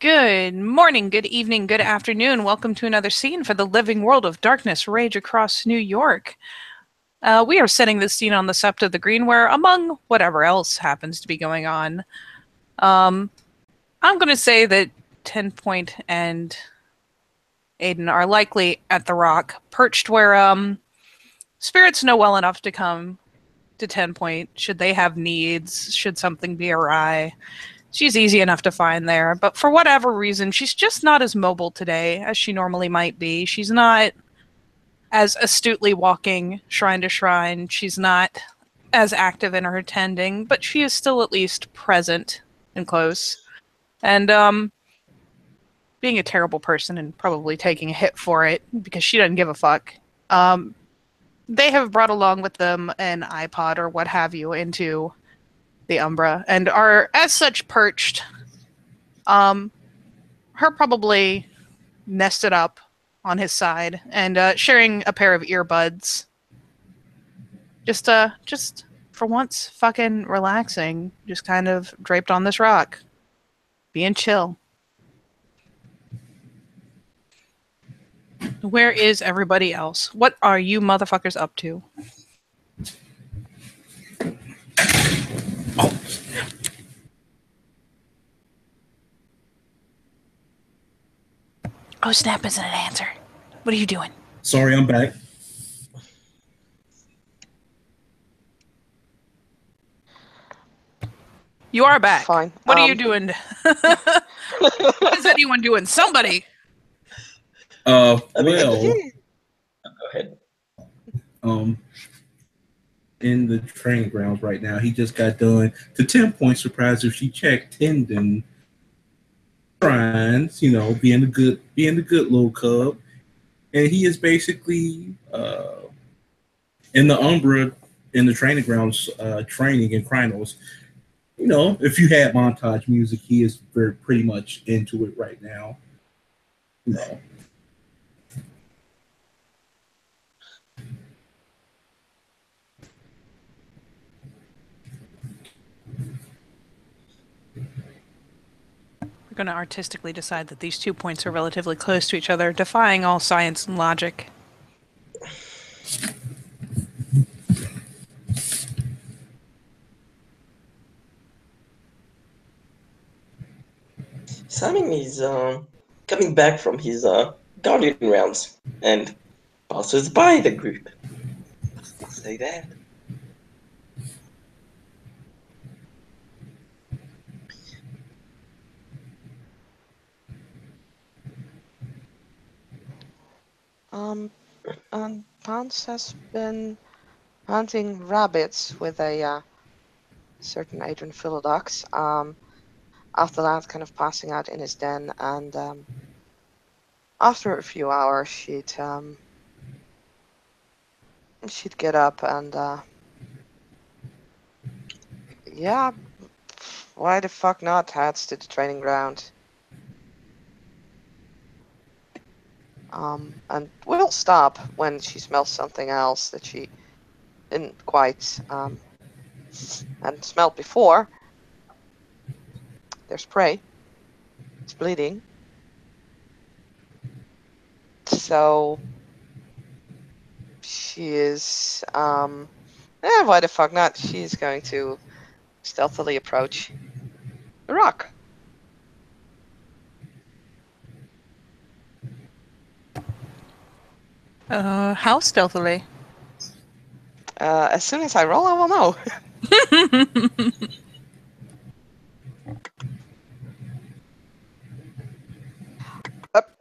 Good morning, good evening, good afternoon. Welcome to another scene for the living world of darkness rage across New York. We are setting this scene on the Sept of the Green, where, among whatever else happens to be going on, I'm going to say that 10 Point and Aiden are likely at the Rock, perched where spirits know well enough to come to 10 Point should they have needs, should something be awry. She's easy enough to find there, but for whatever reason, she's just not as mobile today as she normally might be. She's not as astutely walking shrine to shrine. She's not as active in her attending, but she is still at least present and close. And being a terrible person and probably taking a hit for it because she doesn't give a fuck. They have brought along with them an iPod or what have you into the Umbra and are as such perched. Her probably nested up on his side and sharing a pair of earbuds. Just for once, fucking relaxing. Just kind of draped on this rock, being chill. Where is everybody else? What are you motherfuckers up to? Oh. Oh, snap isn't an answer. What are you doing? Sorry, I'm back. You are back. Fine. What are you doing? What is anyone doing? Somebody. Well, Go ahead. In the training grounds right now, he just got done. To 10 Point surprise, if she checked tendon shrines, being a good little cub, and he is basically in the Umbra in the training grounds, training in Krynos. If you had montage music, he is pretty much into it right now. We're going to artistically decide that these 2 points are relatively close to each other, defying all science and logic. Simon is coming back from his guardian rounds and passes by the group. Say that. And Pounce has been hunting rabbits with a certain Adrian Philodox. After that, kind of passing out in his den, and after a few hours, she'd get up and yeah, why the fuck not? Heads to the training ground. And will stop when she smells something else that she didn't quite hadn't smelled before. There's prey. It's bleeding. So she is why the fuck not? She's going to stealthily approach the rock. How stealthily? As soon as I roll, I will know.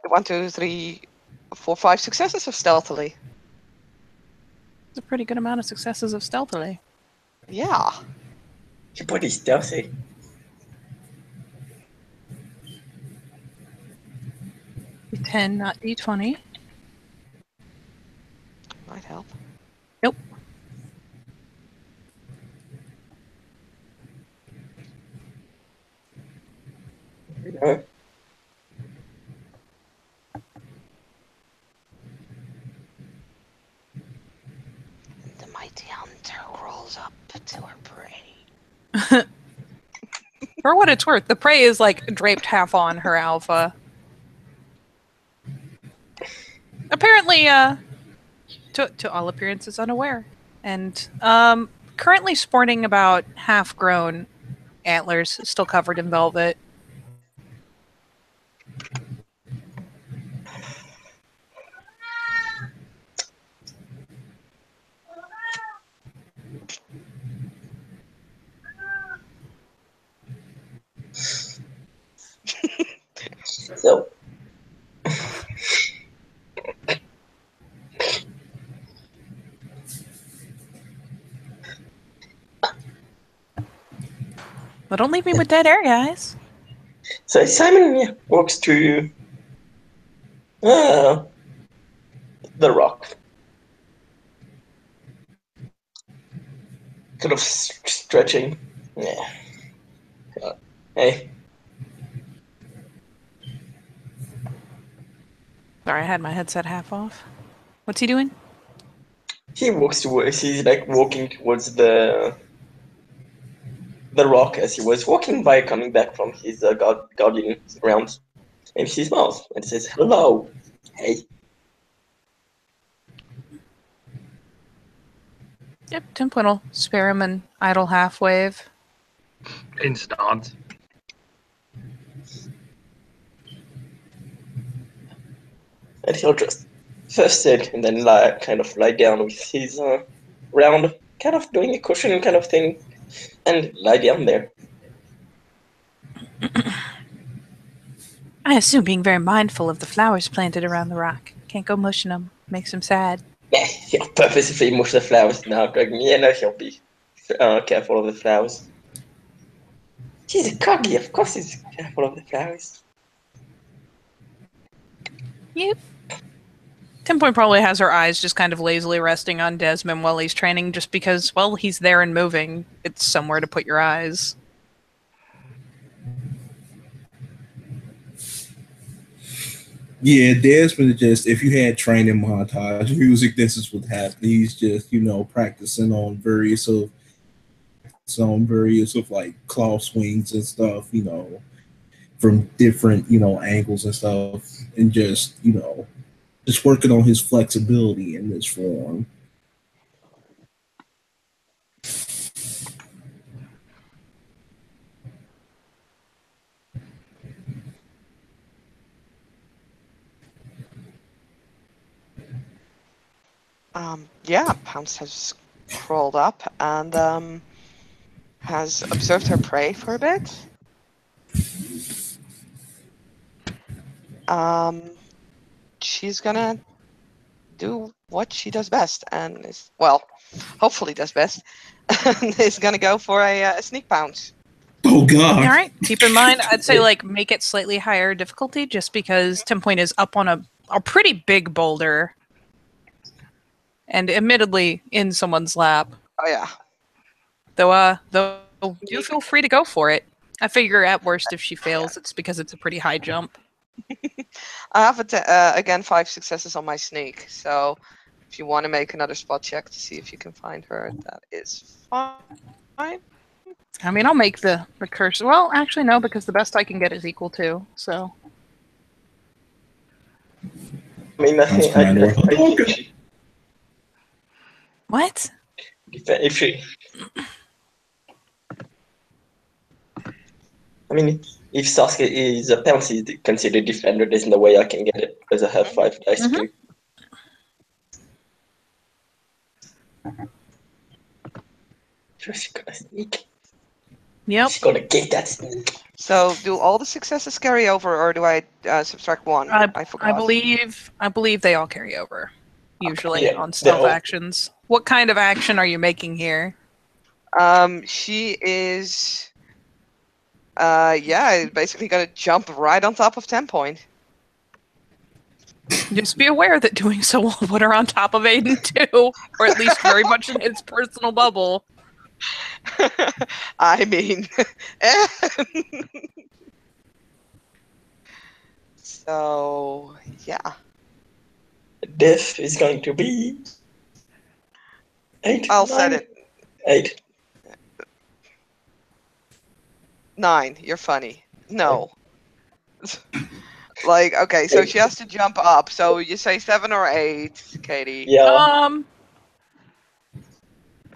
1, 2, 3, 4, 5 successes of stealthily. It's a pretty good amount of successes of stealthily. Yeah. You're pretty stealthy. D10, not D20. Might help. Nope. No. The mighty hunter rolls up to her prey. For what it's worth, the prey is like draped half on her alpha. Apparently, to all appearances, unaware, and currently sporting about half-grown antlers, still covered in velvet. So, But don't leave me with dead air, guys. so Simon walks to the rock, kind of stretching. Yeah. Hey, Sorry, I had my headset half off. What's he doing? he walks towards. He's like walking towards the rock as he was walking by, coming back from his guardian rounds, and he smiles and says, "Hello, hey." Yep, 10 point will spare him an idle half wave. Instant. And he'll just first sit and then kind of lie down with his round, kind of doing a cushion kind of thing, and lie down there. I assume being very mindful of the flowers planted around the rock. Can't go mushing them. Makes him sad. Yeah, he'll purposefully mush the flowers now, Dragon. Yeah, no, he'll be careful of the flowers. He's a corgi, of course he's careful of the flowers. Yep. 10 point probably has her eyes just kind of lazily resting on Desmond while he's training, just because, well, he's there and moving. It's somewhere to put your eyes. Yeah, Desmond just, if you had training montage music, this is what happened. He's just, practicing on various of like claw swings and stuff, from different, angles and stuff, and just working on his flexibility in this form. Yeah, Pounce has crawled up and has observed her prey for a bit. She's gonna do what she does best, and hopefully does best, and is gonna go for a sneak pounce. Oh God! All right. Keep in mind, I'd say make it slightly higher difficulty, just because 10 point is up on a pretty big boulder, and admittedly in someone's lap. Oh yeah. Though do feel free to go for it. I figure at worst, if she fails, it's because it's a pretty high jump. I have again 5 successes on my sneak, so if you want to make another spot check to see if you can find her, that is fine. I mean, I'll make the curse. Well, actually, no, because the best I can get is equal to. So. I mean, What? if she, I mean, if Sasuke is a Pounce is considered defender, there's no way I can get it because I have 5 dice too. She's gonna sneak. Yep. She's gonna get that sneak. So, do all the successes carry over, or do I subtract 1? I forgot. I believe they all carry over. Usually Yeah, on stealth actions. What kind of action are you making here? She is. Basically gonna jump right on top of 10-point. Just be aware that doing so will put her on top of Aiden too, or at least very much in his personal bubble. I mean, so yeah. Death is going to be 8. I'll set it. 8. 9. You're funny. No. Like, okay, so she has to jump up. So you say 7 or 8, Katie? Yeah.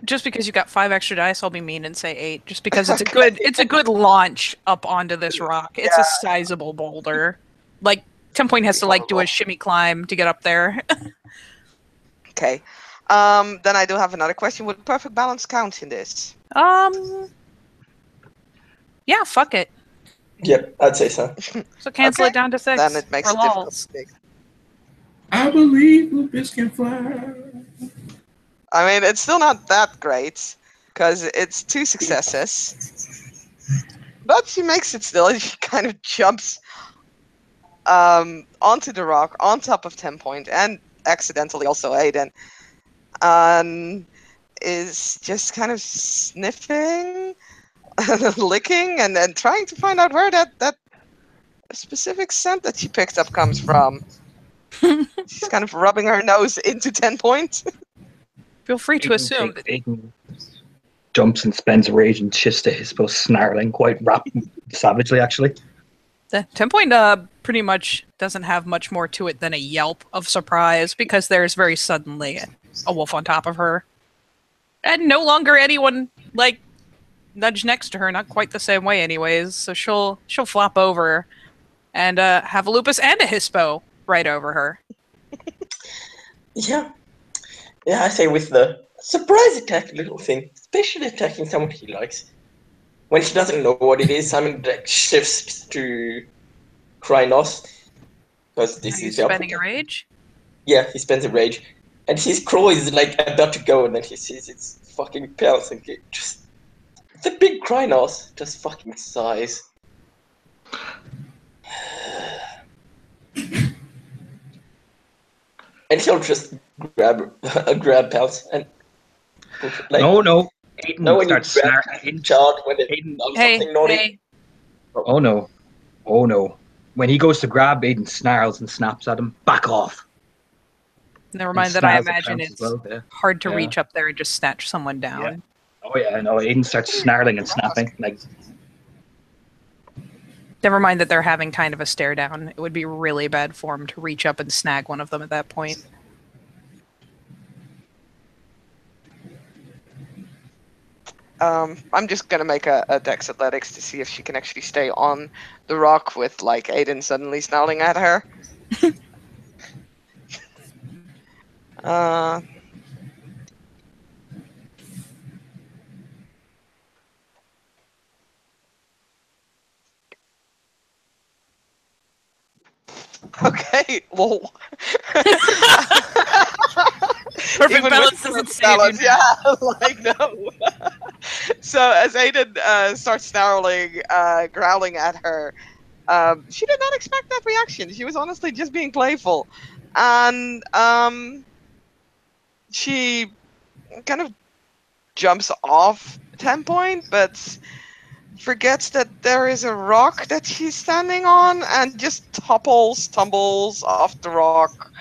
Just because you got 5 extra dice, I'll be mean and say 8. Just because it's a good launch up onto this rock. It's a sizable boulder. Like 10 Point has to like do a shimmy climb to get up there. Okay. Then I do have another question. Would perfect balance count in this? Yeah, fuck it. Yep, I'd say so. So cancel Okay. it down to 6. Then it makes for it difficult lols. to pick. I believe lupus can fly. I mean, it's still not that great because it's 2 successes, but she makes it still. She kind of jumps onto the rock on top of 10 Point and accidentally also Aiden, and is just kind of sniffing, licking, and then trying to find out where that specific scent that she picked up comes from. She's kind of rubbing her nose into 10 Point. Feel free to assume that Aiden jumps and spends rage and shifts to Hispo, snarling quite savagely, actually. the 10 Point pretty much doesn't have much more to it than a yelp of surprise because there's very suddenly a wolf on top of her. And no longer anyone like nudged next to her, not quite the same way anyways, so she'll flop over and have a lupus and a hispo right over her. Yeah. Yeah, I say with the surprise attack little thing, especially attacking someone he likes. When he doesn't know what it is, Simon like, shifts to Krynos. Because this Are you is the spending a rage? Yeah, he spends a rage. And his claw is like about to go, and then he sees its fucking pounce and it just. The big Krynos just fucking sighs. And he'll just grab pounce and like No. Aiden no when you starts grab snarling. child when it Aiden, does Hey, something naughty. hey. oh no. When he goes to grab, Aiden snarls and snaps at him. Back off. Never And mind that I snarls at imagine Pounce as it's well, yeah. hard to Yeah. reach up there and just snatch someone down. Yeah. Oh yeah, no. Aiden starts snarling and snapping. Like, Never mind that they're having kind of a stare down. It would be really bad form to reach up and snag one of them at that point. I'm just gonna make a Dex Athletics to see if she can actually stay on the rock with like Aiden suddenly snarling at her. Okay, well. Perfect Even balance with doesn't perfect save balance, you. yeah, like no. So as Aiden starts snarling, growling at her, she did not expect that reaction. She was honestly just being playful, and she kind of jumps off 10 Point, but forgets that there is a rock that she's standing on, and just tumbles off the rock,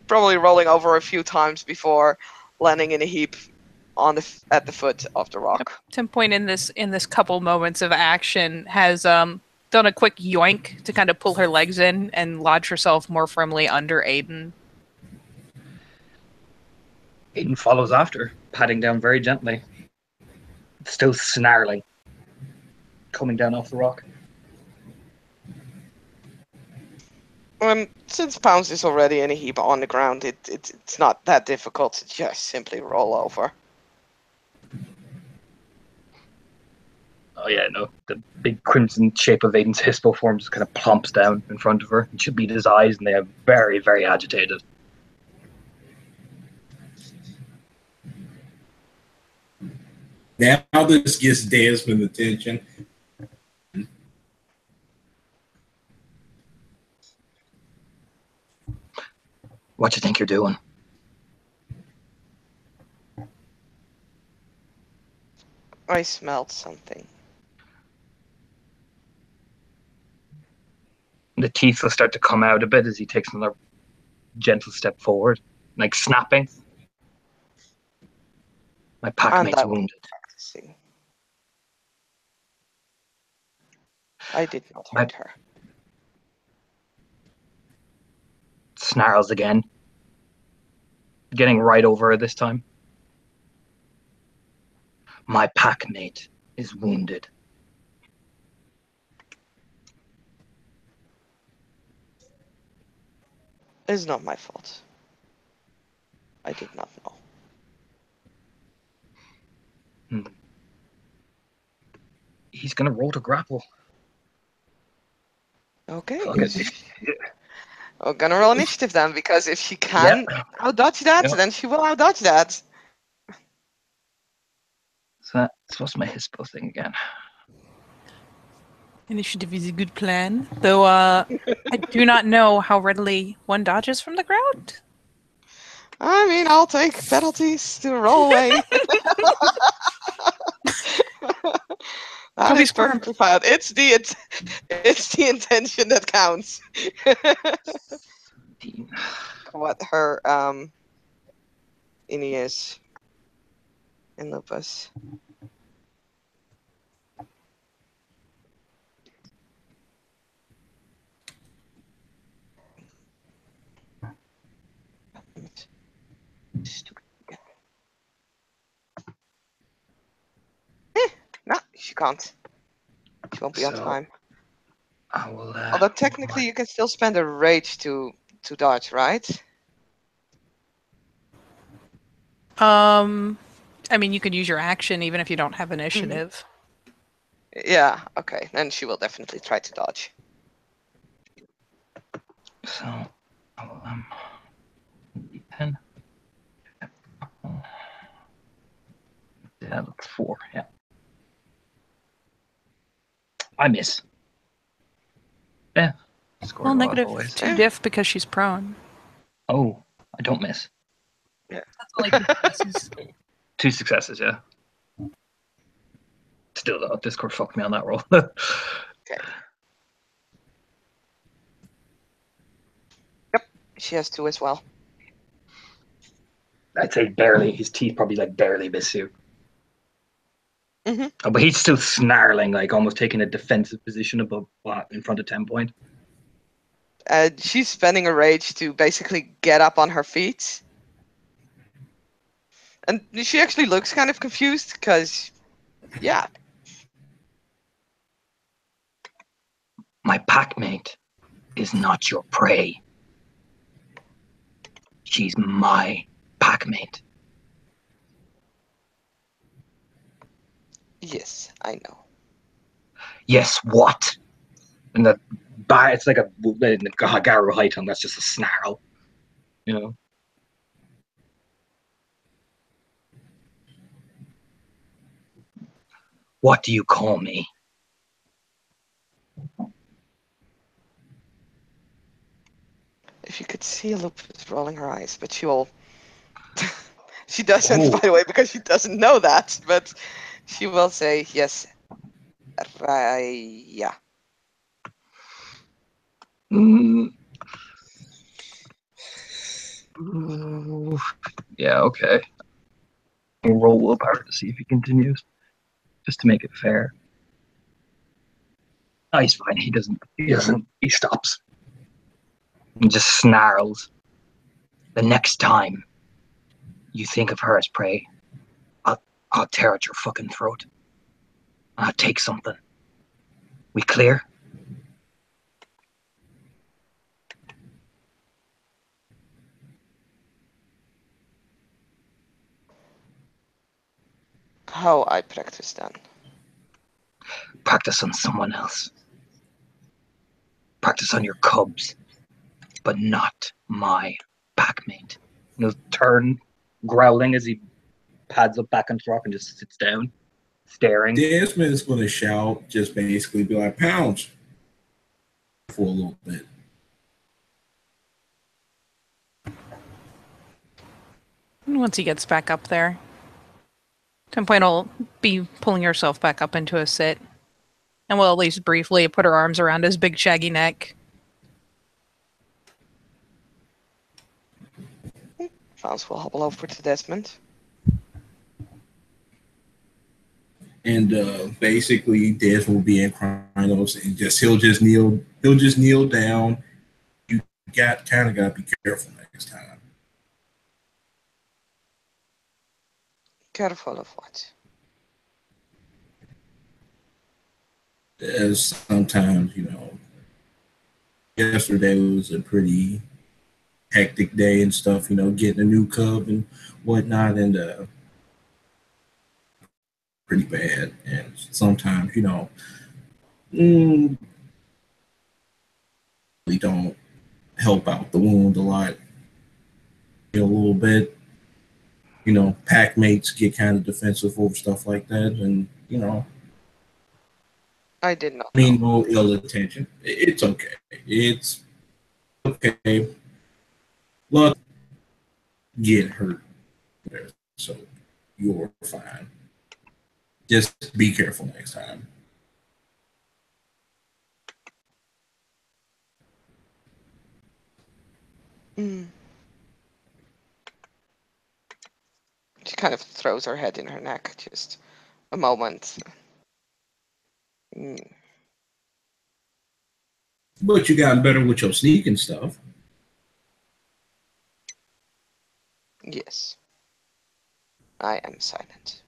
probably rolling over a few times before landing in a heap at the foot of the rock. 10 Point in this couple moments of action has done a quick yoink to kind of pull her legs in and lodge herself more firmly under Aiden. Aiden follows after, patting down very gently. Still snarling. Coming down off the rock. Since Pounce is already in a heap on the ground, it's not that difficult to just simply roll over. Oh yeah, no. The big crimson shape of Aiden's hispo form just kind of plumps down in front of her. It should beat his eyes, and they are very, very agitated. Now this gets Desmond attention. What you think you're doing? I smelled something. The teeth will start to come out a bit as he takes another gentle step forward, like snapping. My packmate's wounded. Practicing. I did not My- hurt her. Snarls again. Getting right over her this time. My packmate is wounded. It's not my fault. I did not know. He's gonna roll to grapple. Okay. Fuck it. We're gonna roll initiative then, because if she can outdodge that, Yeah. then she will outdodge that. So what's my Hispo thing again? Initiative is a good plan, though I do not know how readily one dodges from the ground. I mean, I'll take penalties to roll away. That Don't be is squirm. perfectly fine. It's the intention that counts. What her ini is in lupus. Stupid. No, she can't. She won't be on So, time. I will. Although technically, you can still spend a rage to dodge, right? I mean, you could use your action even if you don't have initiative. Yeah. Okay. Then she will definitely try to dodge. So, I will 10. Yeah, 4. Yeah. I miss. Yeah. Scored Well, well, as negative always. 2 diff because she's prone. Oh, I don't miss. That's only 2 successes. 2 successes, yeah. Still though, Discord fucked me on that roll. Okay. Yep. She has 2 as well. I'd say barely. His teeth probably like barely miss you. Mm-hmm. Oh, but he's still snarling, like almost taking a defensive position above in front of 10 point. She's spending a rage to basically get up on her feet. And she actually looks kind of confused because, yeah. My packmate is not your prey. She's my packmate. Yes, I know. Yes, what? And the it's like a Garu high tongue. That's just a snarl, you know. What do you call me? If you could see Lupus rolling her eyes, but she will. She doesn't, Oh. by the way, because she doesn't know that. But she will say yes, Raya. Yeah, okay. We'll roll willpower to see if he continues, just to make it fair. Oh, he's fine. He doesn't. He stops. He just snarls. The next time you think of her as prey, I'll tear at your fucking throat. I'll take something. We clear? How I practice then? Practice on someone else. Practice on your cubs, but not my packmate. He'll turn, growling as he pads up back on the rock and just sits down, staring. Desmond is going to shout, just basically be like, pounds for a little bit. Once he gets back up there, 10 point will be pulling herself back up into a sit. And will at least briefly put her arms around his big shaggy neck. Vance will hobble over to Desmond. and basically Des will be in Krynos, and he'll just kneel down. You gotta be careful next time. Careful of what? As sometimes, yesterday was a pretty hectic day and stuff, getting a new cub and whatnot, and pretty bad. And sometimes, really don't help out the wound a lot. A little bit, pack mates get kind of defensive over stuff like that, and I did not I mean, know. no ill intention. It's okay. It's okay. Luck get hurt there, so you're fine. Just be careful next time. Mm. She kind of throws her head in her neck, just a moment. Mm. But you gotten better with your sneaking stuff. Yes. I am silent.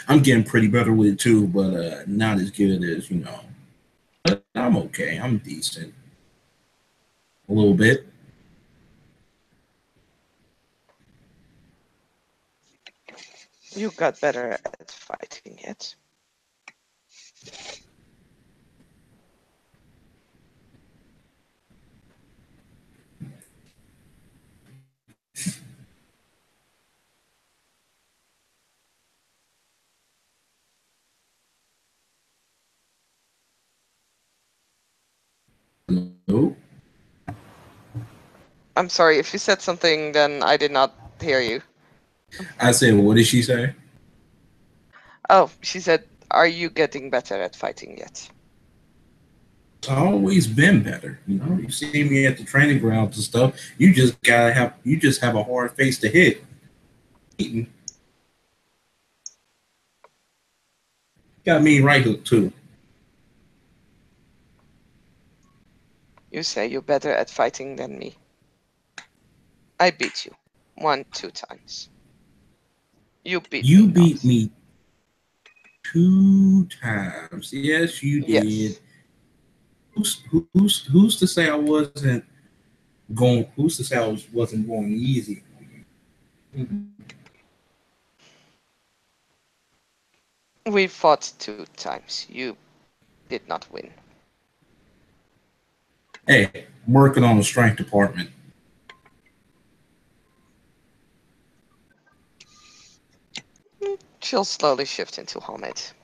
I'm getting pretty better with it too, but not as good as But I'm okay. I'm decent. A little bit. You got better at fighting yet? Hello? I'm sorry, if you said something, then I did not hear you. I said, what did she say? Oh, she said, are you getting better at fighting yet? It's always been better. You see me at the training grounds and stuff. You just have a hard face to hit. Got me right hook too. You say you're better at fighting than me. I beat you 1-2 times. You beat You me beat not. me 2 times. Yes, you did. Yes. Who's to say I wasn't going? Who's to say wasn't going easy? We fought 2 times. You did not win. Hey, I'm working on the strength department. She'll slowly shift into helmet.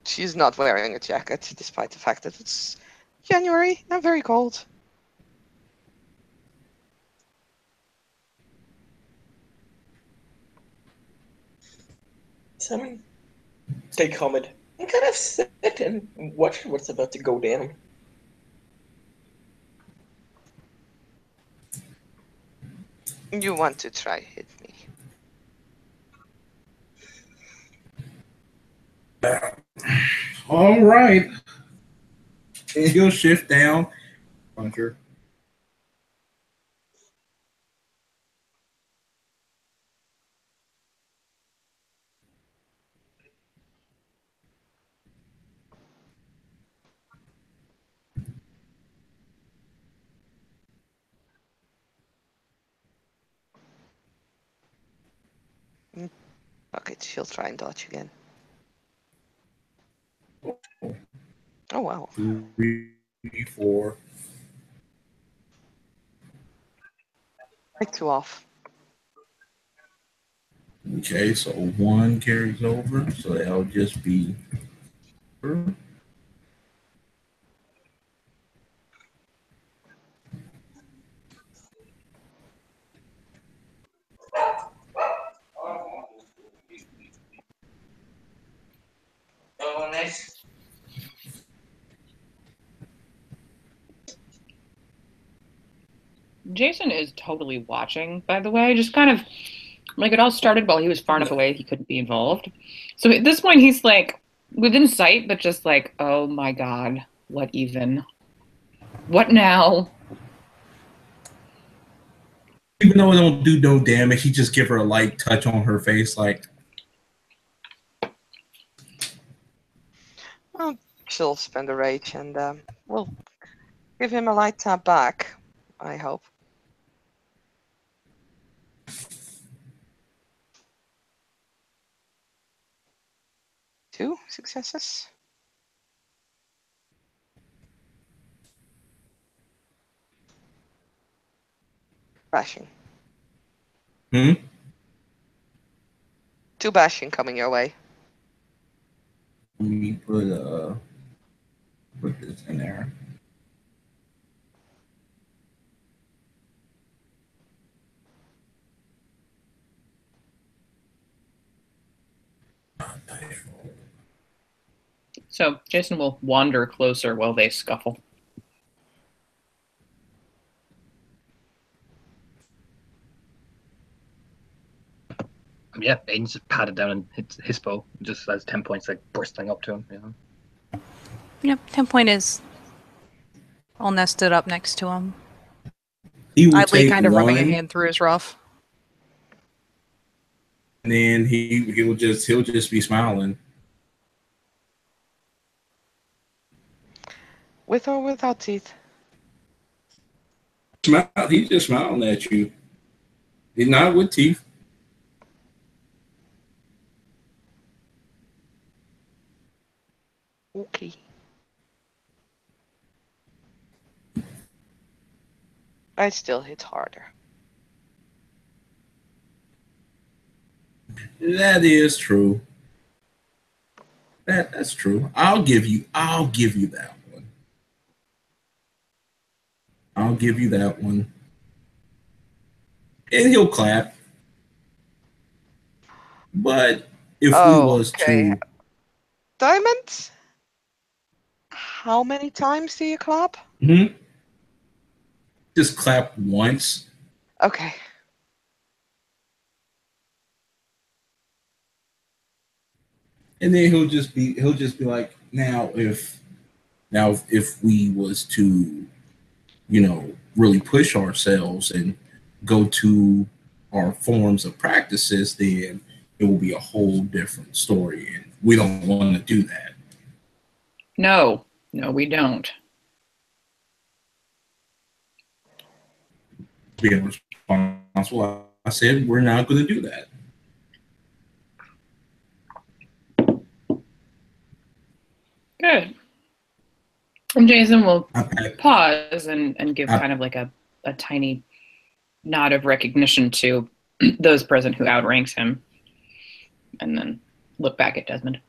She's not wearing a jacket, despite the fact that it's January and very cold. Someone take comment and kind of sit and watch what's about to go down. You want to try hit me. All right. And he'll shift down. Puncher. Okay, she'll try and dodge again. Oh wow. 3, 4. Take 2 off. Okay, so 1 carries over, so that'll just be. Oh, nice. Jason is totally watching, by the way. Just kind of like it all started while he was far enough away he couldn't be involved. So at this point he's like within sight, but just like, oh my god, what even? What now? Even though it don't do no damage, he just give her a light touch on her face, like. Well, she'll spend a rage and we'll give him a light tap back, I hope. 2 successes. Bashing. 2 bashing coming your way. Let me put this in there. So Jason will wander closer while they scuffle. Yeah, Aiden's just patted down and hits his bow, just as 10 points like bursting up to him. You know? Yep, 10 point is all nested up next to him. He will Idly take kind of rubbing a one, hand through his ruff. and then he'll just be smiling. With or without teeth? He's just smiling at you. He's not with teeth. Okay. I still hit harder. That is true. That's true. I'll give you that one. I'll give you that one. And he'll clap. But if we was to Diamond? How many times do you clap? just clap once. Okay. And then he'll just be like, now if we was to, really push ourselves and go to our forms of practices, then it will be a whole different story. And we don't want to do that. No, we don't. Being responsible, I said we're not going to do that. Good. And Jason will pause and give kind of like a tiny nod of recognition to those present who outranks him, and then look back at Desmond.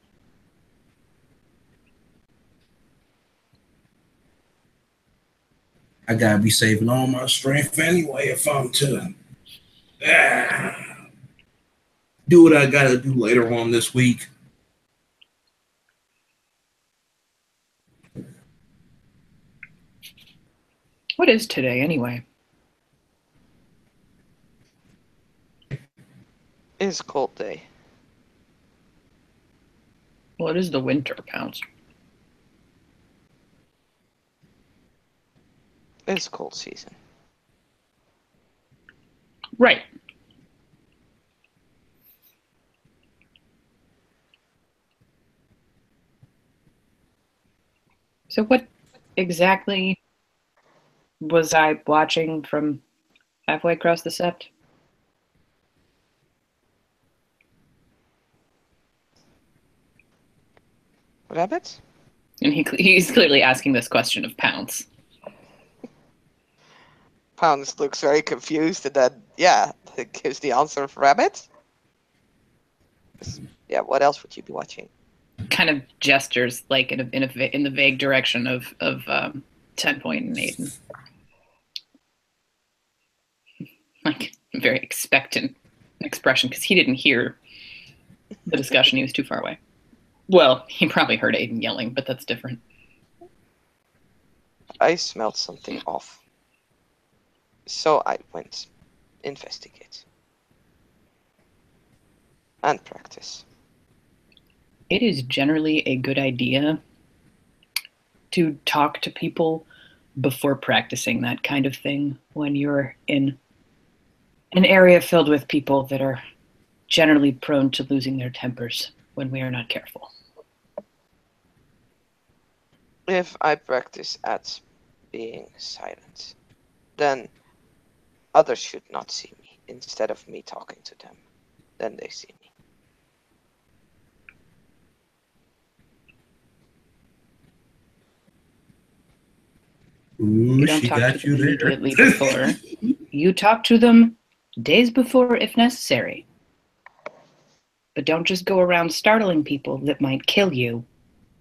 I gotta be saving all my strength anyway if I'm to do what I gotta do later on this week. What is today anyway? It's a cold day. Well, it is the winter, Pounce. It's cold season. Right. So what exactly was I watching from halfway across the Sept? Rabbits? And he's clearly asking this question of Pounce. Pounce looks very confused, and then, it gives the answer for rabbits. Yeah, what else would you be watching? Kind of gestures like in the vague direction of 10 Point and Aiden. Like a very expectant expression because he didn't hear the discussion. He was too far away. Well, he probably heard Aiden yelling, but that's different. I smelled something off. So I went investigate and practice. It is generally a good idea to talk to people before practicing that kind of thing when you're in an area filled with people that are generally prone to losing their tempers when we are not careful. If I practice at being silent, then others should not see me. Instead of me talking to them, then they see me. Ooh, You don't she talk got to you them there. immediately before. You talk to them days before if necessary. But don't just go around startling people that might kill you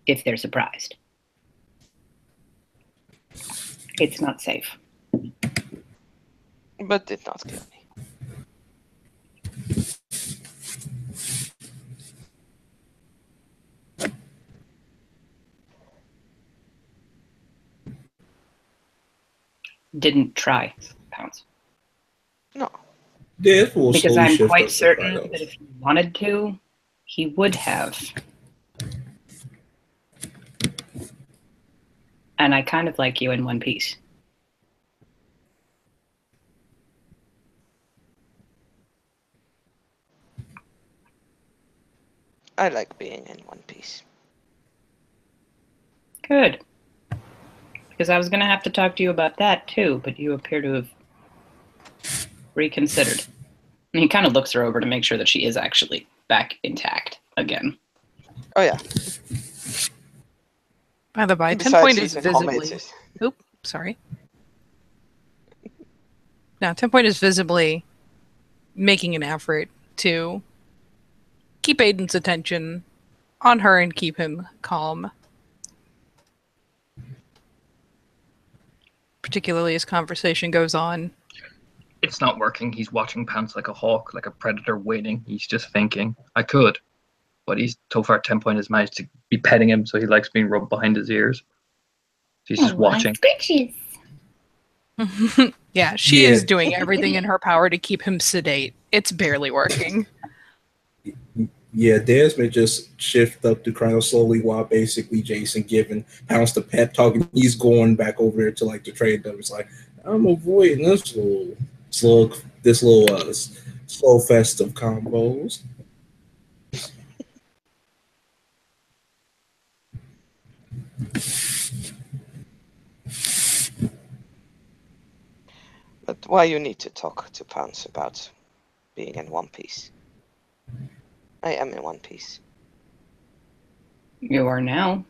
if they're surprised. It's not safe. But did not kill me. Didn't try, Pounce. No. This will Because slowly I'm shift quite up to certain Kratos. that if he wanted to, he would have. And I kind of like you in One Piece. I like being in one piece. Good. Because I was going to have to talk to you about that too, but you appear to have reconsidered. And he kind of looks her over to make sure that she is actually back intact again. Oh yeah. By the by, 10 Besides, point he's is been visibly. commented. Oop, sorry. Now, 10 point is visibly making an effort to keep Aiden's attention on her and keep him calm. Particularly as conversation goes on. It's not working. He's watching Pounce like a hawk, like a predator waiting. He's just thinking, I could. But he's so far 10 point has managed to be petting him, so he likes being rubbed behind his ears. He's just watching. Yeah, she Yeah. is doing everything in her power to keep him sedate. It's barely working. Yeah, Desmond just shift up to Kratos slowly while basically Jason giving Pounce the pep talk. And he's going back over there to like the trade them. It's like, I'm avoiding this little slow festive combos. But why you need to talk to Pounce about being in one piece? I am in one piece. You are now.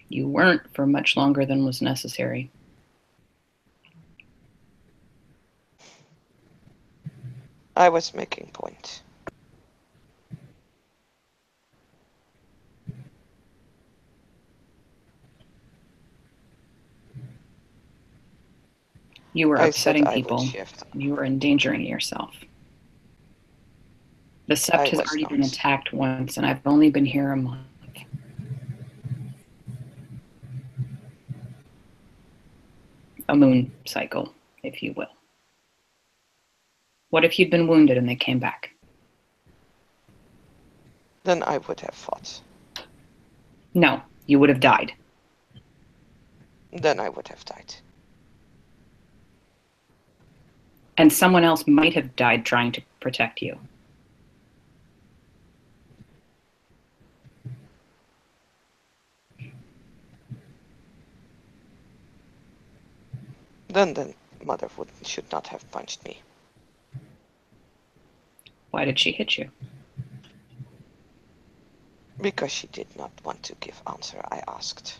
You weren't for much longer than was necessary. I was making point. You were I said upsetting I would people. shift. You were endangering yourself. The Sept I has was already not. been attacked once, and I've only been here a month. A moon cycle, if you will. What if you'd been wounded and they came back? Then I would have fought. No, you would have died. Then I would have died. And someone else might have died trying to protect you. Then mother should not have punched me. Why did she hit you? Because she did not want to give answer I asked.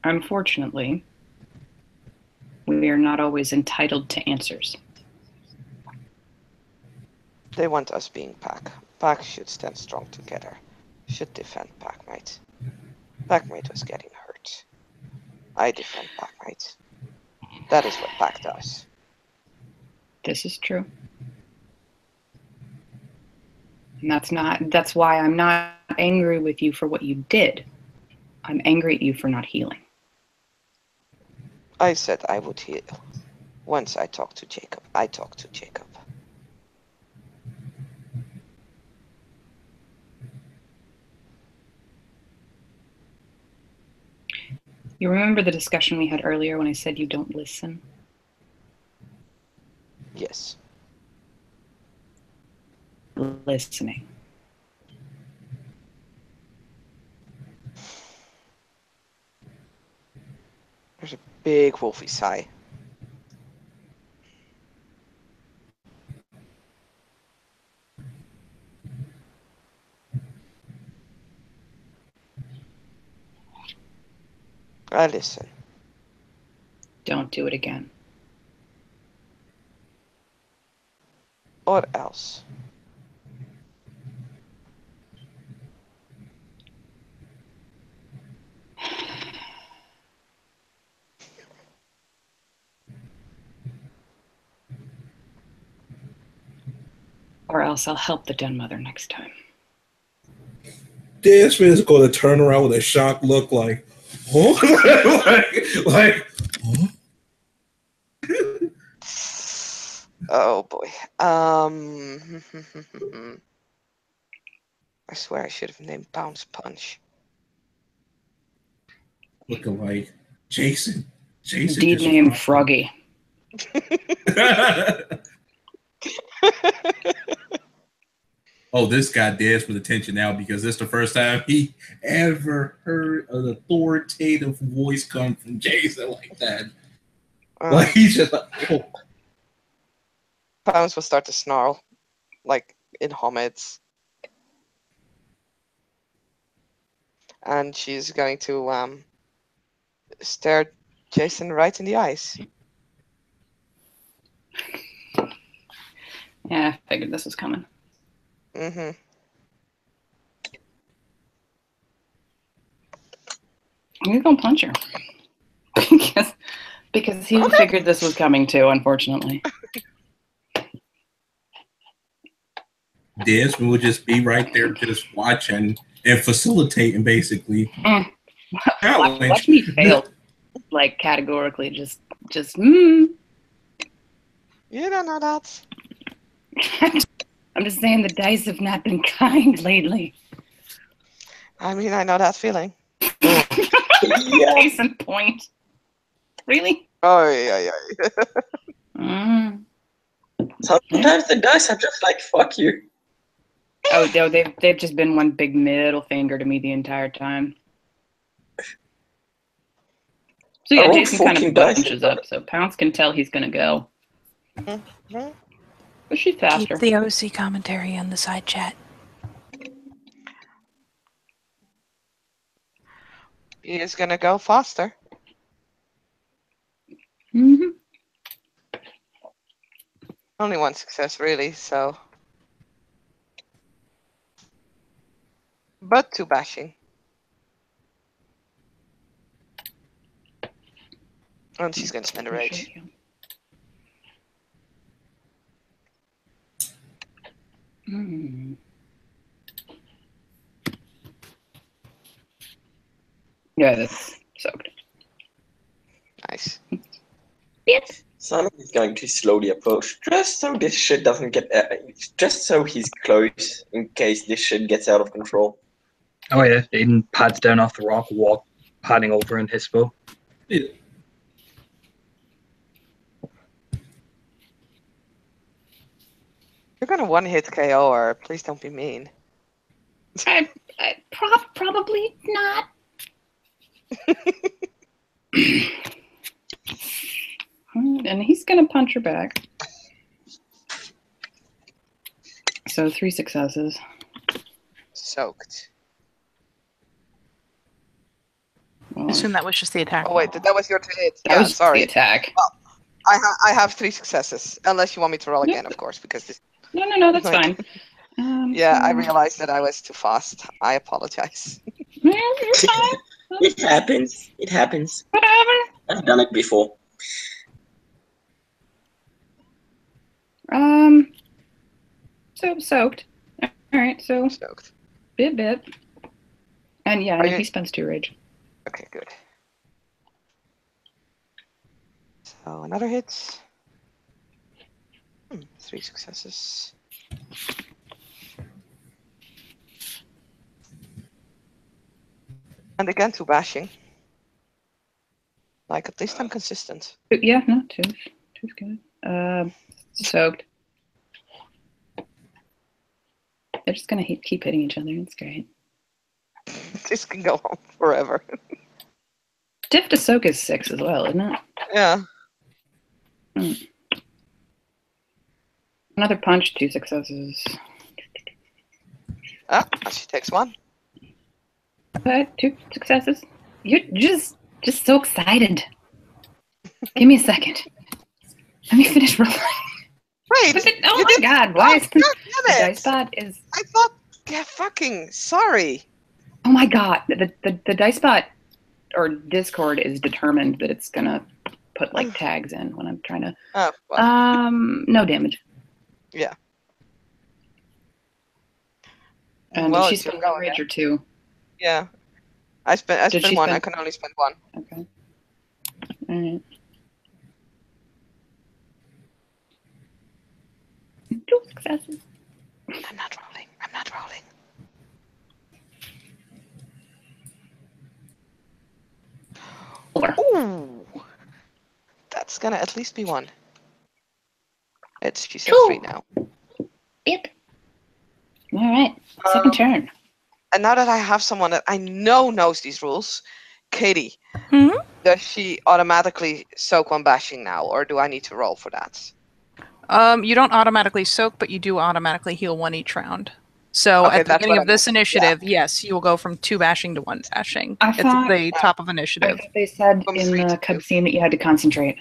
Unfortunately, we are not always entitled to answers. They want us being pack. Pack should stand strong together. Should defend Packmate. Packmate was getting hurt. I defend Packmate. That is what Pack does. This is true. And that's why I'm not angry with you for what you did. I'm angry at you for not healing. I said I would heal. Once I talked to Jacob. I talked to Jacob. You remember the discussion we had earlier when I said you don't listen? Yes. Listening. There's a big wolfy sigh. I listen. Don't do it again. Or else. Or else I'll help the Den Mother next time. Desmond is going to turn around with a shocked look like, huh? like, huh? Oh boy. I swear I should have named Bounce Punch. Looking like Jason. Jason Deed just name popped Froggy. Oh, this guy danced with attention now because this is the first time he ever heard an authoritative voice come from Jason like that. Like he's just like, oh. Bounce will start to snarl, like in homage. And she's going to stare Jason right in the eyes. Yeah, I figured this was coming. Mm-hmm. He's gonna punch her. because he figured this was coming too, unfortunately. Desmond would just be right there just watching and facilitating basically. Watch me fail. Like categorically, just You don't know that. I'm just saying the dice have not been kind lately. I mean, I know that feeling. Yeah. Case in point. Really? Oh, yeah. Sometimes the dice are just like, fuck you. Oh, no, they've just been one big middle finger to me the entire time. So yeah, I rolled Jason kind 14 of dice. bunches up, so Pounce can tell he's gonna go. Mm-hmm. But she's faster. Keep the OC commentary on the side chat. He is gonna go faster. Mm-hmm. Only one success, really, so. But 2 bashing. And she's gonna spend a rage. Mm. Yeah, that's soaked. Nice. Yes. Simon is going to slowly approach, just so this shit doesn't get, just so he's close in case this shit gets out of control. Oh yeah, Aiden pads down off the rock, padding over in his bow. Yeah. You're gonna one-hit KO her. Please don't be mean. Probably not. And he's gonna punch her back. So 3 successes. Soaked. I assume that was just the attack. Oh wait, that was your hit. That Yeah, was sorry. the attack. Well, I have 3 successes, unless you want me to roll again, of course, because this. No, that's fine. Yeah, I realized that I was too fast. I apologize. Yeah, you're fine. It happens. It happens. Whatever. I've done it before. So soaked. All right, so Soaked. bit. And yeah, Are no, you- he spends 2 rage. Okay, good. So another hit. 3 successes. And again, 2 bashing. Like, at least I'm consistent. Yeah, no, two's good. Soaked. They're just gonna keep hitting each other. It's great. This can go on forever. Diff to soak is 6 as well, isn't it? Yeah. Another punch, 2 successes. Ah, she takes 1. Okay, 2 successes. You're just so excited. Give me a second. Let me finish rolling. Wait! Oh my god, why is the dice bot is... I thought... Yeah, fucking... Sorry. Oh my god, the dice bot or Discord is determined that it's gonna put like tags in when I'm trying to... Oh, well. No damage. Yeah. And well, did she spend one rage or 2? Yeah. I spent 1. I can only spend 1. Okay. Alright. 2 successes. I'm not rolling. I'm not rolling. Ooh. That's gonna at least be 1. She's at 3 now. Yep. Alright. Second turn. And now that I have someone that I know knows these rules, Katie, does she automatically soak on bashing now, or do I need to roll for that? You don't automatically soak, but you do automatically heal 1 each round. So Okay, at the beginning of this initiative, yeah. Yes, you will go from 2 bashing to 1 bashing. I It's thought- at the top of I initiative. think they said From in 3 the to 2. cutscene that you had to concentrate.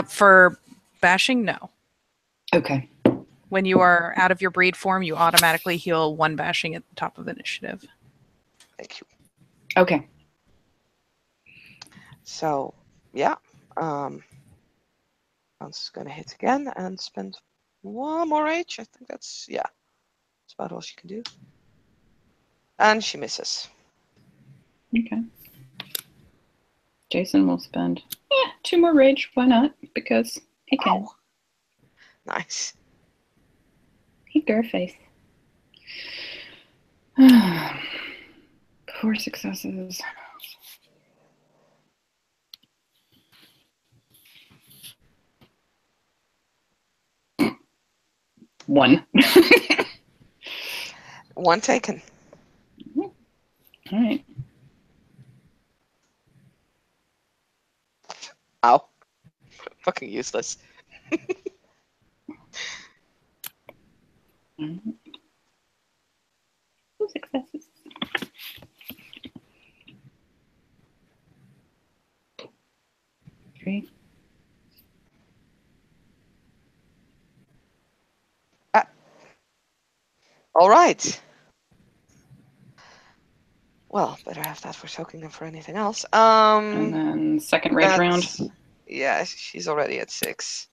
For bashing, no. Okay. When you are out of your breed form, you automatically heal 1 bashing at the top of initiative. Thank you. Okay. So, yeah. Bounce is going to hit again and spend 1 more rage. I think that's about all she can do. And she misses. Okay. Jason will spend 2 more rage. Why not? Because he can. Oh. Nice. He face. 4 successes. One. 1 taken. All right. Ow. Fucking useless. 2 successes. Three. All right. Well, better have that for soaking than for anything else. And then second rage round. Yeah, she's already at 6.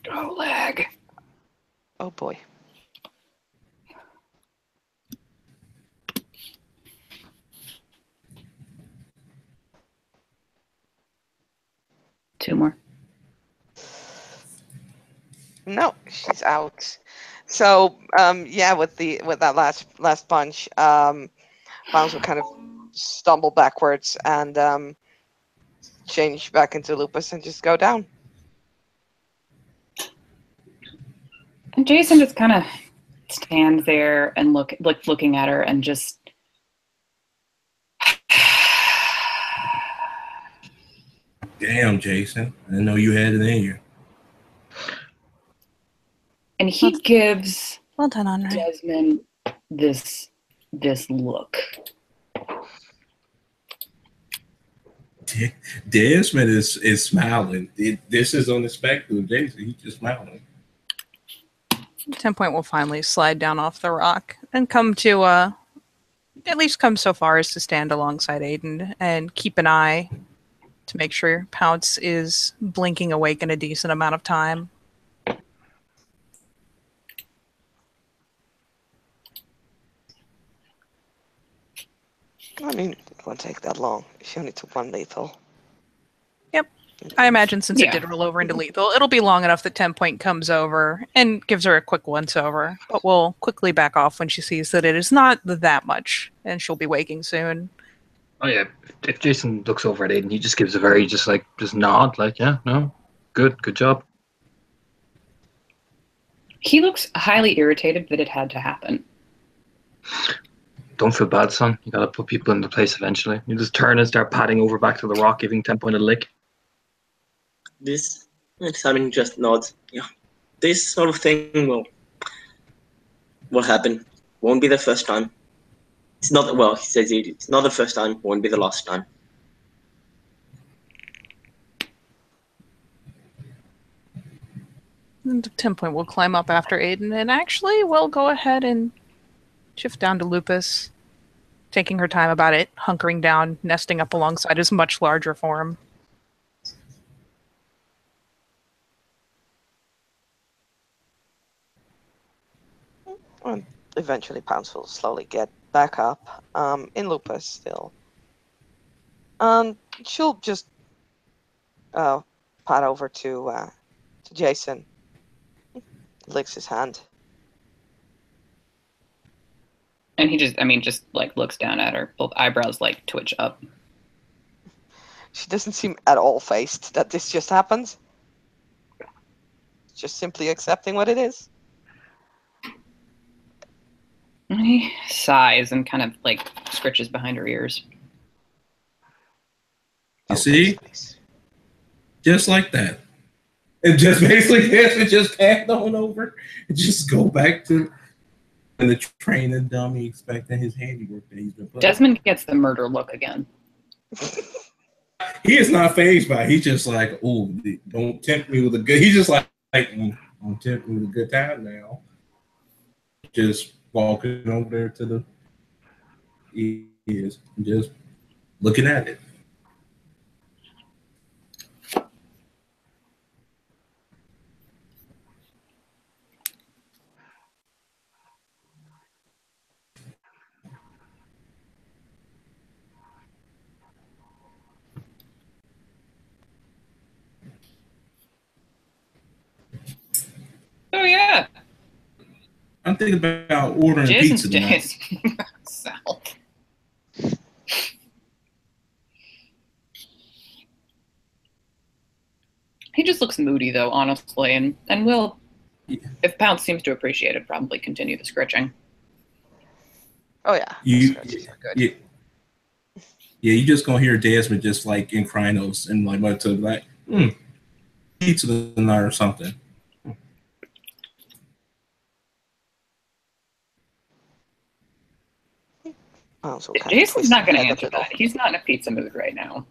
Oh, lag. Oh boy. Two more. No, she's out. So, yeah, with that last punch, Bounce will kind of stumble backwards and change back into Lupus and just go down. And Jason just kind of stands there and looking at her and just Damn, Jason. I didn't know you had it in you. and he gives Well done, Andre. Desmond this look. Desmond is smiling. This is unexpected. Jason, he's just smiling. 10 Point will finally slide down off the rock and come to at least come so far as to stand alongside Aiden and keep an eye to make sure Pounce is blinking awake in a decent amount of time. I mean, it won't take that long. She only took one lethal. Yep. I imagine since Yeah. it did roll over into lethal, it'll be long enough that 10 point comes over and gives her a quick once over. But we'll quickly back off when she sees that it is not that much, and she'll be waking soon. Oh yeah, if Jason looks over at Aiden, he just gives a very just nod, like, yeah, no, good job. He looks highly irritated that it had to happen. Don't feel bad, son. You gotta put people into place eventually. You just turn and start padding over back to the rock, giving 10 point a lick. This, Simon just nods. Yeah, this sort of thing will happen. Won't be the first time. It's not, well, he says it's not the first time, won't be the last time. And 10 point will climb up after Aiden, and actually we'll go ahead and shift down to Lupus, taking her time about it, hunkering down, nesting up alongside his much larger form. And eventually, Pounce will slowly get back up, in Lupus still. She'll just pat over to Jason, licks his hand. And he just like looks down at her. Both eyebrows like twitch up. She doesn't seem at all phased that this just happens. Just simply accepting what it is. And he sighs and kind of like scritches behind her ears. You see? Just like that. And just basically just pass on over and just go back to the training dummy expecting his handiwork that he's been putting. Desmond gets the murder look again. He is not phased by it. He's just like, oh, don't tempt me with a good. He's just like don't tempt me with a good time now. Just walking over there to the ears and just looking at it. Oh yeah. I'm thinking about ordering Jason's pizza tonight. South. He just looks moody though, honestly, and will, if Pounce seems to appreciate it, probably continue the scritching. Oh yeah. Yeah, you just gonna hear Desmond just like in Krynos and like what to like pizza tonight or something. Jason's not going to answer that. He's not in a pizza mood right now.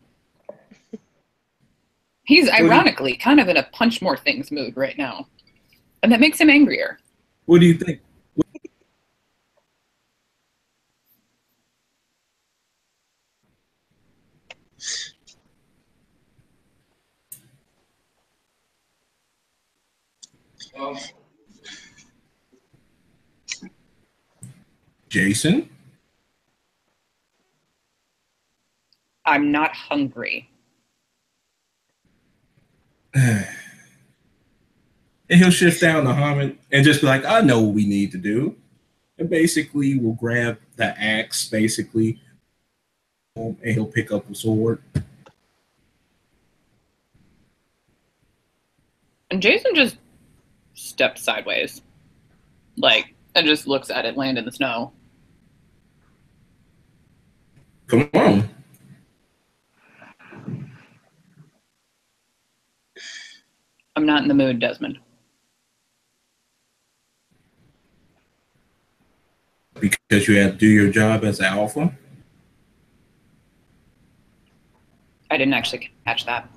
He's ironically kind of in a punch more things mood right now. And that makes him angrier. What do you think? Jason? I'm not hungry. And he'll shift down to Hamid and just be like, I know what we need to do. And basically we'll grab the axe, basically, and he'll pick up the sword. And Jason just steps sideways. Like, and just looks at it land in the snow. Come on. I'm not in the mood, Desmond. Because you have to do your job as an alpha? I didn't actually catch that.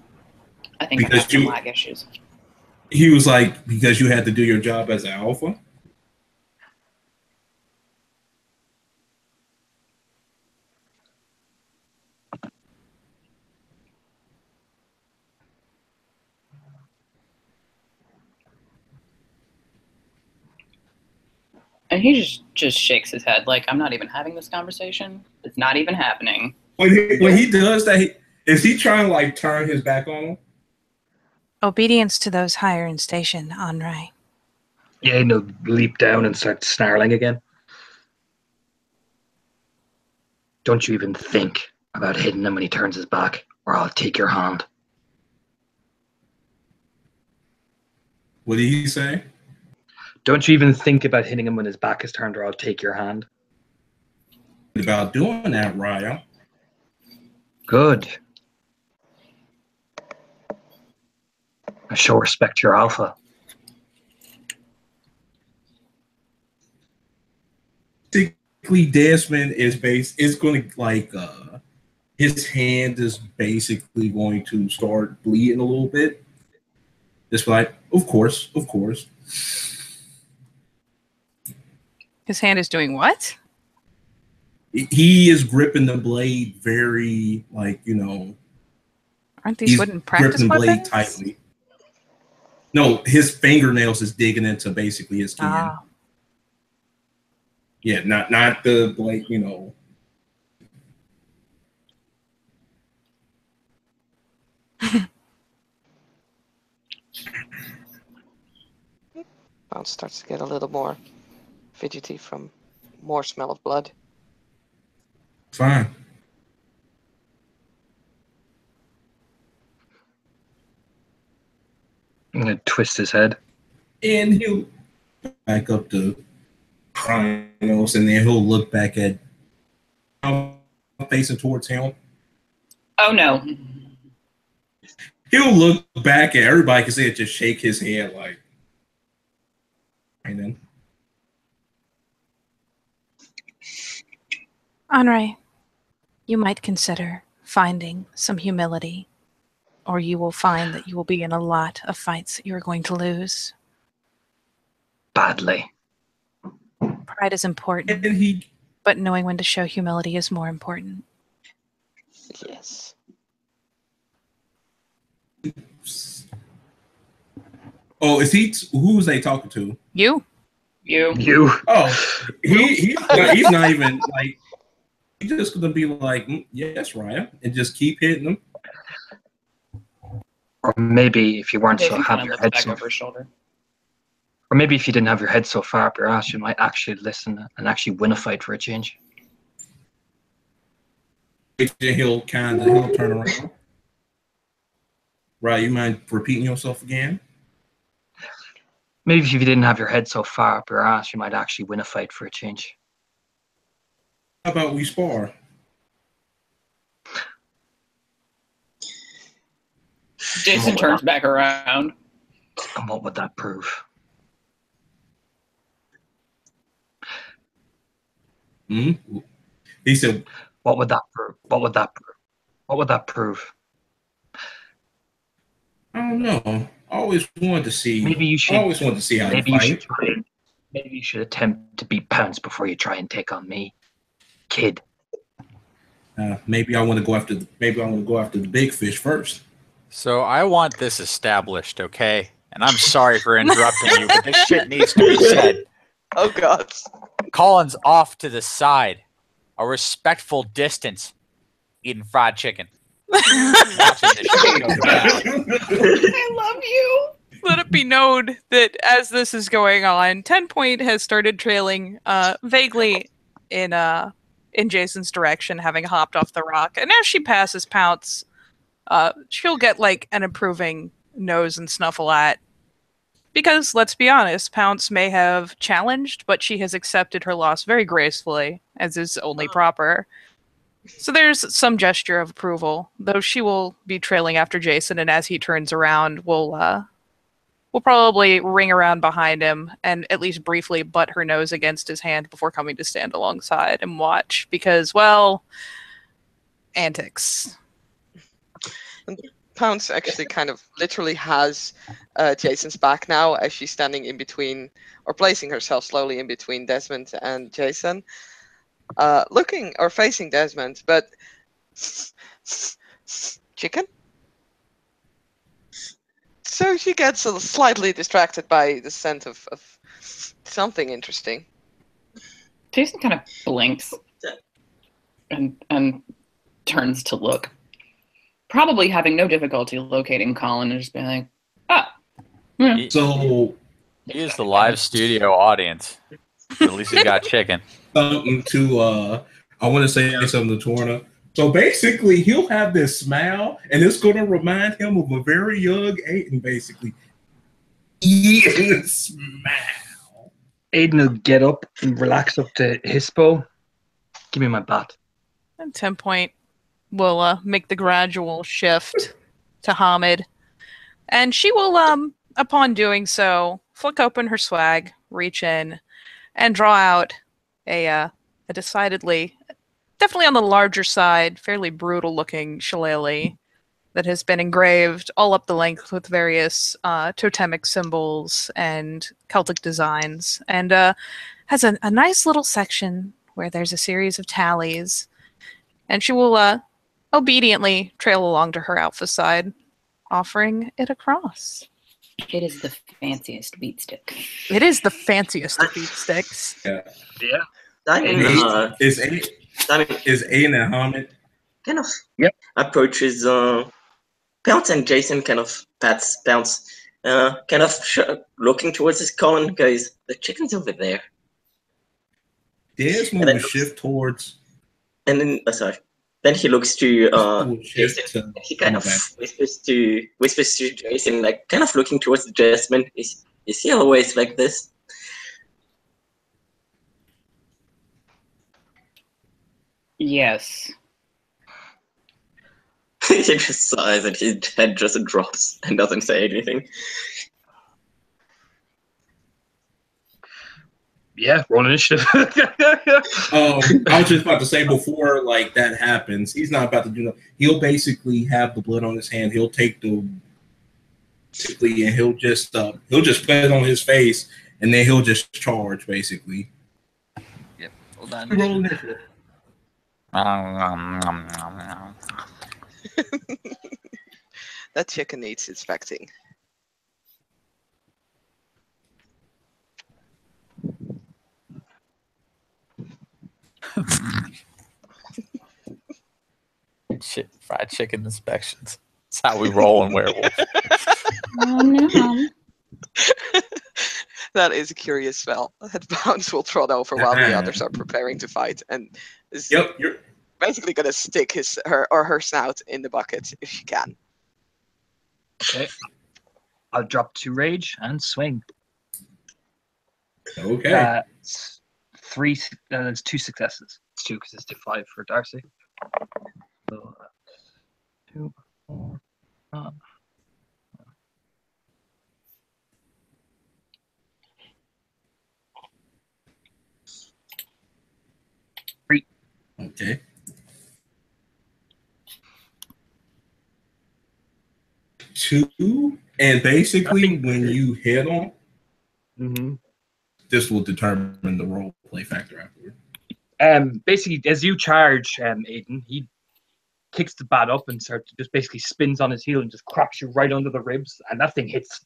I think because I have some lag issues. He was like, because you had to do your job as an alpha? And he just shakes his head like, I'm not even having this conversation. This Not even happening. When he does that, is he trying to like turn his back on him? Obedience to those higher in station, Henri. Yeah, no, leap down and start snarling again. Don't you even think about hitting him when he turns his back, or I'll take your hand. What did he say? Don't you even think about hitting him when his back is turned, or I'll take your hand. About doing that, Raya. Good. I show respect to your alpha. Basically, Desmond is going to like his hand is basically going to start bleeding a little bit. Just like, of course. His hand is doing what? He is gripping the blade very, like, you know. Aren't these wooden practice gripping the blade weapons? tightly. No, his fingernails is digging into basically his skin. Ah. Yeah, not the blade, you know. Bounce starts to get a little more fidgety from more smell of blood. Fine. I'm going to twist his head. And he'll back up to Krynos, and then he'll look back at facing towards him. Oh no. He'll look back at everybody can see it, just shake his head like, and then Henri, you might consider finding some humility, or you will find that you will be in a lot of fights that you are going to lose. Badly. Pride is important, but knowing when to show humility is more important. Yes. Oh, is he? Who was they talking to? You. Oh, he's not even like. He's just gonna be like, yes, Ryan, and just keep hitting him. Or maybe if you weren't so have your head back so over his shoulder. Or maybe if you didn't have your head so far up your ass, you might actually listen and actually win a fight for a change. He'll turn around. Right, you mind repeating yourself again? Maybe if you didn't have your head so far up your ass, you might actually win a fight for a change. How about we spar? Jason turns back around. And what would that prove? Hmm? He said, "What would that prove? What would that prove? What would that prove?" I don't know. I always wanted to see. Maybe you should. I always wanted to see how maybe you fight. Maybe you should attempt to beat Pounce before you try and take on me, kid. Maybe I want to go after. Maybe I want to go after the big fish first. So I want this established, okay? And I'm sorry for interrupting you, but this shit needs to be said. Oh God. Colin's off to the side, a respectful distance, eating fried chicken. Watching this shit go down. I love you. Let it be known that as this is going on, 10 Point has started trailing vaguely in Jason's direction, having hopped off the rock. And as she passes Pounce, she'll get like an approving nose and snuffle at. Because, let's be honest, Pounce may have challenged, but she has accepted her loss very gracefully, as is only proper. So there's some gesture of approval, though she will be trailing after Jason, and as he turns around, we'll probably ring around behind him and at least briefly butt her nose against his hand before coming to stand alongside and watch, because, well, antics. Pounce actually kind of literally has Jason's back now as she's standing in between, or placing herself slowly in between Desmond and Jason. Looking or facing Desmond, but chicken? So she gets slightly distracted by the scent of something interesting. Jason kind of blinks. and turns to look, probably having no difficulty locating Colin and just being like, ah. Yeah. So He is the live studio audience. At least he's got chicken. something to I want to say something to Torna. So basically, he'll have this smile, and it's going to remind him of a very young Aiden. Basically, eating a smile. Aiden will get up and relax up to Hispo. Give me my bat. And 10 point will make the gradual shift to Hamid. And she will, upon doing so, flick open her swag, reach in, and draw out a decidedly, definitely on the larger side, fairly brutal looking shillelagh that has been engraved all up the length with various totemic symbols and Celtic designs, and has a nice little section where there's a series of tallies. And she will obediently trail along to her alpha side, offering it across. It is the fanciest beat stick. It is the fanciest of beat sticks. Yeah. Diamond, Is Aiden and Hamid kind of Yep. approaches Bounce, and Jason kind of pats Bounce, kind of looking towards his Colin, guys. The chicken's over there. Desmond will shift towards. And then, sorry. Then he looks to will shift Jason. to- He kind of okay. whispers to Jason, like kind of looking towards Jasmine. Is he always like this? Yes. He just sighs and his head just drops and doesn't say anything. Yeah, roll initiative. I was just about to say before like that happens, he's not about to do that. He'll basically have the blood on his hand. He'll take the basically, and he'll just put it on his face, and then he'll just charge basically. Yep. Hold on. Roll initiative. That chicken needs inspecting. Shit, fried chicken inspections. That's how we roll in Werewolf. Oh no. That is a curious spell. That Bounce will trot over while the others are preparing to fight, and is Yep, you're basically going to stick her snout in the bucket if she can. Okay. I'll drop 2 rage and swing. okay. Three. That's 2 successes. It's 2 because it's to 5 for Darcy. So 2, 4, 5. Okay. 2, and basically when you hit on, this will determine the role play factor afterward. Basically, as you charge Aiden, he kicks the bat up and just basically spins on his heel and just cracks you right under the ribs, and that thing hurts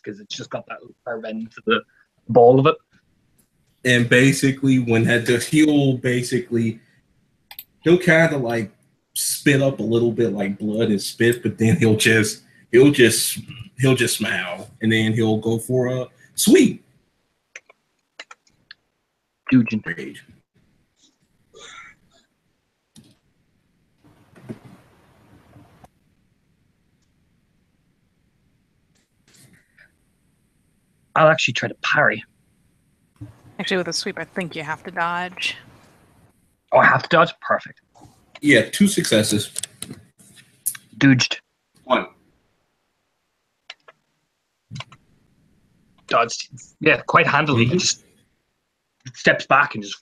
because it's just got that far end to the ball of it. And basically, when he'll kind of like spit up a little bit like blood and spit, but then he'll just smile, and then he'll go for a sweep. Dude, Rage. I'll actually try to parry. Actually, with a sweep, I think you have to dodge. Oh, I have to dodge? Perfect. Yeah, 2 successes. Dodged. 1. Dodged. Yeah, quite handily. He just steps back and just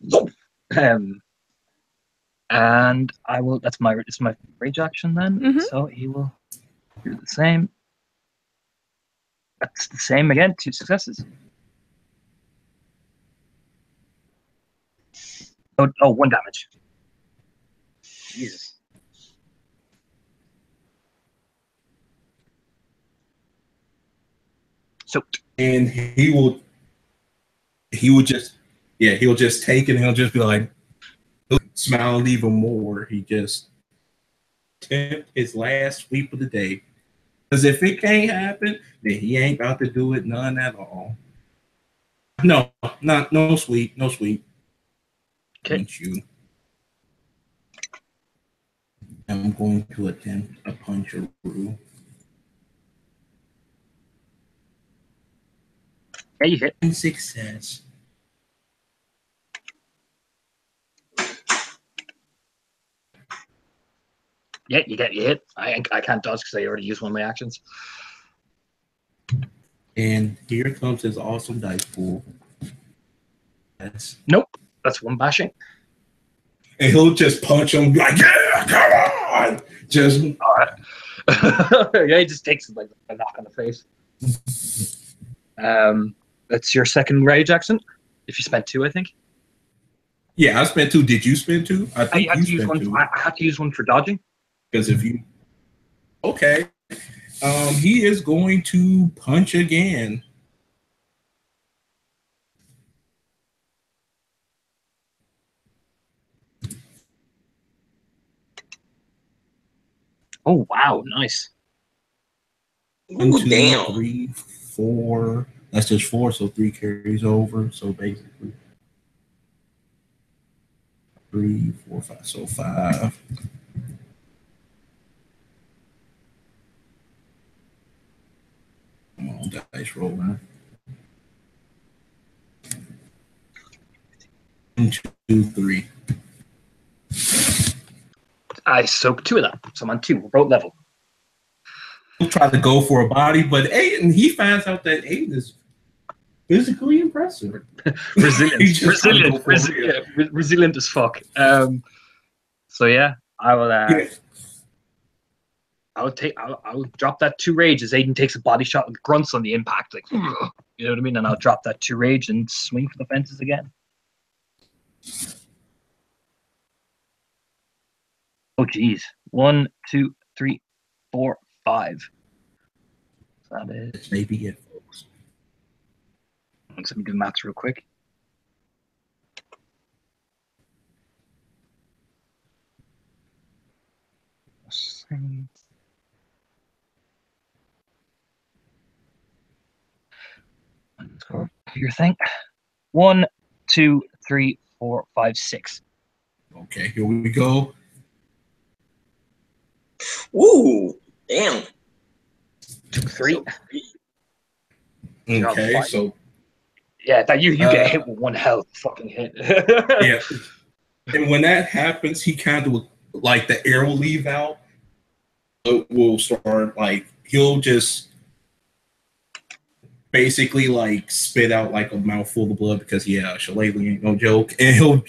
and I will. It's my rage action then. Mhm. So he will do the same. That's the same again. 2 successes. Oh, 1 damage. Jesus. So And he'll just take it and he'll just be like, Smiling even more, he just tipped his last sweep of the day. Because if it can't happen, then he ain't about to do it none at all. No, no sweep, no sweep. Okay. Punch you. I'm going to attempt a puncheroo. Yeah, you hit. And success. Yeah, you hit. I can't dodge because I already used one of my actions. And here comes his awesome dice pool. Nope, that's one bashing. And he'll just punch him like, yeah, come on! Just all right. Yeah, he just takes like a knock on the face. That's your second rage action. If you spent 2, I think. Yeah, I spent 2. Did you spend 2? I think had to use one. I had to use one for dodging. Because if you okay, he is going to punch again. Oh wow, nice. 1, 2, damn. 3, 4. That's just 4, so 3 carries over. So basically 3, 4, 5. So 5. Come on, dice rolling. 1, 2, 3. I soaked 2 of that, so I'm on 2. We're both level. He'll try to go for a body, but Aiden, he finds out that Aiden is physically impressive. Resilient as fuck. So yeah, I will. I'll drop that 2 rage as Aiden takes a body shot with grunts on the impact, like you know what I mean, and I'll drop that 2 rage and swing for the fences again. Oh geez, 1, 2, 3, 4, 5. So that is maybe it, folks. Let me do maths real quick. Score your thing. 1, 2, 3, 4, 5, 6. Okay, here we go. Ooh, damn. Took 3. Okay, so yeah, that you get hit with 1 hell fucking hit. Yeah, and when that happens, he kind of like the air will leave out. It will start like he'll just basically like spit out like a mouthful of blood because Shillelagh ain't no joke, and he'll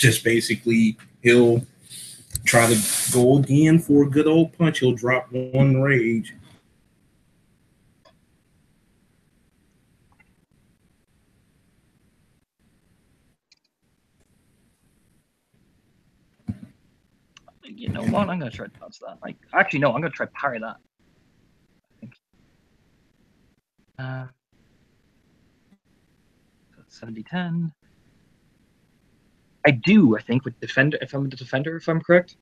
try to go again for a good old punch. He'll drop 1 rage. You know what? I'm gonna try to dodge that. Like, actually, no, I'm gonna try to parry that. I think. 70-10. I do. I think with defender, if I'm the defender, if I'm correct.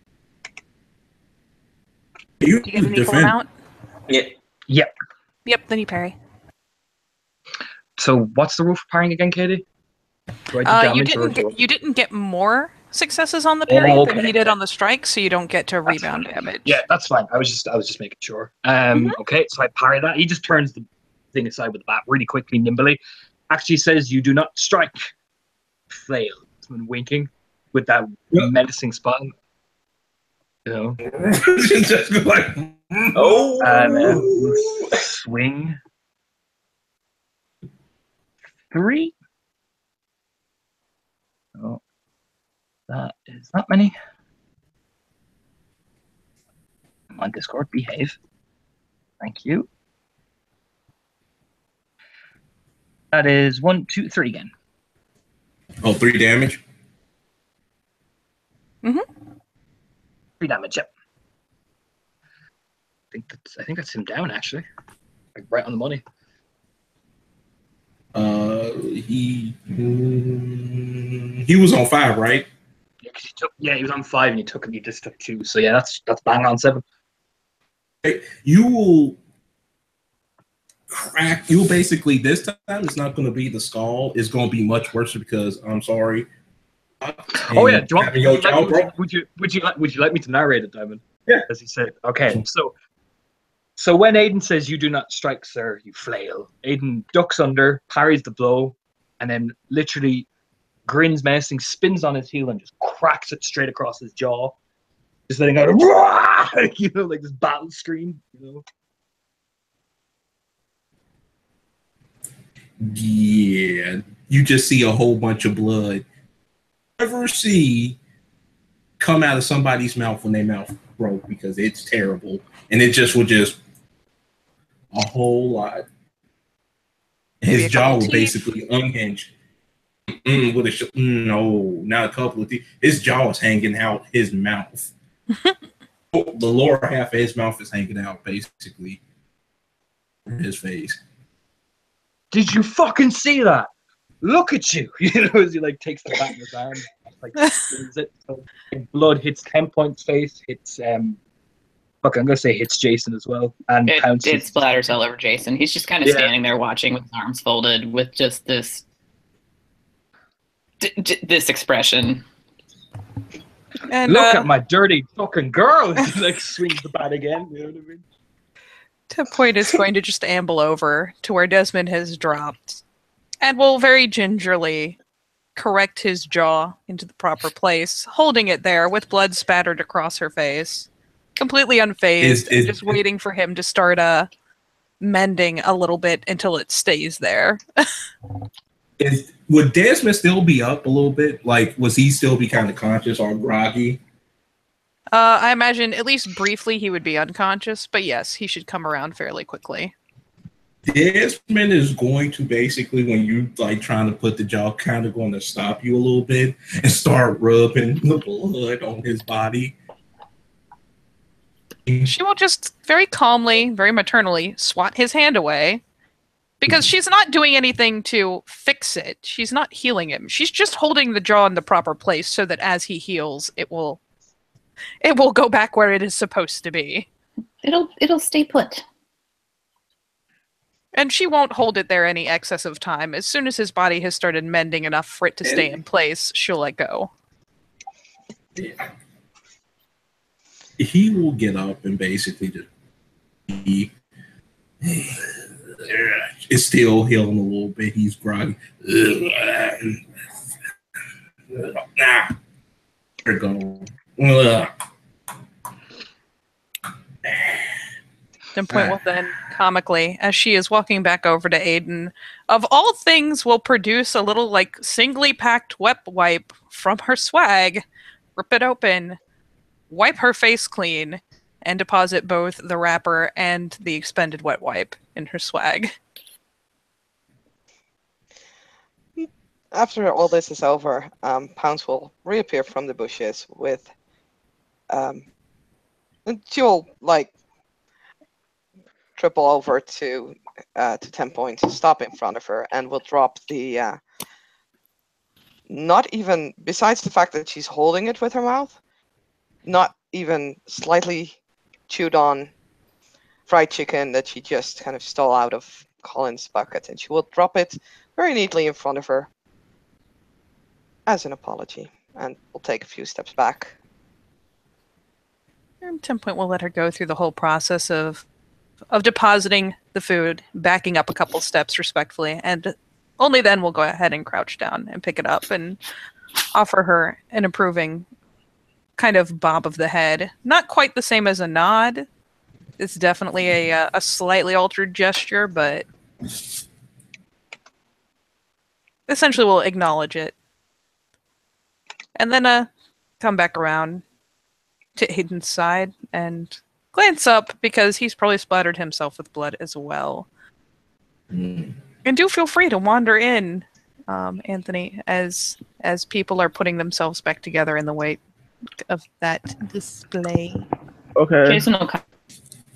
Do you get an equal amount? Yeah. Yep. Yep. Then you parry. So what's the rule for parrying again, Katie? Do I do damage you didn't get more successes on the parry than he did on the strike, so you don't get to rebound damage. Yeah, that's fine. I was just making sure. Okay, so I parry that. He just turns the thing aside with the bat really quickly, nimbly. Actually says you do not strike. Flail. When winking with that menacing spine. You know. Just like swing. 3. Oh, that is not many. Come on, Discord, behave. Thank you. That is 1, 2, 3 again. Oh, 3 damage? Mm-hmm. 3 damage, yep. I think that's him down, actually. Like right on the money. He was on 5, right? Yep. he was on 5 and you just took 2. So yeah, that's bang on 7. You will crack. You'll basically this time it's not going to be the skull. It's going to be much worse because I'm sorry. Oh yeah, would you like me to narrate it, Diamond? Yeah, as he said. Okay, so when Aiden says, "You do not strike, sir, you flail," Aiden ducks under, parries the blow, and then literally grins menacing, spins on his heel, and just cracks it straight across his jaw, just letting out a like this battle scream. Yeah, you just see a whole bunch of blood. Ever see come out of somebody's mouth when their mouth broke because it's terrible, and it just would just a whole lot. His jaw was basically unhinged. No, not a couple of teeth. His jaw is hanging out his mouth. The lower half of his mouth is hanging out, basically. His face. Did you fucking see that? Look at you! As he like takes the back of his arm, like spins it. So blood hits 10 points face, hits I'm gonna say hits Jason as well, and it splatters all over Jason. He's just kind of standing there watching with his arms folded, with just this this expression. And look at my dirty fucking girl! He like swings the bat again. You know what I mean? 10 Point is going to just amble over to where Desmond has dropped, and will very gingerly correct his jaw into the proper place, holding it there with blood spattered across her face. Completely unfazed, and just waiting for him to start mending a little bit until it stays there. Would Desmond still be up a little bit? Like, was he still be kind of conscious or groggy? I imagine at least briefly he would be unconscious, but yes, he should come around fairly quickly. Desmond is going to basically, when you like trying to put the jaw, kind of going to stop you a little bit and start rubbing the blood on his body. She will just very calmly, very maternally swat his hand away, because she's not doing anything to fix it. She's not healing him. She's just holding the jaw in the proper place so that as he heals, it will go back where it is supposed to be. It'll stay put. And she won't hold it there any excess of time. As soon as his body has started mending enough for it to stay in place, she'll let go. Yeah. He will get up and basically just it's still healing a little bit. He's groggy. There it goes. 10 Point will then, comically, as she is walking back over to Aiden, of all things, will produce a little, like, singly packed wet wipe from her swag, rip it open, wipe her face clean, and deposit both the wrapper and the expended wet wipe in her swag. After all this is over, Pounce will reappear from the bushes with and she'll like triple over to 10 Point, stop in front of her, and will drop the not even, besides the fact that she's holding it with her mouth, not even slightly chewed on fried chicken that she just kind of stole out of Colin's bucket, and she will drop it very neatly in front of her as an apology, and will take a few steps back. 10 Point will let her go through the whole process of depositing the food, backing up a couple steps respectfully, and only then we'll go ahead and crouch down and pick it up and offer her an approving kind of bob of the head. Not quite the same as a nod. It's definitely a slightly altered gesture, but essentially we'll acknowledge it. And then come back around to Aiden's side and glance up, because he's probably splattered himself with blood as well. And do feel free to wander in, Anthony, as people are putting themselves back together in the wake of that display. Okay. Jason will come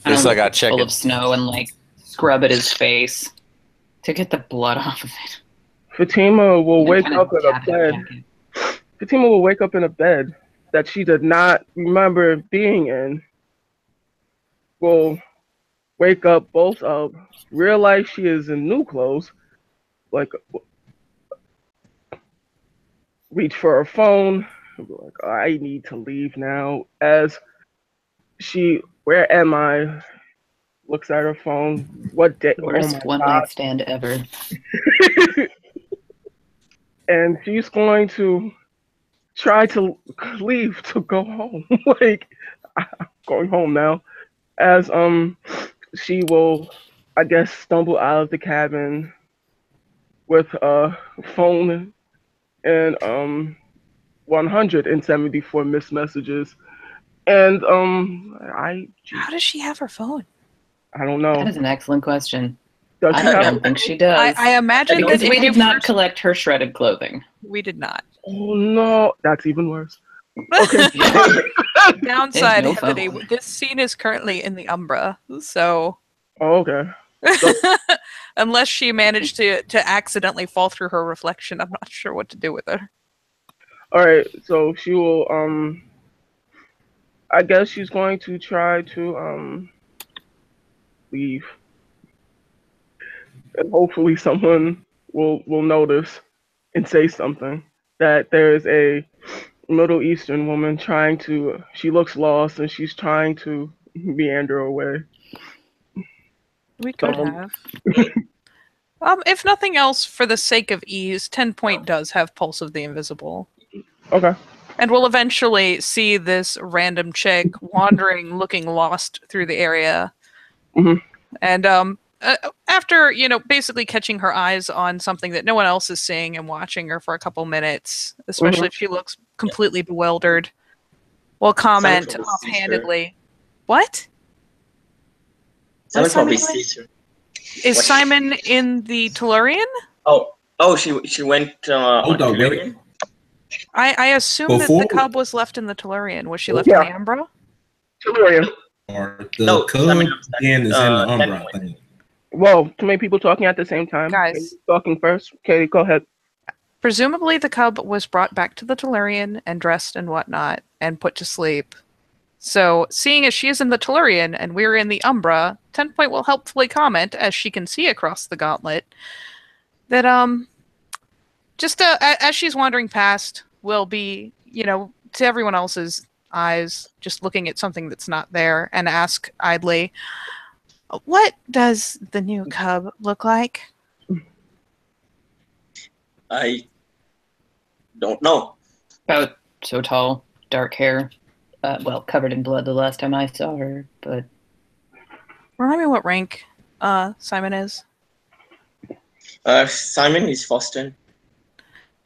Just like got chicken. full of snow and like scrub at his face to get the blood off of it. Fatima will And wake kind of up in a tap it bed. back in. Fatima will wake up in a bed that she did not remember being in will wake up, both up, realize she is in new clothes, like reach for her phone, like I need to leave now. As she, where am I? Looks at her phone. What day? Oh Worst my one god! night stand ever. And she's going to try to leave to go home. Like I'm going home now. As she will, I guess, stumble out of the cabin with a phone and 174 missed messages. And How does she have her phone? I don't know. That is an excellent question. Does I she don't I have? don't think she does. I imagine because that we if did you not first- collect her shredded clothing. We did not. Oh no, that's even worse. Okay. Downside, There's no Hevity, phone. this scene is currently in the Umbra, so Oh, okay. unless she managed to accidentally fall through her reflection, I'm not sure what to do with her. All right. So she will. I guess she's going to try to leave, and hopefully someone will notice and say something. That there is a Middle Eastern woman trying to. She looks lost, and she's trying to meander away. We could Someone- have. If nothing else, for the sake of ease, 10 Point does have Pulse of the Invisible. Okay. And we'll eventually see this random chick wandering, looking lost through the area. Mhm. And after, basically catching her eyes on something that no one else is seeing and watching her for a couple minutes, especially if she looks completely bewildered, we'll comment Simon probably sees her. offhandedly. What? Simon probably Simon doing? sees her. Is What? Simon in the Tellurian? Oh, she went Hold on on, wait. Tellurian? I assume Before- that the cub was left in the Tellurian. Was she left Yeah. in the Umbra? Tellurian. Or the No, cub Simon knows that. and is in the 10 Umbra, I point. think. Whoa, too many people talking at the same time. Guys. Katie talking first. Katie, go ahead. Presumably the cub was brought back to the Tellurian and dressed and whatnot and put to sleep. So, seeing as she is in the Tellurian and we're in the Umbra, 10 Point will helpfully comment, as she can see across the gauntlet, that, just as she's wandering past, will be, to everyone else's eyes, just looking at something that's not there, and ask idly, what does the new cub look like? I don't know. About so tall, dark hair. Covered in blood the last time I saw her, but Remind me what rank Simon is. Simon is Foston.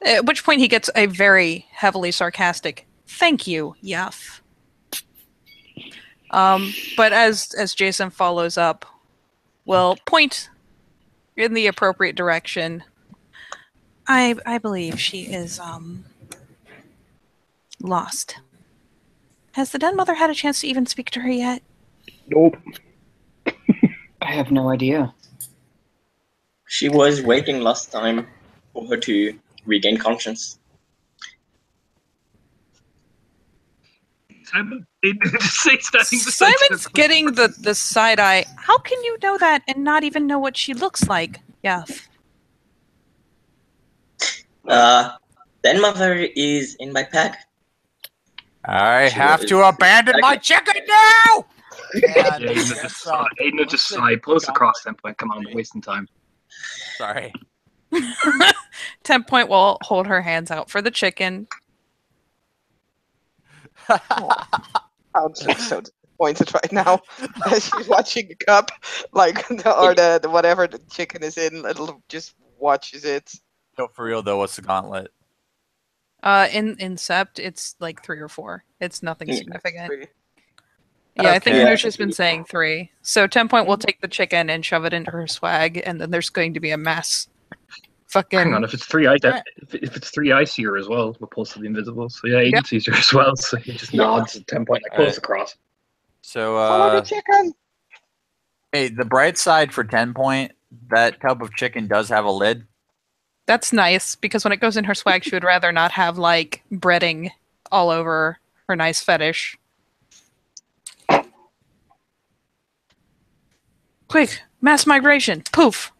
At which point he gets a very heavily sarcastic "Thank you, Yuff." But as Jason follows up, will point in the appropriate direction. I believe she is lost. Has the Den Mother had a chance to even speak to her yet? Nope. I have no idea. She was waiting last time for her to regain conscience. Simon didn't say standing beside Simon's her. getting the side eye. How can you know that and not even know what she looks like? Yuff. Then mother is in my pack. I She have was- to abandon my chicken now! Aiden And will just sigh. Aiden will just sigh. Pulse across them. Like, come on, we're wasting time. Sorry. 10 Point will hold her hands out for the chicken. I'm just so disappointed right now. She's watching the cup, like, or the whatever the chicken is in, little just watches it. No, for real though, what's the gauntlet? In Sept, it's like 3 or 4. It's nothing Yeah. significant. Really. Yeah, I think Okay. Anusha's been saying 3. So 10 Point will take the chicken and shove it into her swag, and then there's going to be a mass. Fucking. Hang on, if it's three, I Yeah. if it's three, I see her as well. With Pulse of the Invisible, so yeah, Aiden Yep. sees her as well. So he just nods at 10 point, like pulls Alright. across. So, Follow the chicken. hey, the bright side for 10 Point, that tub of chicken does have a lid. That's nice, because when it goes in her swag, she would rather not have, like, breading all over. her nice fetish. Quick, mass migration. Poof.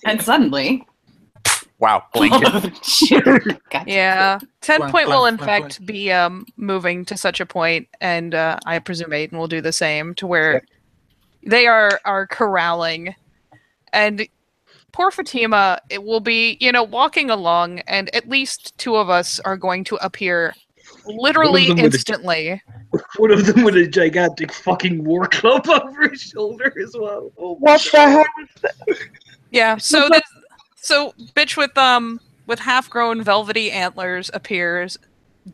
And suddenly, Wow, blinking. Gotcha. Yeah. 10 Blink, point will in blink, blink, fact be moving to such a point, and I presume Aiden will do the same, to where they are corralling. And poor Fatima, it will be, walking along, and at least two of us are going to appear literally instantly. One of them with a gigantic fucking war club over his shoulder as well. Oh, What the hell is that? Yeah, so bitch with half-grown velvety antlers appears.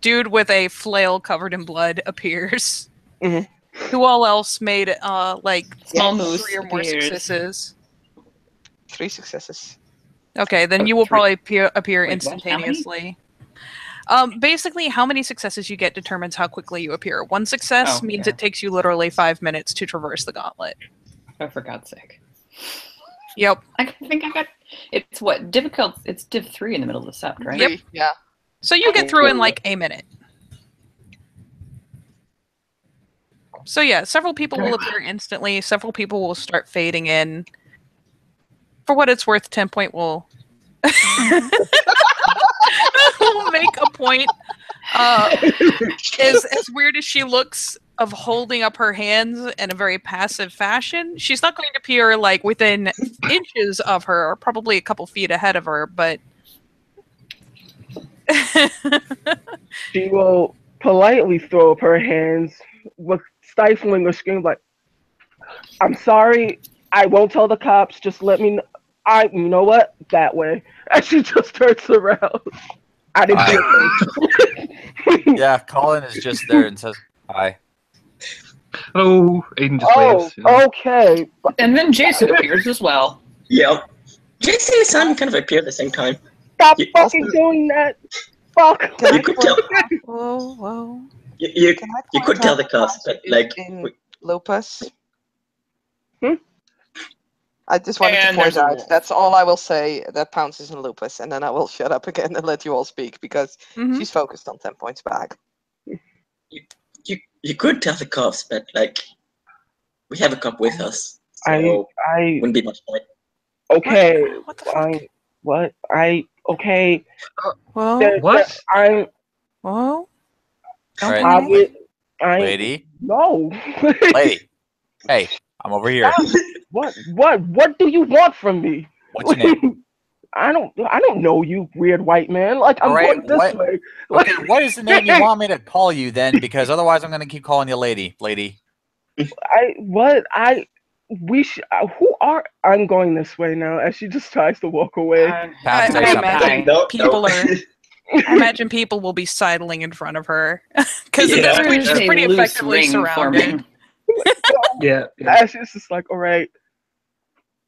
Dude with a flail covered in blood appears. Mhm. Who all else made Small moose 3 or more appears. successes? 3 successes. Okay, then you will probably appear Wait, what? How many? instantaneously. Basically, how many successes you get determines how quickly you appear. 1 success means yeah. it takes you literally 5 minutes to traverse the gauntlet. Oh, for God's sake. Yep. I think I got. It's what? Difficult. It's Div 3 in the middle of the Sept, right? Yep. 3, yeah. So you get through in like a minute. So yeah, several people will appear instantly. Several people will start fading in. For what it's worth, 10 point will will make a point. As weird as she looks, of holding up her hands in a very passive fashion, she's not going to appear like within inches of her, or probably a couple feet ahead of her, but She will politely throw up her hands with stifling a scream like, "I'm sorry, I won't tell the cops, just let me know. You know what? That way." And she just turns around. I didn't do it. Yeah, Colin is just there and says hi. Hello, Aiden just Oh, waves. You know. okay. And then Jason appears as well. Yeah. Jason and Simon kind of appear at the same time. Stop You- fucking doing that. Fuck. Can You I could point tell. whoa, whoa. You Can I you point could tell out the cost, but passages like in Lopus? Hmm? I just wanted And to point there's a out. wolf. That's all I will say. That Pounce is in Lupus, and then I will shut up again and let you all speak because Mhm. she's focused on 10 points back. you could tell the cops, but like we have a cop with us, so I wouldn't be much point. okay. What the fuck? Okay. Whoa, What? I'm whoa. Don't Right. panic. Lady, no. lady. Hey, I'm over here. What do you want from me? What's your name? I don't know you, weird white man. Like, I'm All right, going this what- way. Okay, what is the name you want me to call you then? Because otherwise, I'm gonna keep calling you lady. Lady. I'm going this way now, as she just tries to walk away. Pound, say I something. imagine No, people no. are. I imagine people will be sidling in front of her because at this Yeah. point she's There's a pretty loose effectively ring surrounded. forming. Yeah. And she's just like, all right,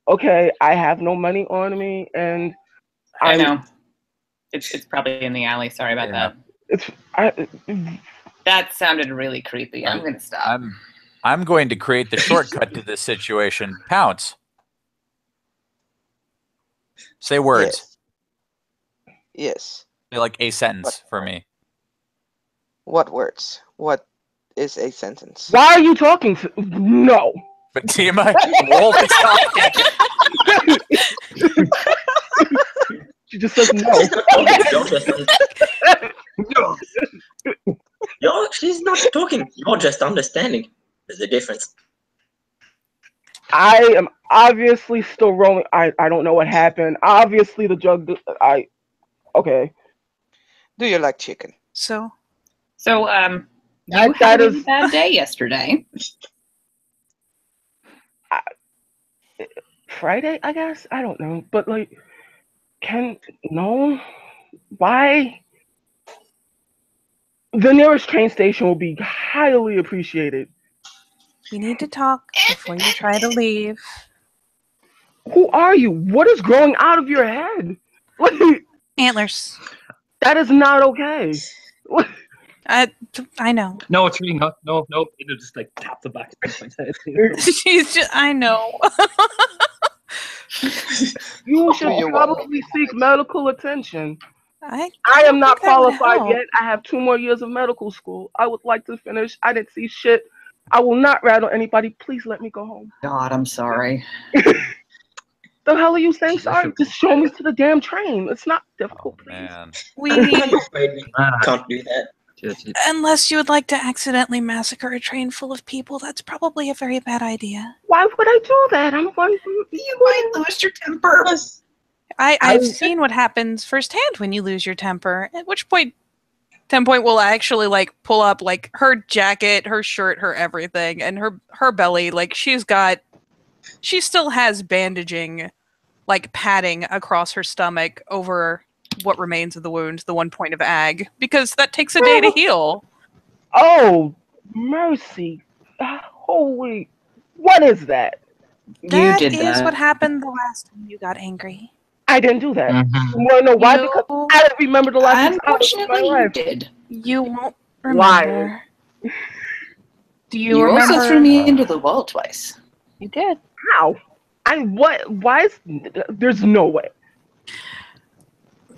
okay, I have no money on me, and I know. It's probably in the alley. Sorry about Yeah. that. That sounded really creepy. I'm gonna stop. I'm going to create the shortcut to this situation. Pounce. Say words. Yes. Say like a sentence for me. What words? What is a sentence? Why are you talking to? No. Fatima, wolf is talking. She just says no. She's not talking. You're just understanding. There's a difference. I am obviously still rolling. I don't know what happened. Obviously, the drug. Okay. Do you like chicken? So So, you That had a is- really bad day yesterday. Friday, I guess. I don't know, but like, no? Why? The nearest train station will be highly appreciated. we need to talk before you try to leave. Who are you? What is growing out of your head? Like, Antlers. that is not okay. I know. No, it's really not. No. It'll just like tap the back of my head. She's just. I know. You should you probably seek medical attention. I am don't not think that would qualified help. yet. I have 2 more years of medical school. I would like to finish. I didn't see shit. I will not rattle anybody. Please let me go home. God, I'm sorry. The hell are you saying Jesus, sorry? Just show me to the damn train. It's not difficult, please. Man. I'm afraid we Ah, can't do that. Unless you would like to accidentally massacre a train full of people, that's probably a very bad idea. Why would I do that? I'm going to. You might lose your temper. Plus, I've seen what happens firsthand when you lose your temper. At which point, 10 Point will actually like pull up like her jacket, her shirt, her everything, and her belly. Like she still has bandaging, like padding across her stomach over what remains of the wound, the 1 point of ag, because that takes a day to heal. Oh, mercy. Holy. What is that? That did is that. what happened the last time you got angry. I didn't do that. Mhm. You want to know why? You- Because I don't remember the last 6 hours of my Unfortunately, you life. did. You won't Liar. remember. Do you You remember? also threw me into the wall twice. You did. How? Why is. There's no way.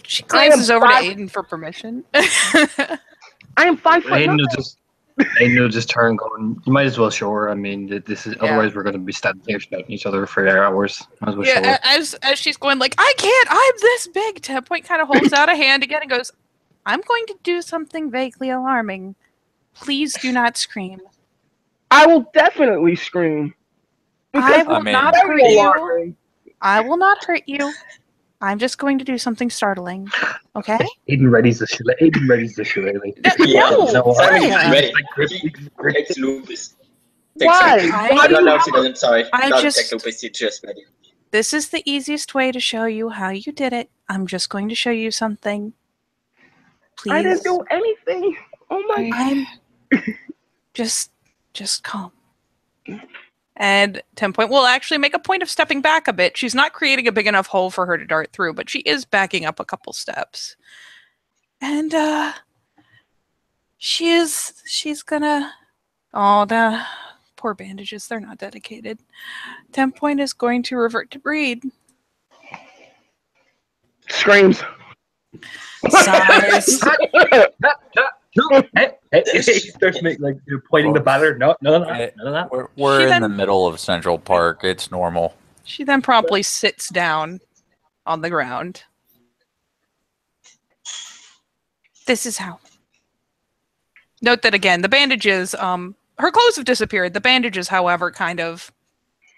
She glances I am over to five- Aiden for permission. I am 5 foot Aiden nothing. will just turn going, you might as well show her. I mean, this is, otherwise we're going to be standing here shouting each other for hours. Might as well show Yeah, her. as she's going like, I can't, I'm this big. 10 Point kind of holds out a hand again and goes, I'm going to do something vaguely alarming. Please do not scream. I will definitely scream. I will I mean- not Very hurt you. alarming. I will not hurt you. I'm just going to do something startling. Okay? Aiden readies the shillelagh. yeah, No, Simon why? is ready. Like, He takes lupus. Why? I don't know if she doesn't. Sorry, I not just- take lupus. She's just ready. This is the easiest way to show you how you did it. I'm just going to show you something. Please. I didn't do anything. Oh my god. I'm just calm. And 10 Point will actually make a point of stepping back a bit. She's not creating a big enough hole for her to dart through, but she is backing up a couple steps. And she's gonna, oh, the poor bandages, they're not dedicated. 10 Point is going to revert to breed. Screams. Sighs. He starts making, like, pointing the banner. No, none of that. We're She in then- the middle of Central Park. It's normal. She then promptly sits down on the ground. This is how. Note that again, the bandages, her clothes have disappeared. The bandages, however, kind of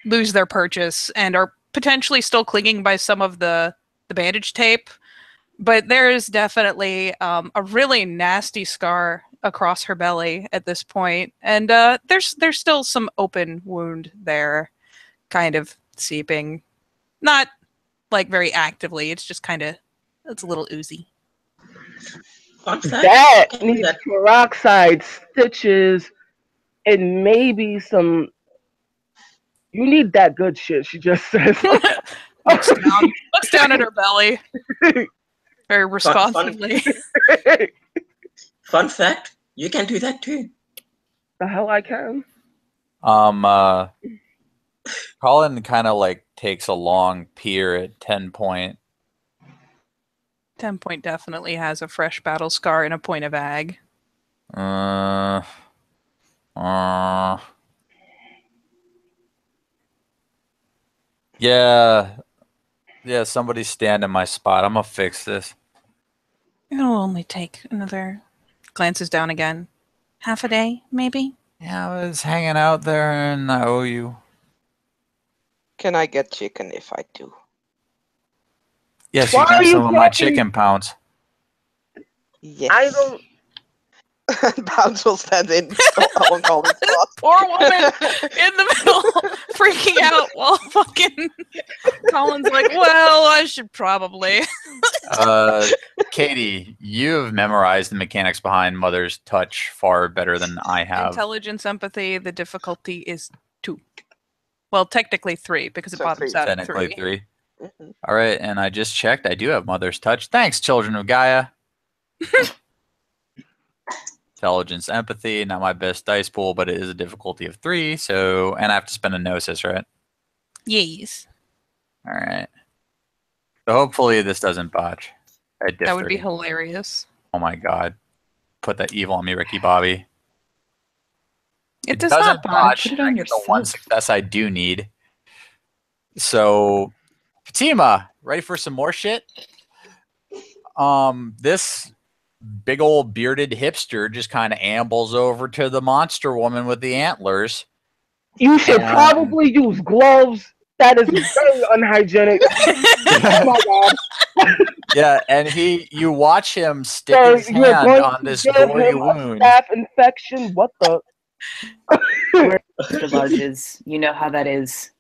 lose their purchase and are potentially still clinging by some of the bandage tape. But there is definitely a really nasty scar across her belly at this point. And there's still some open wound there, kind of seeping. Not like very actively, it's just kind of, it's a little oozy. Fun fact, That I can do needs that. peroxide, stitches, and maybe some. You need that good shit, she just says. Looks down at her belly. Very responsibly. Fun fact, you can do that too. The hell I can. Colin kind of like takes a long peer at 10 Point. 10 Point definitely has a fresh battle scar and a point of ag. Yeah, somebody stand in my spot. I'm gonna fix this. It'll only take another, glances down again, half a day, maybe? Yeah, I was hanging out there and I owe you. Can I get chicken if I do? Yes, Why you are got you some of my talking- chicken pounds. Yes. I don't. Bounce will stand in on Colin's spot. Poor woman in the middle, freaking out while fucking Colin's like, well, I should probably. Katie, you have memorized the mechanics behind Mother's Touch far better than I have. Intelligence, empathy, the difficulty is 2. Well, technically 3, because it So bottoms 3. out at Technically 3. 3. Mhm. All right, and I just checked. I do have Mother's Touch. Thanks, children of Gaia. Intelligence, empathy, not my best dice pool, but it is a difficulty of 3. So, and I have to spend a gnosis, right? Yes. All right. So hopefully this doesn't botch. I diff That would be 30. hilarious. Oh my god. Put that evil on me, Ricky Bobby. It does not doesn't botch. Put it I on get the one yourself. success I do need. So, Fatima, ready for some more shit? This big old bearded hipster just kind of ambles over to the monster woman with the antlers. You should And- probably use gloves. That is very unhygienic. Oh my god. Yeah, and you watch him stick So his you're hand going on to this give gory him a wound. staph infection? What the? Extra larges. You know how that is.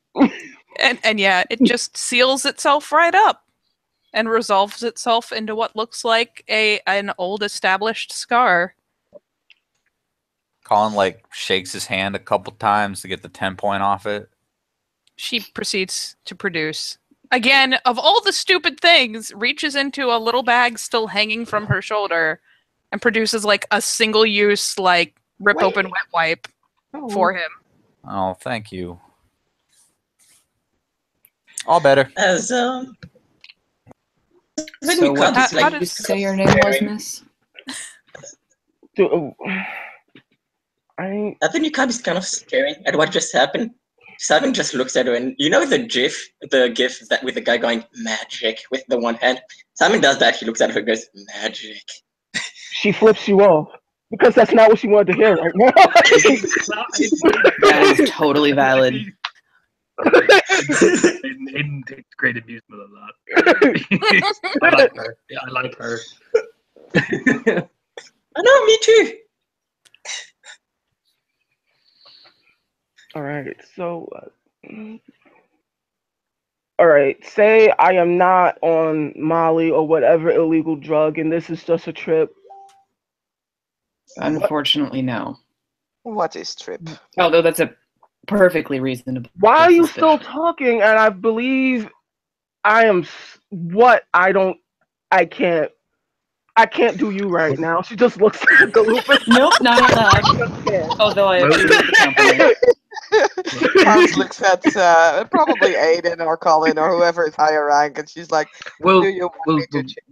And yeah, it just seals itself right up and resolves itself into what looks like an old established scar. Colin like shakes his hand a couple times to get the 10-point off it. She proceeds to produce. Again, of all the stupid things, reaches into a little bag still hanging from her shoulder and produces like a single use, like rip open wet wipe for him. Oh, thank you. All better. As So you what cut, it's did like you say your name was, miss? I then you kind of staring at what just happened. Simon just looks at her, and you know the gif that with the guy going magic with the one hand. Simon does that. He looks at her, and goes magic. She flips you off because that's not what she wanted to hear right now. That is totally valid. Hayden takes great amusement of that. I like her. Yeah, I like her. I know, me too. All right, so, all right, say I am not on Molly or whatever illegal drug, and this is just a trip. Unfortunately, no. What is trip? Although that's a perfectly reasonable. Why are you suspicion. still talking? And I believe I am what I can't do you right now. She just looks at the lupus. Nope, not allowed. Although I appreciate the compliment. Hans looks at probably Aiden or Colin or whoever is higher rank, and she's like, Well, "Do you want me to check?"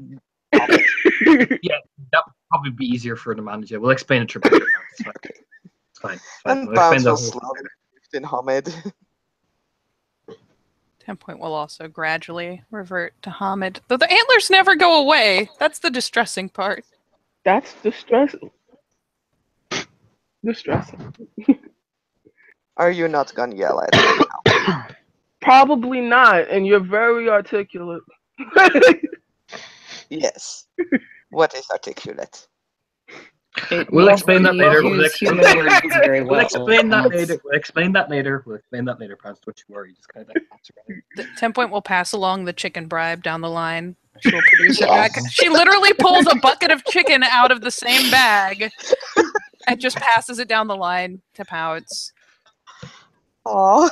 yeah, that would probably be easier for the manager. We'll explain it to her. It's fine. It's fine. And We'll explain Bounce the will whole slowly lift in Hamid. 10-point will also gradually revert to Hamid. Though the antlers never go away. That's the distressing part. That's distressing. Distressing. Are you not gonna yell at me now? Probably not, and you're very articulate. Yes. What is articulate? We'll explain that later. We'll Use explain human words very well. We'll explain that Let's- later. We'll explain that later. We'll explain that later, Pants. Don't you worry. Just kind of like The 10-point will pass along the chicken bribe down the line. She will produce it back. She literally pulls a bucket of chicken out of the same bag and just passes it down the line to Pouts. Oh,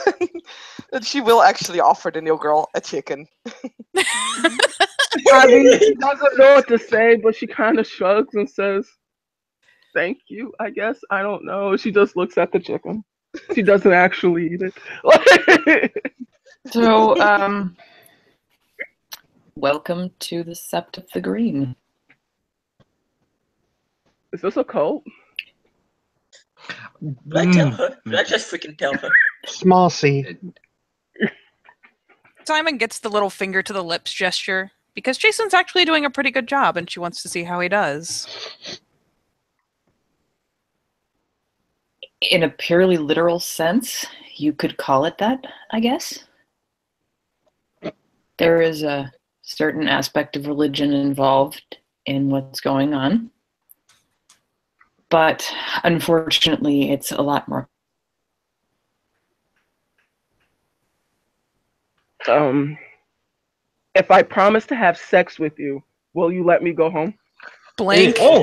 and she will actually offer the new girl a chicken. I mean, she doesn't know what to say, but she kind of shrugs and says, "Thank you, I guess." I don't know. She just looks at the chicken. She doesn't actually eat it. So, welcome to the Sept of the Green. Is this a cult? Should I tell her? Should I just freaking tell her? Small C. Simon gets the little finger to the lips gesture because Jason's actually doing a pretty good job and she wants to see how he does. In a purely literal sense, you could call it that, I guess. There is a certain aspect of religion involved in what's going on. But unfortunately, it's a lot more. If I promise to have sex with you, will you let me go home? Blank. Oh,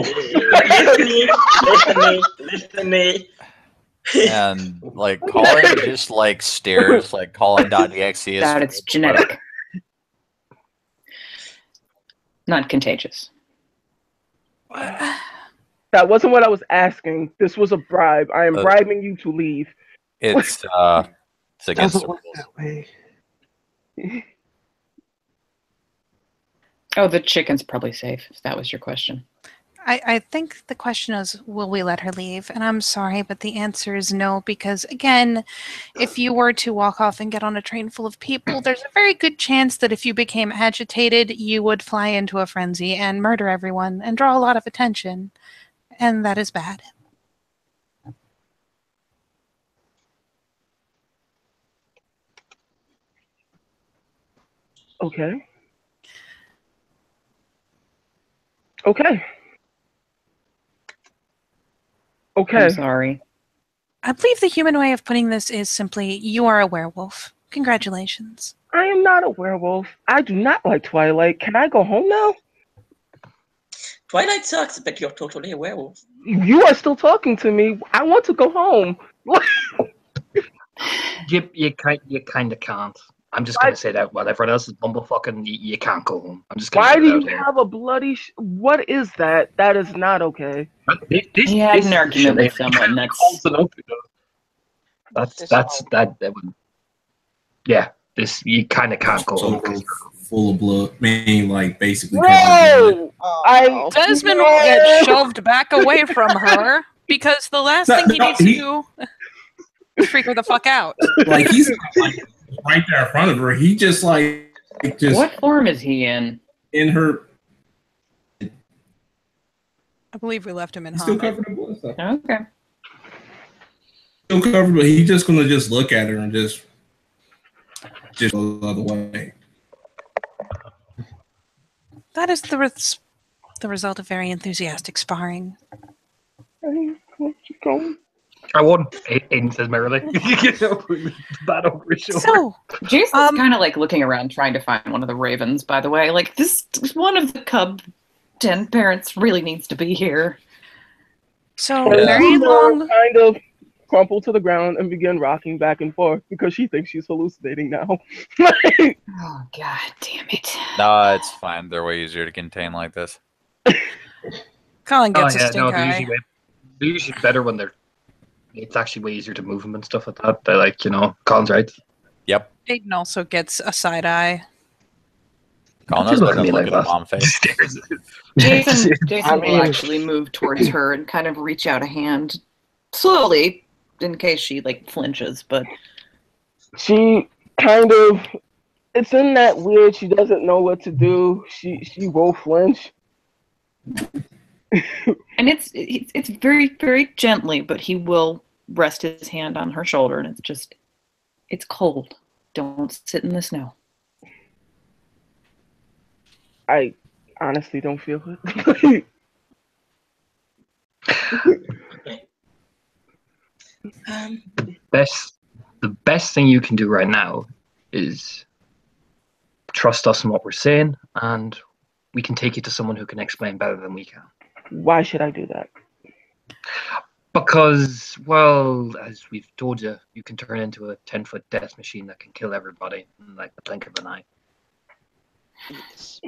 listen to me. And like Colin just like stares like Colin.exe is That it's genetic. Not contagious. That wasn't what I was asking. This was a bribe. I am bribing you to leave. it's against Doesn't the work rules. that way. Oh, the chicken's probably safe, if that was your question. I think the question is, will we let her leave? And I'm sorry, but the answer is no, because again, if you were to walk off and get on a train full of people, there's a very good chance that if you became agitated, you would fly into a frenzy and murder everyone and draw a lot of attention. And that is bad. Okay. Okay. Okay. I'm sorry. I believe the human way of putting this is simply, you are a werewolf. Congratulations. I am not a werewolf. I do not like Twilight. Can I go home now? Twilight sucks, but you're totally a werewolf. You are still talking to me. I want to go home. You kind of can't. I'm just going to say that while everyone else is bumblefucking, you can't go home. I'm just going to Why say do that you out have a bloody... What is that? That is not okay. He had an argument with someone. That would... Yeah, this, you kind of can't go home. So full of blood. I mean, like, basically. No! Desmond will get shoved back away from her because the last thing he needs to do is freak her the fuck out. Like, he's like right there in front of her. He just like What form is he in? In her. I believe we left him in. He's still covered in blood stuff. Okay. Still covered, but he's just gonna just look at her and just go the other way. That is the result of very enthusiastic sparring. I won. Aiden says merrily. Bad over his shoulder. So, Jason's kind of like looking around trying to find one of the ravens, by the way. Like, this one of the cub 10 parents really needs to be here. So, very long. Kind of crumple to the ground and begin rocking back and forth because she thinks she's hallucinating now. Oh, god damn it. No, it's fine. They're way easier to contain like this. Colin gets a stink eye. They're usually better when it's actually way easier to move them and stuff like that. They're like, Colin's right. Yep. Aiden also gets a side eye. Colin knows better than look at a mom face. Jason will actually move towards her and kind of reach out a hand slowly in case she like flinches, but she kind of, it's in that weird, she doesn't know what to do. She will flinch. And it's very, very gently, but he will rest his hand on her shoulder, and it's cold. Don't sit in the snow. I honestly don't feel it. The best thing you can do right now is trust us in what we're saying, and we can take you to someone who can explain better than we can. Why should I do that? Because, well, as we've told you, you can turn into a 10-foot death machine that can kill everybody in like the blink of an eye. Yes.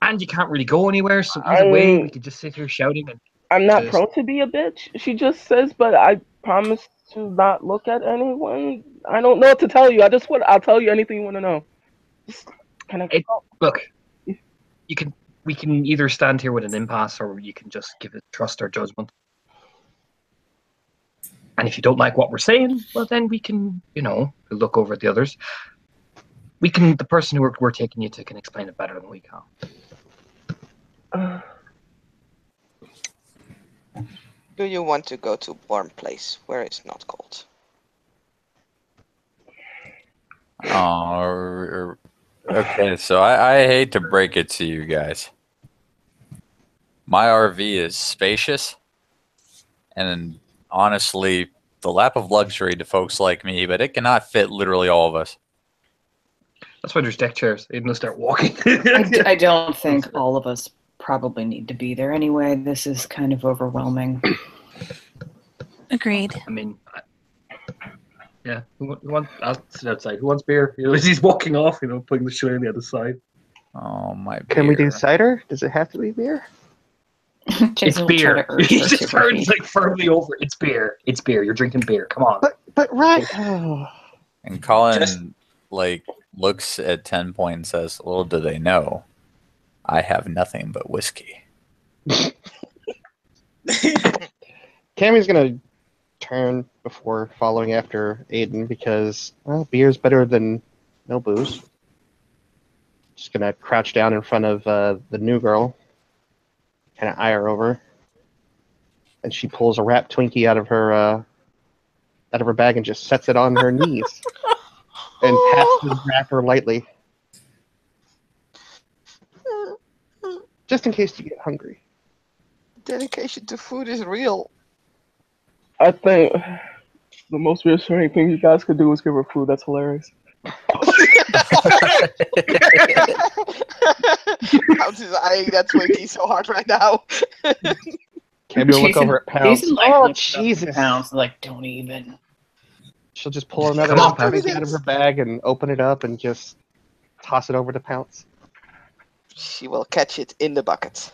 And you can't really go anywhere, so either way, we could just sit here shouting. And I'm not prone to be a bitch. She just says, but I promise to not look at anyone. I don't know what to tell you. I'll tell you anything you want to know. Look, we can either stand here with an impasse, or you can just give it trust or judgment. And if you don't like what we're saying, well, then we can, look over at the others. The person who we're taking you to can explain it better than we can. Do you want to go to a warm place where it's not cold? Oh, okay. So I hate to break it to you guys. My RV is spacious, and honestly, the lap of luxury to folks like me, but it cannot fit literally all of us. That's why there's deck chairs. Even to start walking. I don't think all of us probably need to be there anyway. This is kind of overwhelming. Agreed. I mean, yeah. I'll sit outside. Who wants beer? As he's walking off, putting the shoe on the other side. Oh my! Beer. Can we do cider? Does it have to be beer? It's beer. He's just turns like firmly over. It's beer. It's beer. You're drinking beer. Come on. But right. Oh. And Colin, like, looks at 10 Point and says, "Little do they know, I have nothing but whiskey." Cammy's gonna turn before following after Aiden because beer's better than no booze. Just gonna crouch down in front of the new girl, kind of eye her over, and she pulls a wrapped Twinkie out of her bag and just sets it on her knees and pats the wrapper lightly, just in case you get hungry. Dedication to food is real. I think the most reassuring thing you guys could do is give her food. That's hilarious. Pounce is eyeing that Twinkie so hard right now. Cammy will look over at Pounce. Jason, Oh, looks up at Jesus. Pounce, like, don't even. She'll just pull another Come on, Twinkie Pounce. out of her bag and open it up and just toss it over to Pounce. She will catch it in the bucket.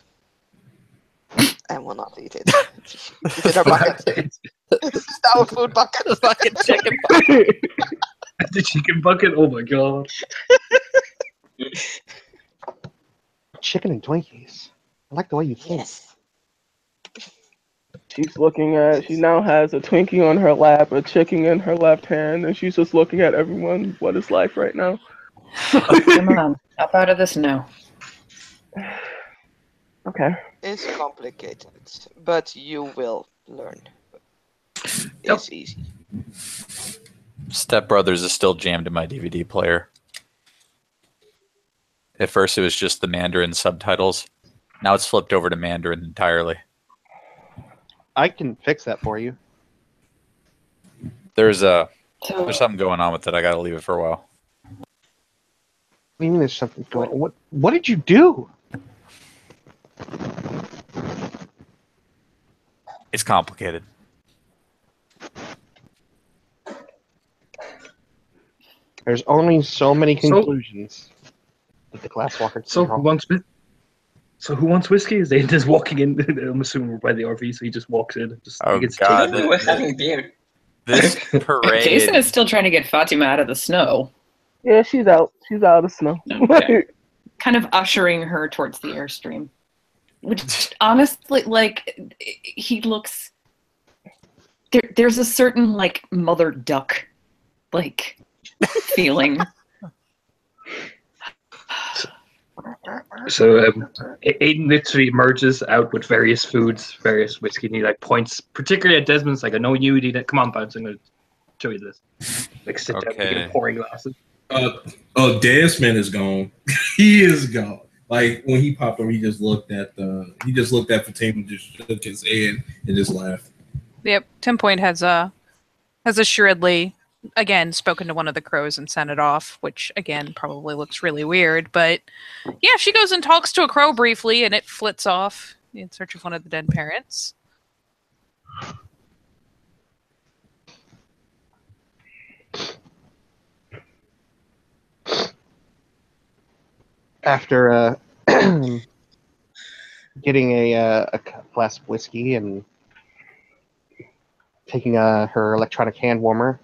And will not eat it. It's in her bucket. It's our food bucket. Fucking chicken. The chicken bucket? Oh my god. Chicken and Twinkies. I like the way you think. Yes. She now has a Twinkie on her lap, a chicken in her left hand, and she's just looking at everyone. What is life right now? Come on, up out of this now. Okay. It's complicated, but you will learn. It's easy. Step Brothers is still jammed in my DVD player. At first it was just the Mandarin subtitles. Now it's flipped over to Mandarin entirely. I can fix that for you. There's something going on with it. I gotta leave it for a while. What do you mean there's something going on? What did you do? It's complicated. There's only so many conclusions that the Glasswalker can draw. So who wants whiskey? Is they just walking in? I'm assuming we're by the RV, so he just walks in. And just Oh gets to god, take it. We're having beer. this parade. Jason is still trying to get Fatima out of the snow. Yeah, she's out. She's out of the snow. Okay. Kind of ushering her towards the airstream. Which, honestly, like, he looks... There's a certain, like, mother duck, like, feeling. So Aiden literally emerges out with various foods, various whiskey, and he like points, particularly at Desmond's like, I know you need it. Come on, Bounce, I'm going to show you this. Like sit down, begin pouring glasses. Desmond is gone. He is gone. Like when he popped up, he just looked at Fatima, just shook his head and just laughed. Yep, 10 Point has assuredly again spoken to one of the crows and sent it off, which again probably looks really weird. But yeah, she goes and talks to a crow briefly, and it flits off in search of one of the dead parents. After getting a glass of whiskey and taking her electronic hand warmer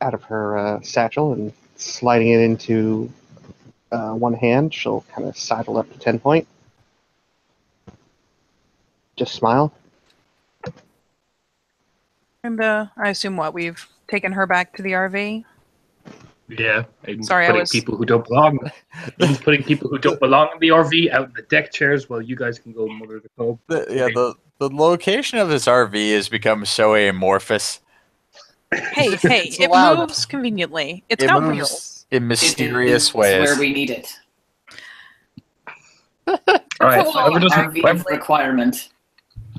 out of her satchel and sliding it into one hand, she'll kind of sidle up to 10 Point. Just smile. And I assume we've taken her back to the RV. Yeah, Aiden's Sorry, putting people who don't belong. Aiden's putting people who don't belong in the RV out in the deck chairs while you guys can go mother the cub. The location of this RV has become so amorphous. Hey, it moves conveniently. It's got wheels. In mysterious ways. Where we need it. All right, RV requirement.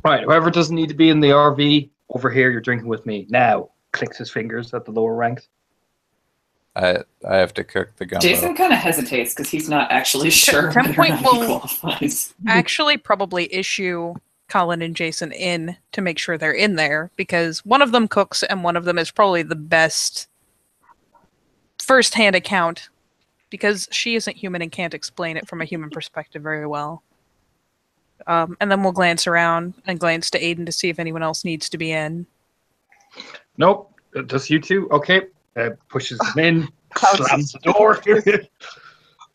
Right, whoever doesn't need to be in the RV, over here, you're drinking with me. Now, clicks his fingers at the lower ranks. I have to cook the gumbo. Jason kind of hesitates because he's not actually sure 10 Point will qualifies. actually probably issue Colin and Jason in to make sure they're in there, because one of them cooks and one of them is probably the best first-hand account, because she isn't human and can't explain it from a human perspective very well. And then we'll glance around and glance to Aiden to see if anyone else needs to be in. Nope, just you two. Okay, pushes them in, Pounces. slams the door.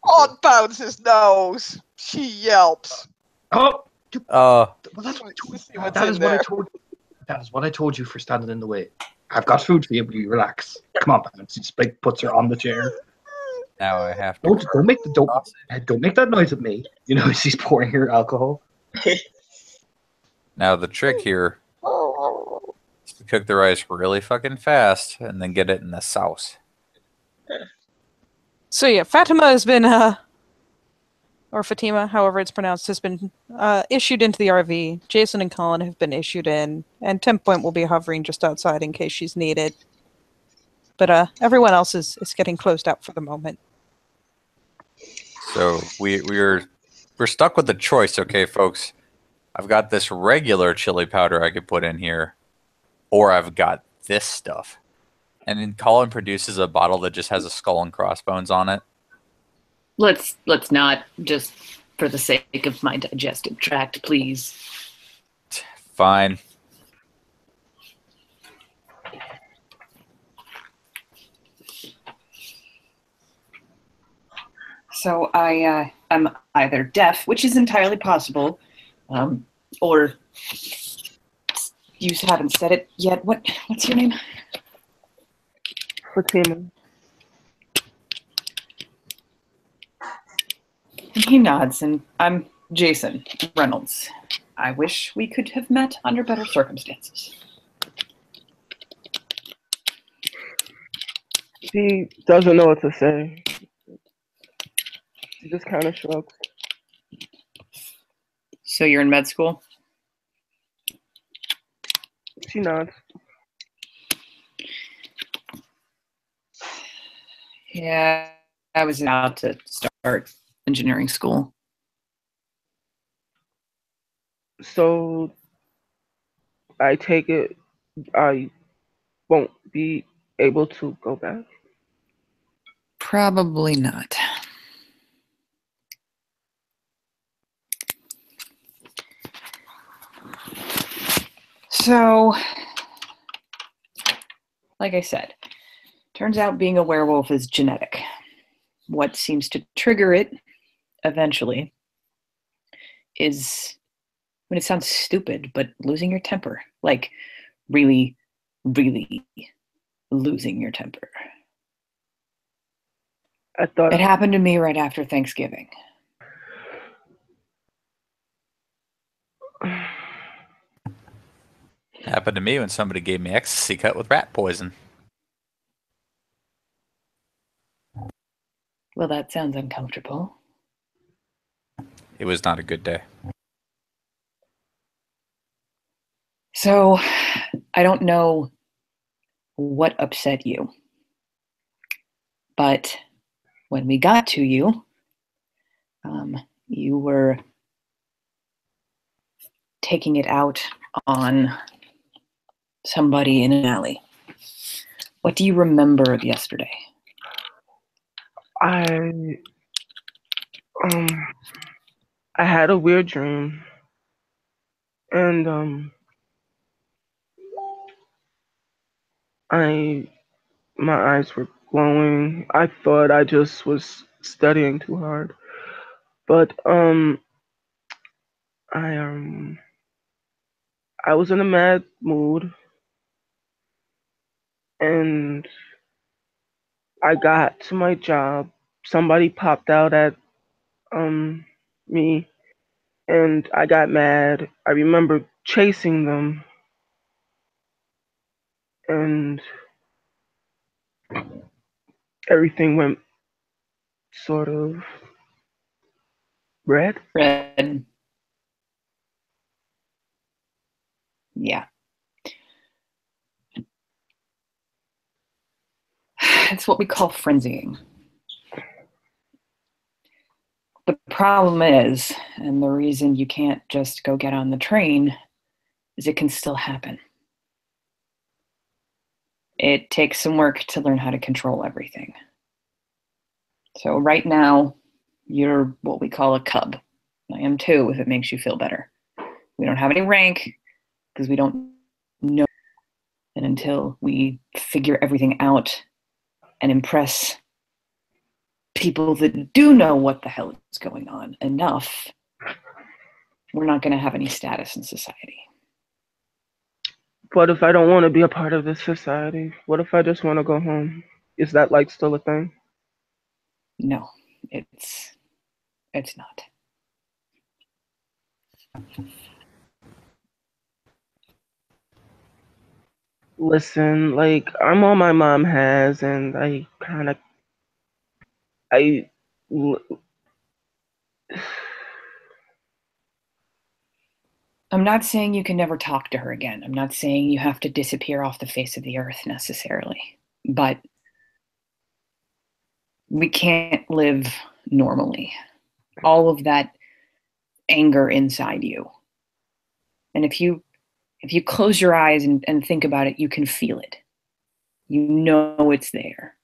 On bounces nose. She yelps. Oh, Oh, well, that's what I told See you. what's That in is what I there. told. That is what I told you for standing in the way. I've got food for you, but you relax. Come on, Bounce. He just like puts her on the chair. now I have to. Don't make that noise at me. You know, she's pouring her alcohol. Now the trick here is to cook the rice really fucking fast and then get it in the sauce. So yeah, Fatima has been, or Fatima, however it's pronounced, has been issued into the RV. Jason and Colin have been issued in, and 10 Point will be hovering just outside in case she's needed. But everyone else is getting closed out for the moment. So we're stuck with the choice, okay, folks. I've got this regular chili powder I could put in here, or I've got this stuff. And then Colin produces a bottle that just has a skull and crossbones on it. Let's not, just for the sake of my digestive tract, please. Fine. So I'm either deaf, which is entirely possible, or you haven't said it yet. What's your name? Fatima. And he nods, and I'm Jason Reynolds. I wish we could have met under better circumstances. She doesn't know what to say. She just kind of shrugs. So you're in med school? She nods. Yeah, I was about to start engineering school. So I take it I won't be able to go back. Probably not. So, like I said, turns out being a werewolf is genetic. What seems to trigger it eventually is, when it sounds stupid, but losing your temper. Like, really, really losing your temper. I thought It happened to me right after Thanksgiving. Happened to me when somebody gave me ecstasy cut with rat poison. Well, that sounds uncomfortable. It was not a good day. So, I don't know what upset you, but when we got to you, you were taking it out on somebody in an alley. What do you remember of yesterday? I had a weird dream, and my eyes were glowing. I thought I just was studying too hard, but I was in a mad mood, and I got to my job. Somebody popped out at me, and I got mad. I remember chasing them, and everything went sort of red. Red. Yeah. It's what we call frenzying. The problem is, and the reason you can't just go get on the train, is it can still happen. It takes some work to learn how to control everything. So right now, you're what we call a cub. I am too, if it makes you feel better. We don't have any rank, because we don't know. And until we figure everything out and impress people that do know what the hell is going on enough, we're not going to have any status in society. What if I don't want to be a part of this society? What if I just want to go home? Is that like still a thing? No, it's not. Listen, like, I'm all my mom has, and I I'm not saying you can never talk to her again. I'm not saying you have to disappear off the face of the earth necessarily. But we can't live normally. All of that anger inside you. And if you close your eyes and think about it, you can feel it. You know it's there.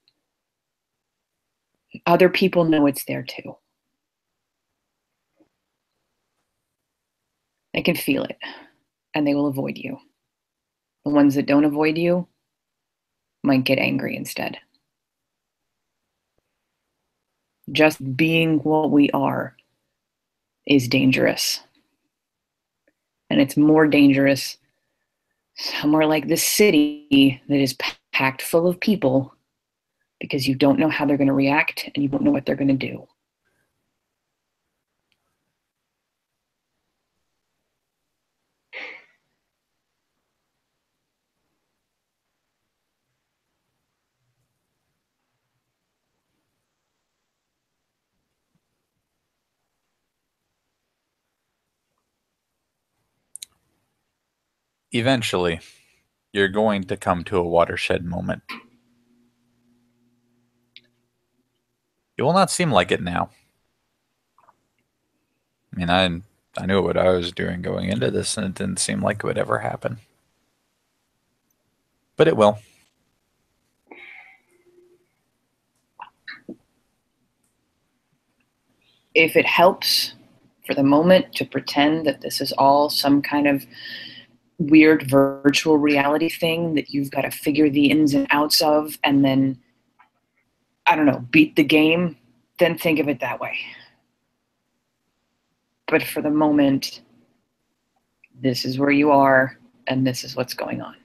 Other people know it's there too. They can feel it, and they will avoid you. The ones that don't avoid you might get angry instead. Just being what we are is dangerous. And it's more dangerous somewhere like this city that is packed full of people, because you don't know how they're going to react and you don't know what they're going to do. Eventually, you're going to come to a watershed moment. It will not seem like it now. I mean, I knew what I was doing going into this, and it didn't seem like it would ever happen. But it will. If it helps for the moment to pretend that this is all some kind of weird virtual reality thing that you've got to figure the ins and outs of and then, I don't know, beat the game, then think of it that way. But for the moment, this is where you are, and this is what's going on.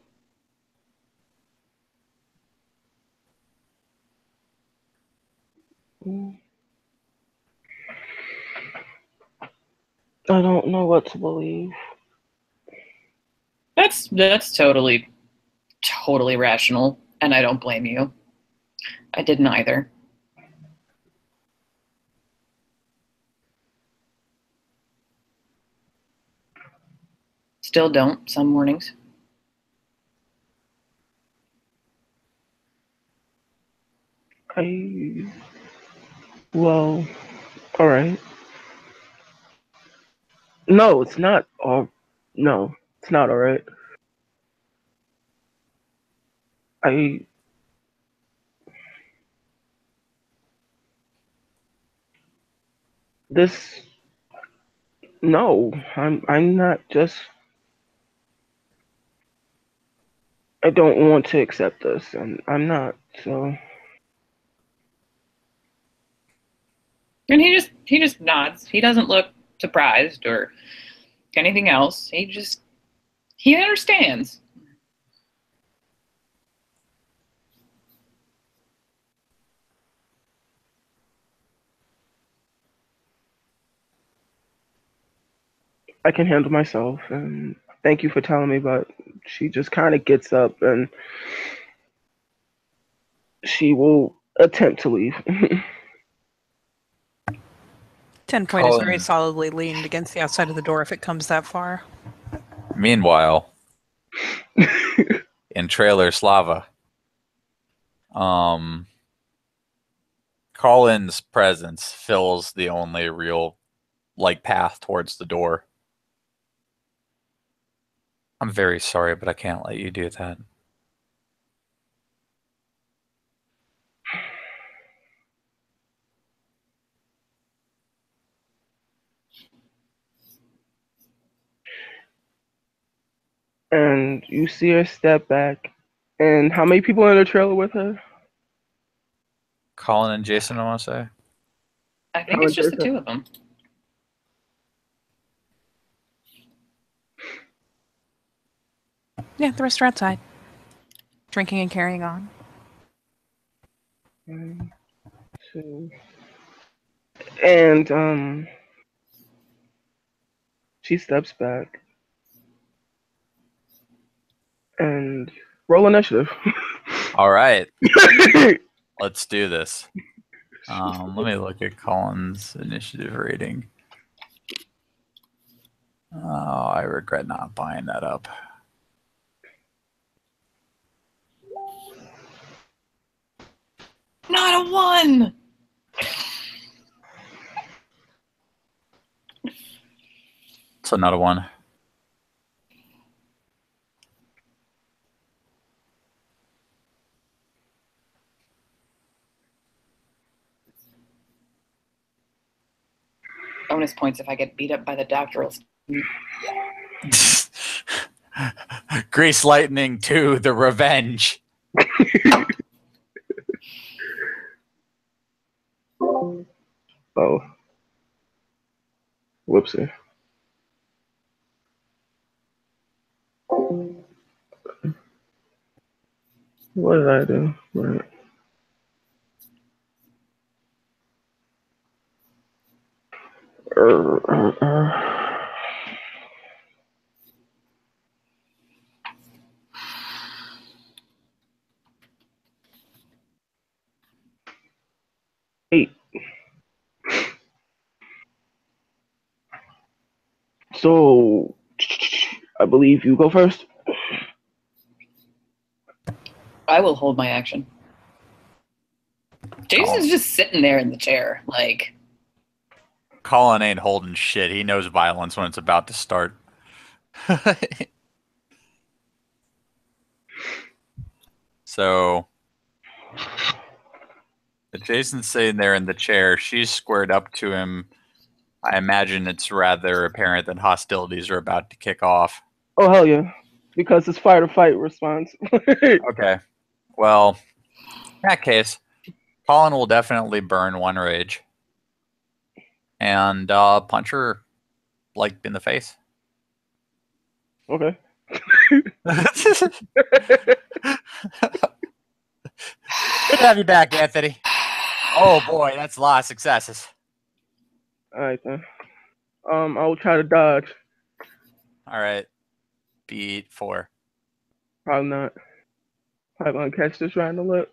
I don't know what to believe. That's totally rational, and I don't blame you. I didn't either. Still don't, some mornings. Well, all right. No, it's not. No, it's not all right. This. No, I'm not just. I don't want to accept this, and I'm not. So. And he just nods. He doesn't look surprised or anything else. He understands. I can handle myself, and thank you for telling me, but she just kind of gets up and she will attempt to leave. 10 point is very solidly leaned against the outside of the door if it comes that far. Meanwhile, in Trailer Slava, Colin's presence fills the only real path towards the door. I'm very sorry, but I can't let you do that. And you see her step back. And how many people in the trailer with her? Colin and Jason, I want to say. I think it's just the two of them. Yeah, the rest are outside, drinking and carrying on. 1, 2. And she steps back and roll initiative. All right. Let's do this. Let me look at Colin's initiative rating. Oh, I regret not buying that up. Not a 1! So not a 1. Bonus points if I get beat up by the doctoral student. Grease Lightning 2, The Revenge. Oh. Whoopsie. What did I do? Right. Eight. So, I believe you go first. I will hold my action. Jason's just sitting there in the chair, like. Colin ain't holding shit. He knows violence when it's about to start. So, Jason's sitting there in the chair. She's squared up to him. I imagine it's rather apparent that hostilities are about to kick off. Oh, hell yeah. Because it's fight or fight response. Okay. Well, in that case, Colin will definitely burn 1 rage. And punch her, like, in the face. Okay. Good to have you back, Anthony. Oh boy, that's a lot of successes. Alright then. I'll try to dodge. Alright. Beat 4. Probably not. Probably gonna catch this right in the lip.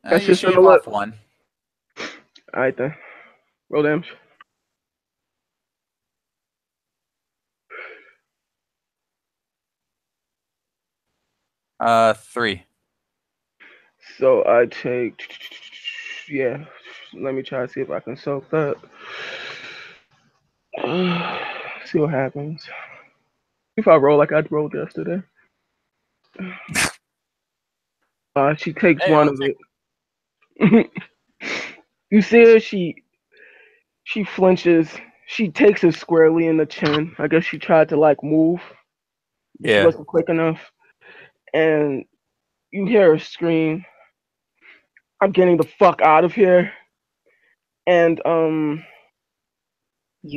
Catch You this in shave the lip. off 1. Alright then. Roll damage. Uh, 3. So I take, yeah. Let me try to see if I can soak that. See what happens. If I roll like I rolled yesterday. She takes Hey, 1 I'll of it. You see her? She flinches. She takes it squarely in the chin. I guess she tried to like move. She Yeah. wasn't quick enough. And you hear her scream, "I'm getting the fuck out of here." And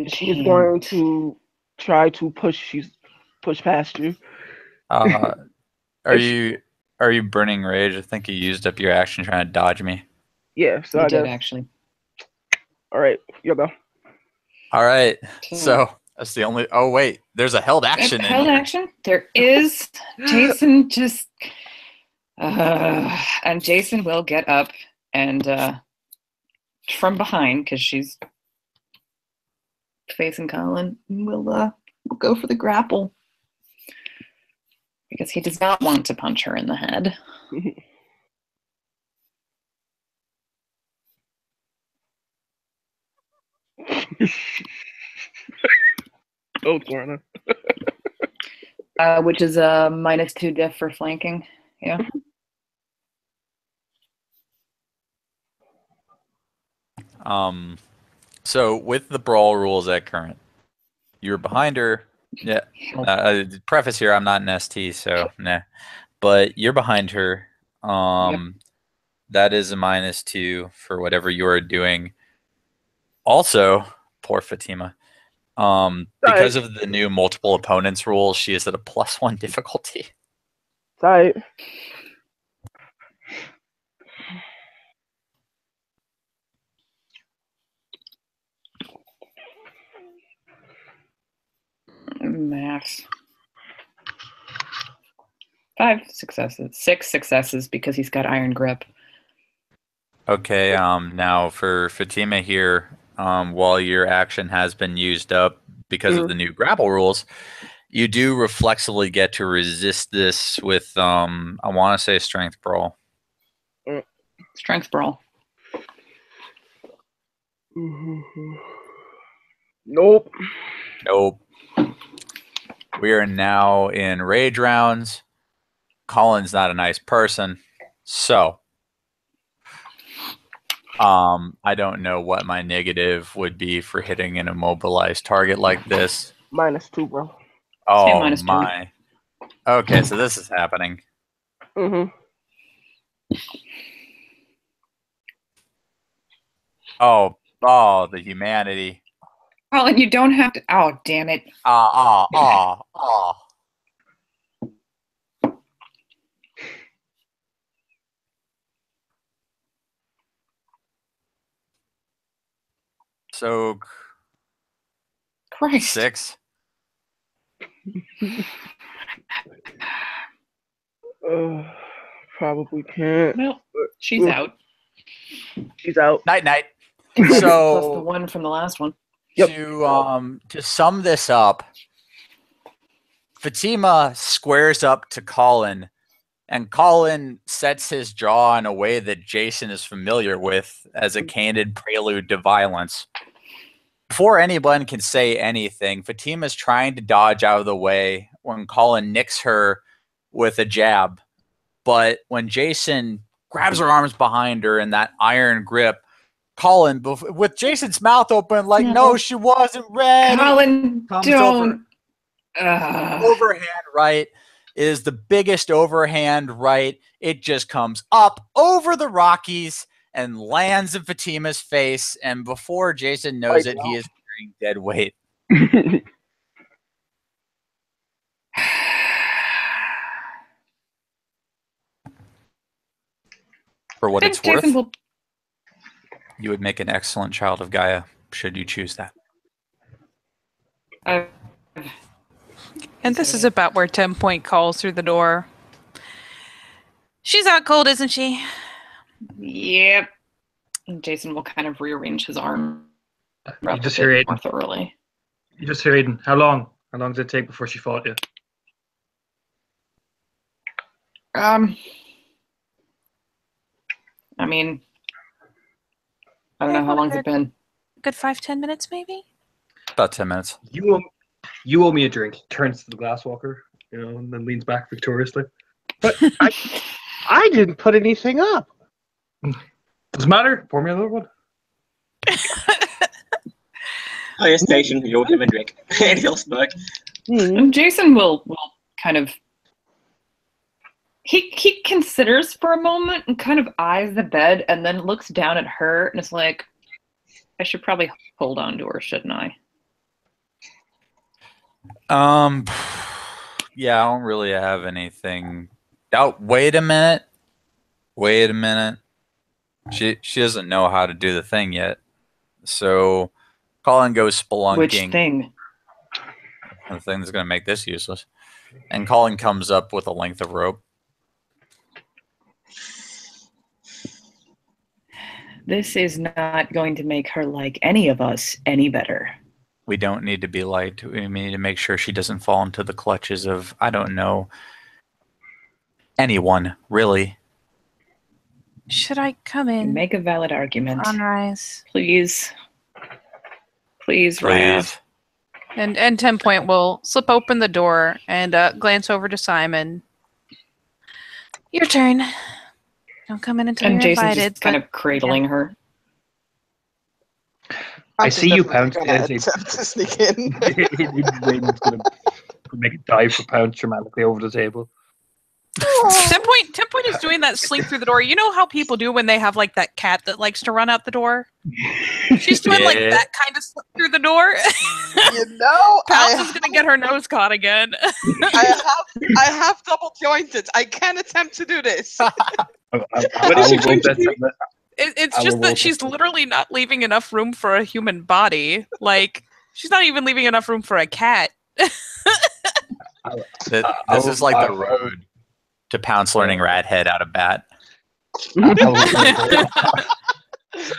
she's going to try to push past you. Are you burning rage? I think you used up your action trying to dodge me. Yeah, so You I did guess. actually. All right, you'll go. All right. So that's the only. Oh wait, there's a held action. Held action? There is. Jason just. And Jason will get up and from behind, because she's facing Colin, will go for the grapple. Because he does not want to punch her in the head. Oh, Lorna. Which is a -2 diff for flanking. Yeah. So with the brawl rules at current, you're behind her. Yeah. Preface here: I'm not an ST, so nah. but you're behind her. That is a -2 for whatever you are doing. Also, poor Fatima. Because of the new multiple opponents rule, she is at a +1 difficulty. Right. Math. 5 successes. 6 successes because he's got iron grip. Okay, now for Fatima here, while your action has been used up because of the new grapple rules, you do reflexively get to resist this with, I want to say Strength Brawl. Strength Brawl. Nope. Nope. We are now in rage rounds. Colin's not a nice person, so I don't know what my negative would be for hitting an immobilized target like this. -2, bro. Oh -2. my. Okay, so this is happening. Oh, the humanity. Colin, you don't have to. Oh, damn it. So, Christ. 6. Probably can't. Well, she's out. She's out. Night. Plus So the 1 from the last one. Yep. To sum this up, Fatima squares up to Colin, and Colin sets his jaw in a way that Jason is familiar with as a candid prelude to violence. Before anyone can say anything, Fatima's trying to dodge out of the way when Colin nicks her with a jab. But when Jason grabs her arms behind her in that iron grip, Colin, with Jason's mouth open, like, no, she wasn't ready. Colin, don't. Overhand right is the biggest overhand right. It just comes up over the Rockies and lands in Fatima's face. And before Jason knows it, he is carrying dead weight. For what it's worth, you would make an excellent child of Gaia, should you choose that. And this is about where 10 Point calls through the door. She's out cold, isn't she? Yep. And Jason will kind of rearrange his arm. You just hear Aiden. More thoroughly. You just hear Aiden. How long? How long did it take before she fought you? I mean, I don't know how long it's been. A good 5-10 minutes, maybe? About 10 minutes. You owe me a drink. Turns to the glasswalker, and then leans back victoriously. But I didn't put anything up. Doesn't matter. Pour me another one. Higher station, you owe him a drink. And he'll smirk. And Jason will kind of... He considers for a moment and kind of eyes the bed and then looks down at her and is like, I should probably hold on to her, shouldn't I? Yeah, I don't really have anything. Oh, wait a minute. She doesn't know how to do the thing yet. So Colin goes spelunking. Which thing? The thing that's going to make this useless. And Colin comes up with a length of rope. This is not going to make her like any of us any better. We don't need to be liked. We need to make sure she doesn't fall into the clutches of, I don't know, anyone, really. Should I come in? Make a valid argument. Sunrise. Please, Raya. And 10 Point will slip open the door and glance over to Simon. Your turn. Don't come in until you're Jason's invited. Just kind of cradling her. I see you, Pounce. Attempt to sneak in. Aiden's gonna make a dive for Pounce dramatically over the table. 10 Point is doing that slink through the door. You know how people do when they have like that cat that likes to run out the door? She's doing like that kind of slip through the door. You know, Pounce is gonna get her nose caught again. I have double jointed. I can attempt to do this. It's just that she's literally not leaving enough room for a human body. Like, she's not even leaving enough room for a cat. This is like the road to Pounce learning Rat Head out of bat.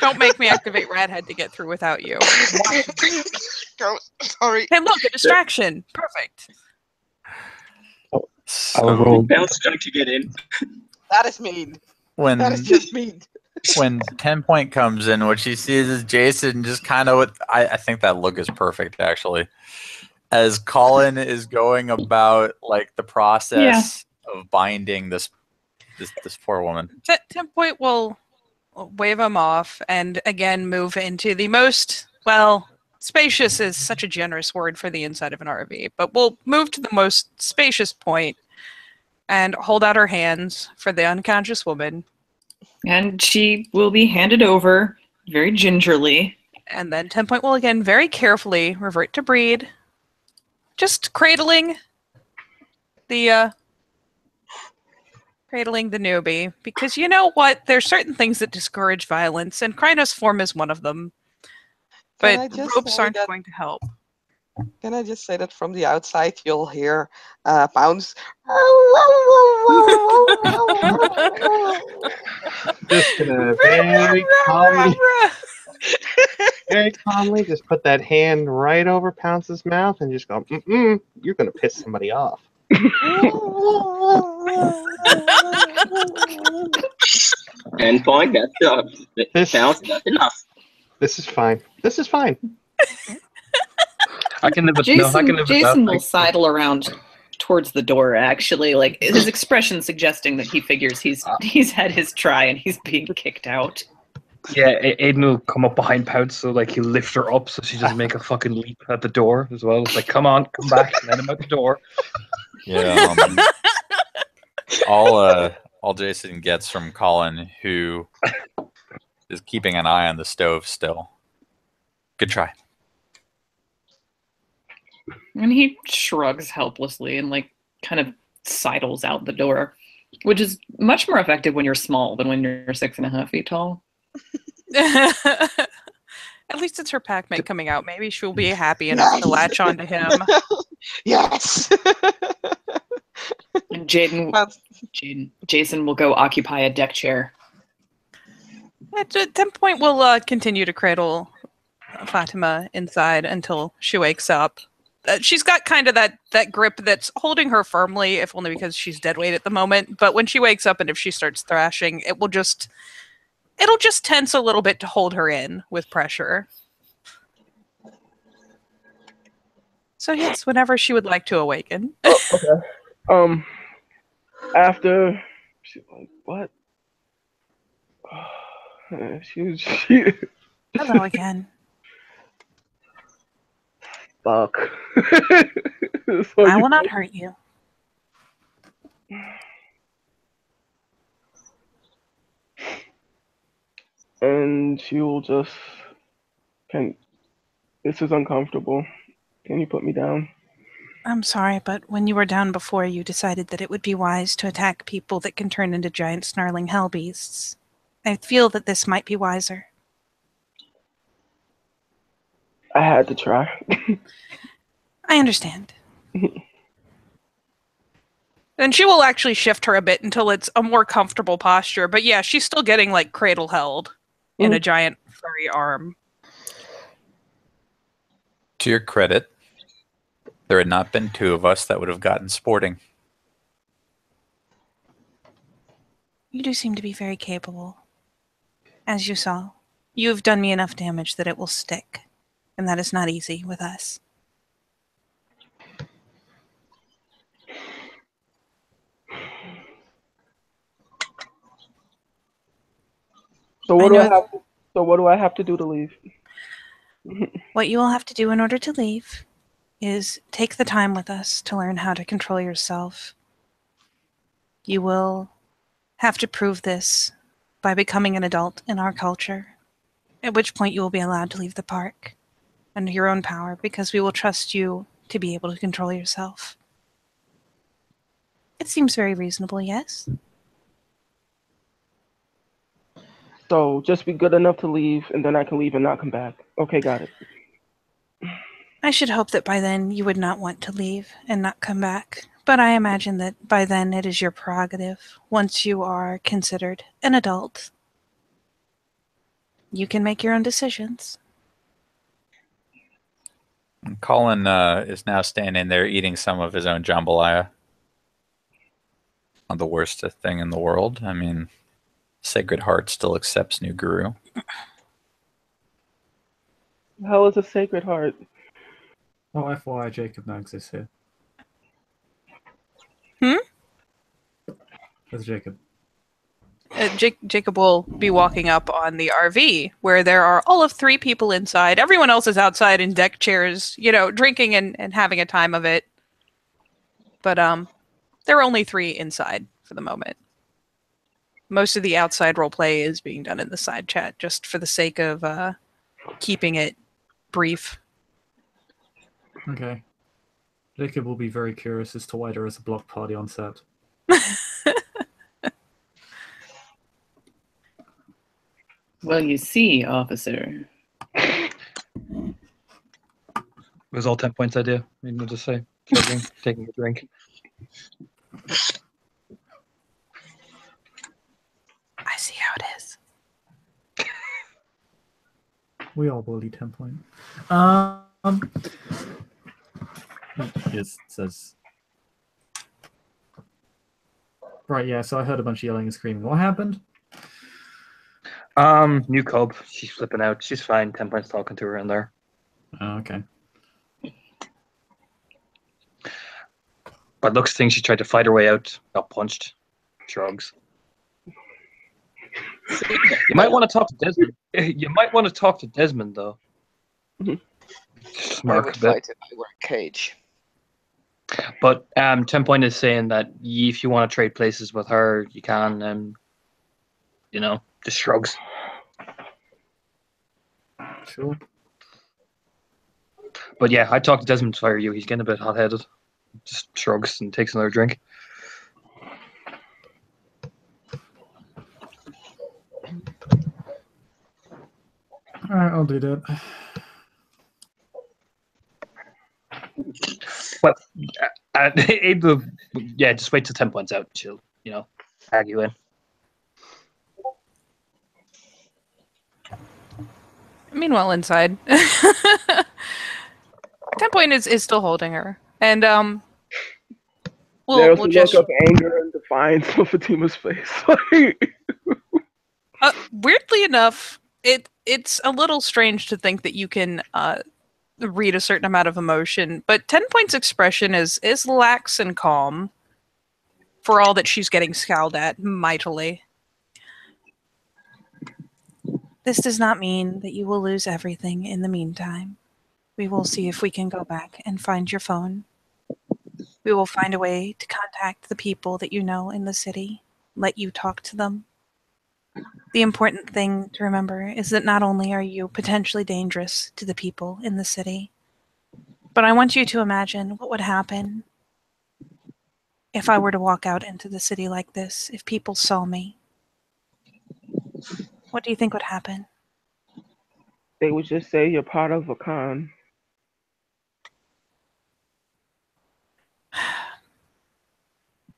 Don't make me activate Rat Head to get through without you. Sorry. Hey, look, a distraction. Perfect. Pounce trying to get in. That is mean. That is just mean. When 10 Point comes in, what she sees is Jason just kind of I think that look is perfect, actually. As Colin is going about like the process of binding this poor woman. 10 Point will wave him off and again move into the most, well, spacious is such a generous word for the inside of an RV, but we'll move to the most spacious point and hold out her hands for the unconscious woman. And she will be handed over very gingerly. And then 10 Point will again very carefully revert to breed, just cradling the newbie, because you know what? There's certain things that discourage violence, and Krynos form is one of them. But ropes aren't going to help. Can I just say that from the outside you'll hear Pounce? Just gonna very calmly just put that hand right over Pounce's mouth and just go, you're gonna piss somebody off. 10 Point, that's enough. This is fine. This is fine. I can live with Jason will sidle around towards the door, actually, like his expression suggesting that he figures he's had his try and he's being kicked out. Yeah, Aiden will come up behind Pounce, so like he'll lift her up so she doesn't make a fucking leap at the door as well. It's like, come on, come back, let him out the door. Yeah. All Jason gets from Colin, who is keeping an eye on the stove still. Good try. And he shrugs helplessly and like kind of sidles out the door, which is much more effective when you're small than when you're 6.5 feet tall. At least it's her pack-mate coming out. Maybe she'll be happy enough to latch onto him. Yes. And Jason will go occupy a deck chair. At 10 Point, we'll continue to cradle Fatima inside until she wakes up. She's got kind of that grip that's holding her firmly, if only because she's dead weight at the moment. But when she wakes up and if she starts thrashing, it'll just tense a little bit to hold her in with pressure. So yes, whenever she would like to awaken. Okay. After she's like, what? She Hello again. Fuck. I will not hurt you. And she will just, this is uncomfortable. Can you put me down? I'm sorry, but when you were down before, you decided that it would be wise to attack people that can turn into giant snarling hell beasts. I feel that this might be wiser. I had to try. I understand. And she will actually shift her a bit until it's a more comfortable posture. But yeah, she's still getting like cradle held in a giant furry arm. To your credit, there had not been two of us that would have gotten sporting. You do seem to be very capable. As you saw, you have done me enough damage that it will stick. And that is not easy with us. So what do I have to do to leave? What you will have to do in order to leave is take the time with us to learn how to control yourself. You will have to prove this by becoming an adult in our culture, at which point you will be allowed to leave the park under your own power, because we will trust you to be able to control yourself. It seems very reasonable, yes? So just be good enough to leave, and then I can leave and not come back. Okay, got it. I should hope that by then you would not want to leave and not come back, but I imagine that by then it is your prerogative. Once you are considered an adult, you can make your own decisions. Colin is now standing there eating some of his own jambalaya. Not the worst thing in the world. I mean, Sacred Heart still accepts new guru. How is a Sacred Heart? Oh, FYI, Jacob now exists here. There's Jacob. Jacob will be walking up on the RV, where there are all of 3 people inside. Everyone else is outside in deck chairs, drinking and having a time of it. But there are only 3 inside for the moment. Most of the outside roleplay is being done in the side chat, just for the sake of keeping it brief. Okay. Jacob will be very curious as to why there is a block party on set. Well, you see, officer. It was all 10 points I do. I mean, we'll just say, taking a drink. I see how it is. We all bully 10 point. Yes, says. Right, yeah, so I heard a bunch of yelling and screaming. What happened? New cub. She's flipping out. She's fine. 10 points talking to her in there. Oh, okay. But looks thing, she tried to fight her way out. Got punched. Shrugs. You might want to talk to Desmond. You might want to talk to Desmond, though. I would fight if I were a cage. But 10 point is saying that if you want to trade places with her, you can. Just shrugs. Sure. But yeah, I talked to Desmond to fire you. He's getting a bit hot-headed. Just shrugs and takes another drink. All right, I'll do that. Well, Abe will, just wait till 10 points out. She'll, tag you in. Meanwhile, inside, 10 point is still holding her, and There's we'll a just look of anger and defiance on Fatima's face. weirdly enough, it's a little strange to think that you can read a certain amount of emotion, but 10 point's expression is lax and calm, for all that she's getting scowled at mightily. This does not mean that you will lose everything in the meantime. We will see if we can go back and find your phone. We will find a way to contact the people that you know in the city, let you talk to them. The important thing to remember is that not only are you potentially dangerous to the people in the city, but I want you to imagine what would happen if I were to walk out into the city like this, if people saw me. What do you think would happen? They would just say you're part of a con.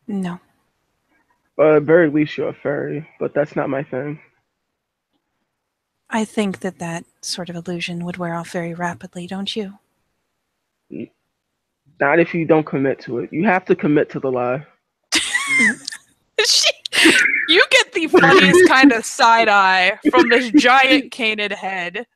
No. Or at the very least, you're a fairy, but that's not my thing. I think that sort of illusion would wear off very rapidly, don't you? Not if you don't commit to it. You have to commit to the lie. You get the funniest kind of side eye from this giant canid head.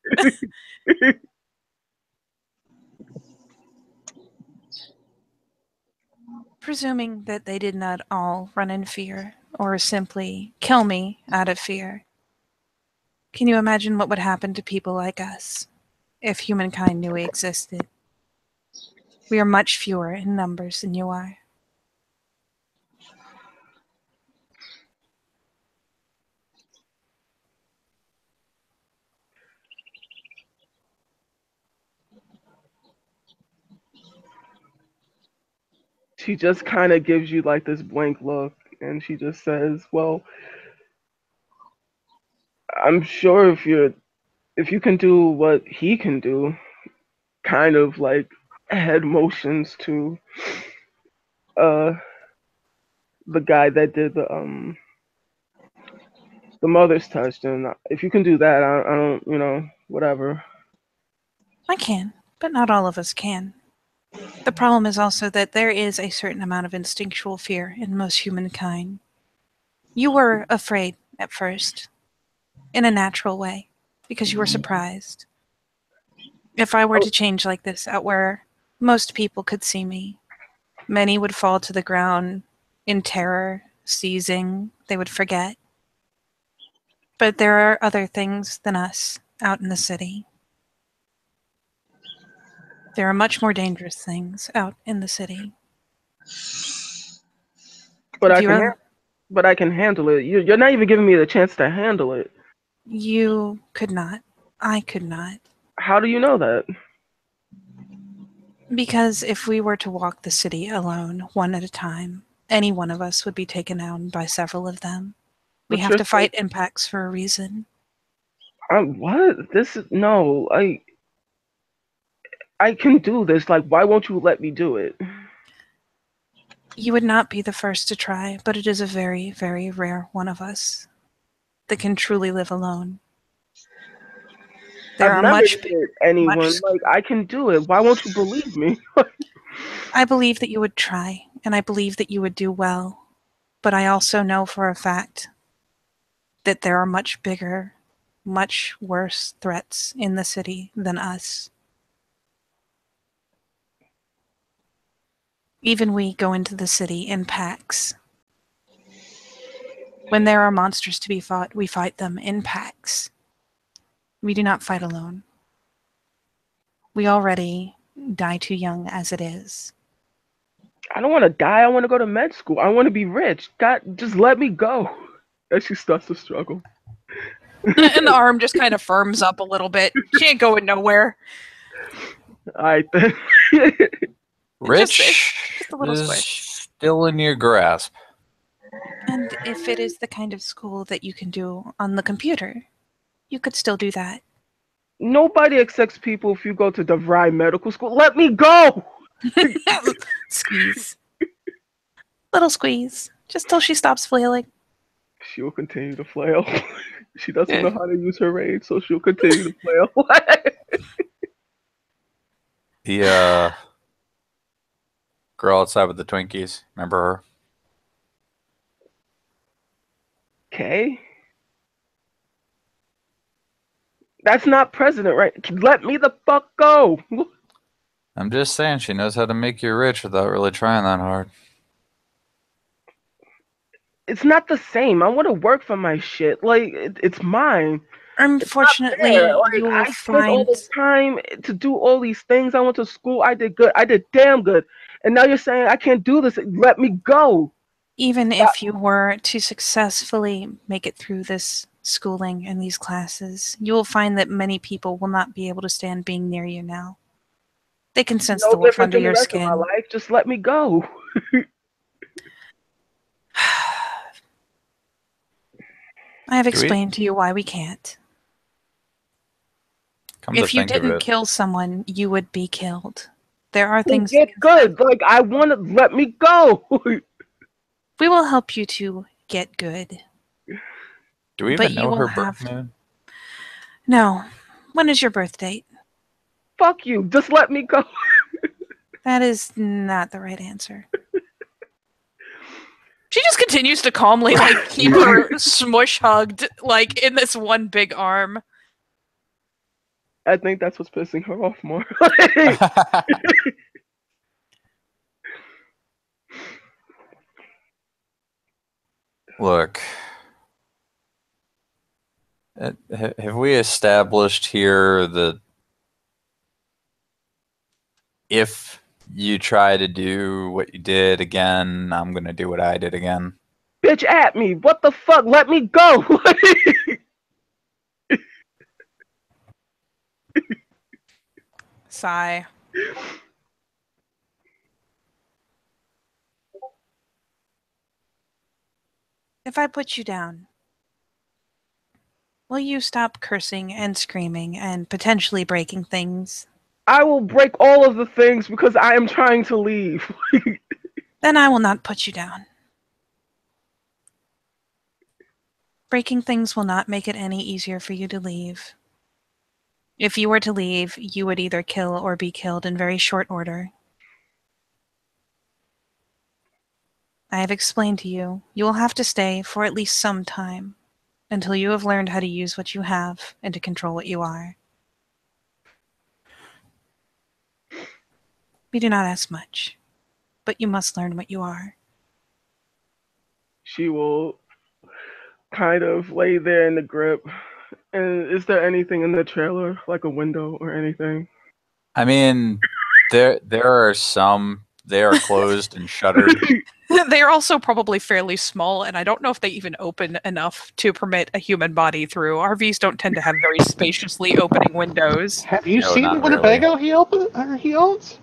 Presuming that they did not all run in fear, or simply kill me out of fear, can you imagine what would happen to people like us if humankind knew we existed? We are much fewer in numbers than you are. she just kind of gives you like this blank look, and she just says, "Well, I'm sure if you can do what he can do," kind of like head motions to uh the guy that did the mother's touch. And if you can do that, I don't, whatever. I can, but not all of us can. The problem is also that there is a certain amount of instinctual fear in most humankind. You were afraid at first, in a natural way, because you were surprised. If I were to change like this out where most people could see me, many would fall to the ground in terror, seizing, they would forget. But there are other things than us out in the city. There are much more dangerous things out in the city. But I can handle it. You're not even giving me the chance to handle it. You could not. I could not. How do you know that? Because if we were to walk the city alone, one at a time, any one of us would be taken down by several of them. We have to fight impacts for a reason. What? No. I can do this. Like, why won't you let me do it? You would not be the first to try, but it is a very, very rare one of us that can truly live alone. I've never hit anyone. Like, I can do it. Why won't you believe me? I believe that you would try, and I believe that you would do well. But I also know for a fact that there are much bigger, much worse threats in the city than us. Even we go into the city in packs. When there are monsters to be fought, we fight them in packs. We do not fight alone. We already die too young as it is. I don't want to die. I want to go to med school. I want to be rich. God, just let me go. And she starts to struggle. And the arm just kind of firms up a little bit. She ain't going nowhere. Alright then. Rich just a little is squish. still in your grasp. And if it is the kind of school that you can do on the computer, you could still do that. Nobody accepts people if you go to DeVry Medical School. Let me go! Squeeze. Little squeeze. Just till she stops flailing. She will continue to flail. She doesn't know how to use her rage, so she'll continue to flail. The girl outside with the Twinkies. Remember her? Okay. That's not president, right? Let me the fuck go! I'm just saying she knows how to make you rich without really trying that hard. It's not the same. I want to work for my shit. Like, it's mine. Unfortunately, you will I spent all find... this time to do all these things. I went to school. I did good. I did damn good. And now you're saying I can't do this. Let me go. Even if you were to successfully make it through this schooling and these classes, you will find that many people will not be able to stand being near you now. They can sense the wolf under your skin. My life. Just let me go. I have explained to you why we can't. If you didn't kill someone, you would be killed. There are things... Get good. Like, I want to... Let me go. We will help you to get good. Do we even know her birth moon? No. When is your birth date? Fuck you. Just let me go. That is not the right answer. She just continues to calmly, like, keep her smush hugged, like, in this one big arm. I think that's what's pissing her off more. Look, have we established here that if you try to do what you did again, I'm going to do what I did again? Bitch at me. What the fuck? Let me go. Sigh. if I put you down, will you stop cursing and screaming and potentially breaking things? I will break all of the things because I am trying to leave. Then I will not put you down. Breaking things will not make it any easier for you to leave. If you were to leave, you would either kill or be killed in very short order. I have explained to you, you will have to stay for at least some time, until you have learned how to use what you have and to control what you are. We do not ask much, but you must learn what you are. She will kind of lay there in the grip. And is there anything in the trailer, like a window or anything? I mean, there are some. They are closed and shuttered. They are also probably fairly small, and I don't know if they even open enough to permit a human body through. RVs don't tend to have very spaciously opening windows. Have you No, seen the not Winnebago he owns?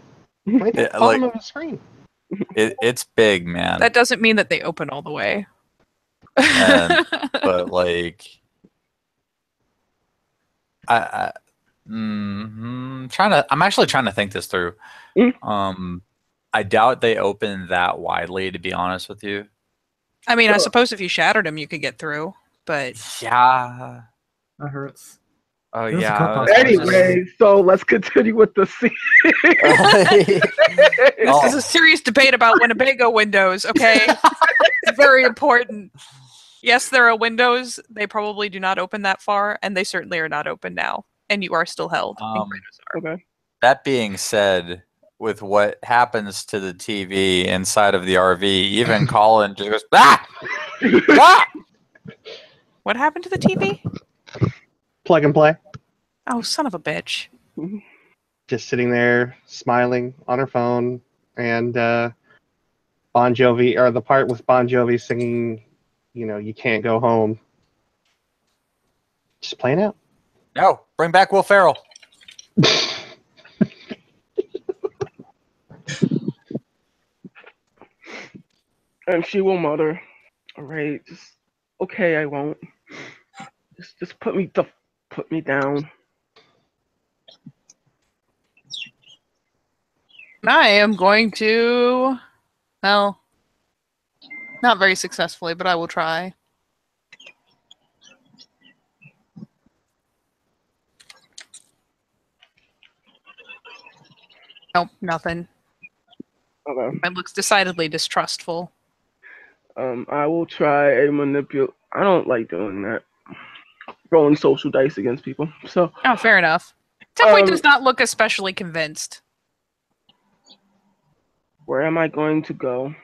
Right at the bottom like, of the screen. it's big, man. That doesn't mean that they open all the way. But like, I'm actually trying to think this through. I doubt they open that widely, to be honest with you. I mean, I suppose if you shattered them, you could get through, but yeah, That hurts. oh Give us a yeah. cup, Anyway, so let's continue with the scene. This is a serious debate about Winnebago windows, okay? It's very important. Yes, there are windows. They probably do not open that far, and they certainly are not open now. And you are still held. Okay. That being said, with what happens to the TV inside of the RV, even Colin just goes, ah! Ah! What happened to the TV? Plug and play. Oh, son of a bitch. Just sitting there smiling on her phone, and Bon Jovi, or the part with Bon Jovi singing, you can't go home. Just playing out. No, bring back Will Ferrell. And she will mutter, "All right, okay, I won't. Just put me down." I am going to, well, not very successfully, but I will try. Nope, nothing. Okay. It looks decidedly distrustful. I will try a manipulate. I don't like doing that. Rolling social dice against people. So. Oh, fair enough. Tempoy does not look especially convinced. Where am I going to go?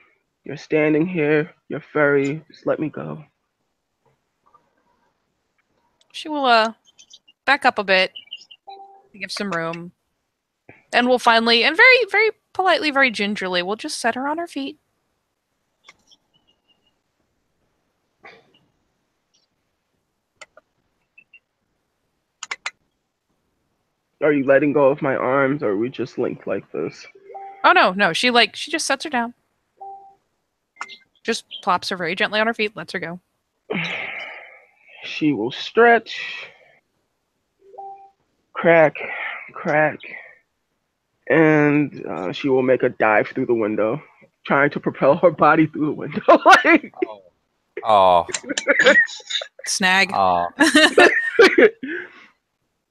You're standing here. You're furry. Just let me go. She will back up a bit to give some room. And we'll finally, and very, very politely, very gingerly, we'll just set her on her feet. Are you letting go of my arms, or are we just linked like this? Oh, no. She just sets her down. Just plops her very gently on her feet, lets her go. She will stretch. Crack. And she will make a dive through the window, trying to propel her body through the window. Like... Oh. Snag. Oh.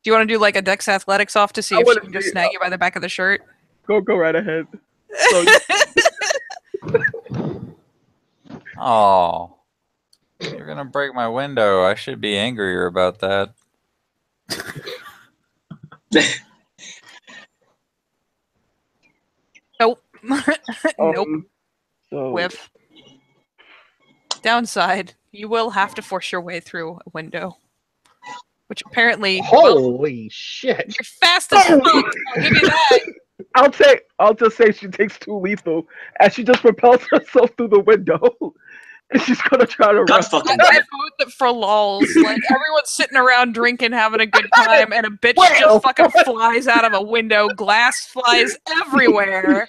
Do you want to do like a Dex Athletics off to see if she can just snag you by the back of the shirt? Go right ahead. So Oh. You're going to break my window. I should be angrier about that. Nope. Nope. So... Whiff. Downside, you will have to force your way through a window. Which apparently... Holy shit. You're fast as fuck. I'll give you that. I'll just say she takes 2 lethal as she just propels herself through the window. And she's gonna try to run. I vote that for lols. Like, everyone's sitting around drinking, having a good time, and a bitch just fucking flies out of a window. Glass flies everywhere.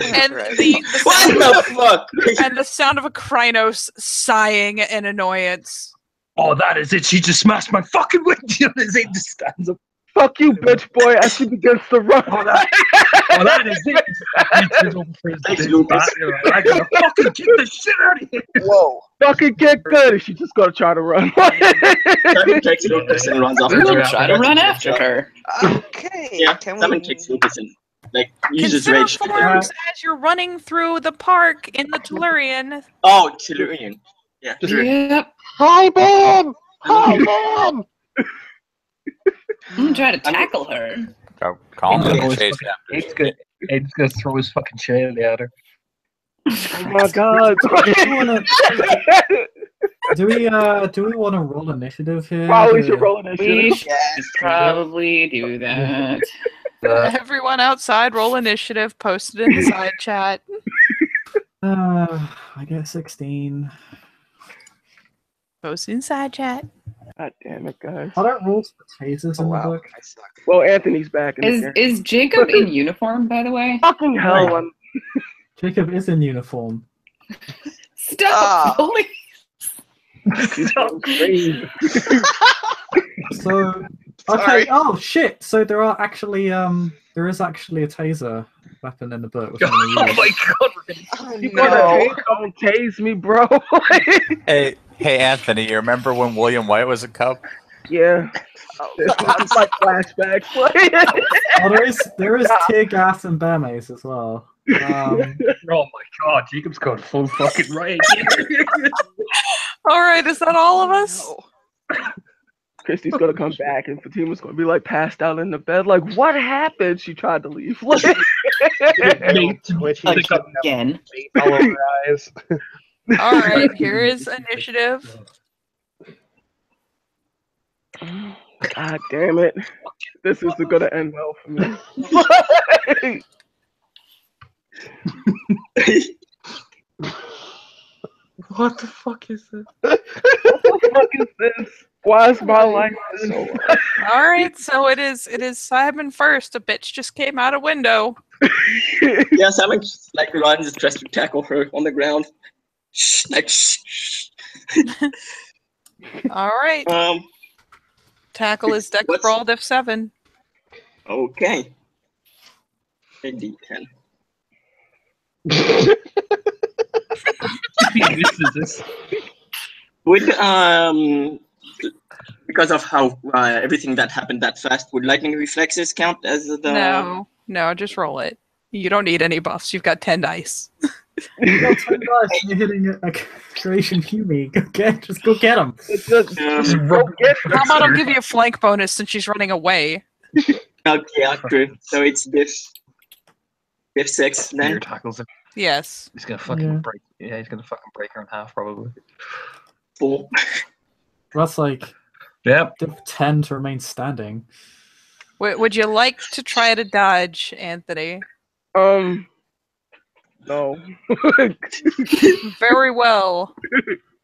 And Right. What the fuck? and the sound of a Krynos sighing in annoyance. Oh, that is it. She just smashed my fucking windshield as Aiden just stands up. Fuck you, bitch boy, as she begins to run. Oh, that is it. Reaches over for his Thanks, big Lucas. bat, I'm gonna fucking kick the shit out of you. Whoa. Fucking get good. She's just gonna try to run. Simon kicks Lucas and runs after We'll her. try to run after her. Okay. Yeah, Can Simon we? kicks Lucas and uses Consider rage. forms as you're running through the park in the Tellurian. Oh, Tellurian. Yeah, sure. Yep. Hi, Ben! Hi, Ben! I'm gonna try to tackle her. Go, calm Aiden's down, gonna chase fucking- after. Aiden's gonna throw his fucking chili at her. Oh my god. Do we want to roll initiative here? Probably should roll initiative. We should probably do that. Everyone outside, roll initiative. Post it in the side chat. I get 16. Post it in side chat. God damn it, guys. I don't roll for tasers Oh in the wow, book. I suck. Well, Anthony's back in the game. Is Jacob in uniform, by the way? Fucking hell. I'm... Jacob is in uniform. Stop! Holy so crazy. So okay. Sorry. Oh shit! So there is actually a taser weapon in the book. Which I'm Oh gonna use. my god, we're gonna Oh You gonna no. don't tase me, bro. Hey, Anthony, you remember when William White was a cub? Yeah. I'm like flashbacks. Oh, there is tear gas and bear mace as well. Oh my god, Jacob's going full fucking riot. All right, is that all of us? No. Christy's gonna come back and Fatima's gonna be like passed out in the bed. Like, what happened? She tried to leave. Twitchy again. all over her eyes. All right, here is initiative. God damn it. This is gonna end well for me. What the fuck is this? What the fuck is this? Why is my life this? All right, so it is Simon first. A bitch just came out a window. Yeah, Simon just, runs, tries to tackle her on the ground. Shh. All right. Tackle is Dex What's- Brawl Diff 7. Okay. A D10. Would because of how everything that happened that fast, would lightning reflexes count as the? No, just roll it. You don't need any buffs. You've got 10 dice. You got 10 dice. You're hitting a creation Hume. Just go get him. How about I'll give you a flank bonus since she's running away? Okay, yeah, true. So it's diff 6 then. Your tackles her. Yes. He's gonna fucking break. Yeah, he's gonna fucking break her in half probably. 4. That's like Yep. 10 to remain standing. Would you like to try to dodge, Anthony? No. Very well.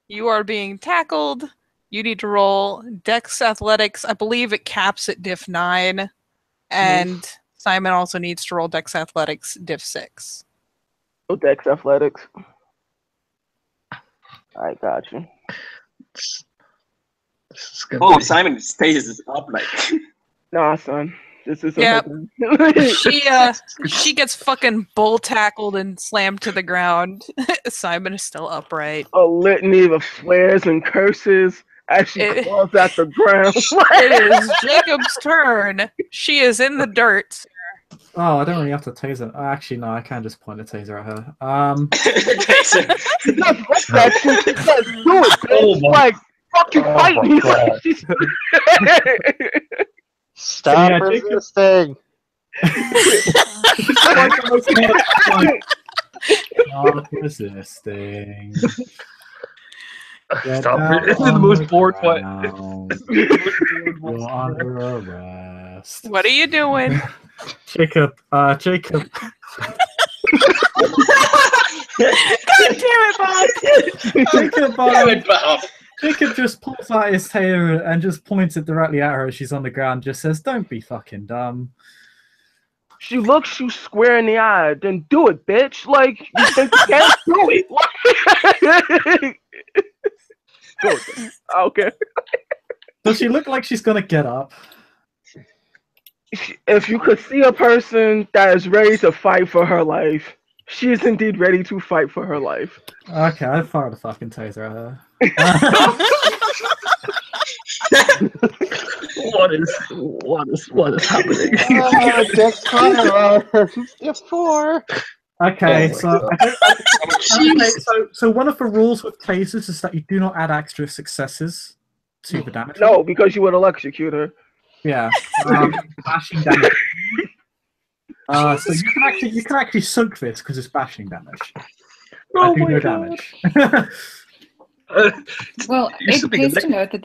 You are being tackled. You need to roll Dex Athletics. I believe it caps at Diff 9. And Simon also needs to roll Dex Athletics Diff 6. Oh, Dex Athletics. I got you. Oh, Simon stays up Nah, son. This is Yep. She gets fucking bull tackled and slammed to the ground. Simon is still upright. a litany of flares and curses as she claws at the ground. It is Jacob's turn. She is in the dirt. Oh, I don't really have to taser. Actually, no, I can just point a taser at her. She does like that shit. She does do it. Oh my- Like, fucking Oh fight my me. God. Stop Yeah, Jacob- resisting. Stop resisting. Get Stop down it. This is the on most the bored fight. ground. You're under arrest. What are you doing? Jacob. God damn it, Bob! Jacob just pulls out his tail and just points it directly at her as she's on the ground. Just says, "Don't be fucking dumb." She looks you square in the eye. Then do it, bitch. Like you think you can't do it? Do it. Okay. Does she look like she's gonna get up? If you could see a person that is ready to fight for her life, she is indeed ready to fight for her life. Okay, I fired a fucking taser at her. What is happening? Death fire. It's 4. Okay, Oh my so God. so one of the rules with tasers is that you do not add extra successes to the damage. No, because you would electrocute her. Yeah, bashing damage. So you can actually soak this because it's bashing damage. Oh I do my no God. damage. Well, You're it something pays like- to note that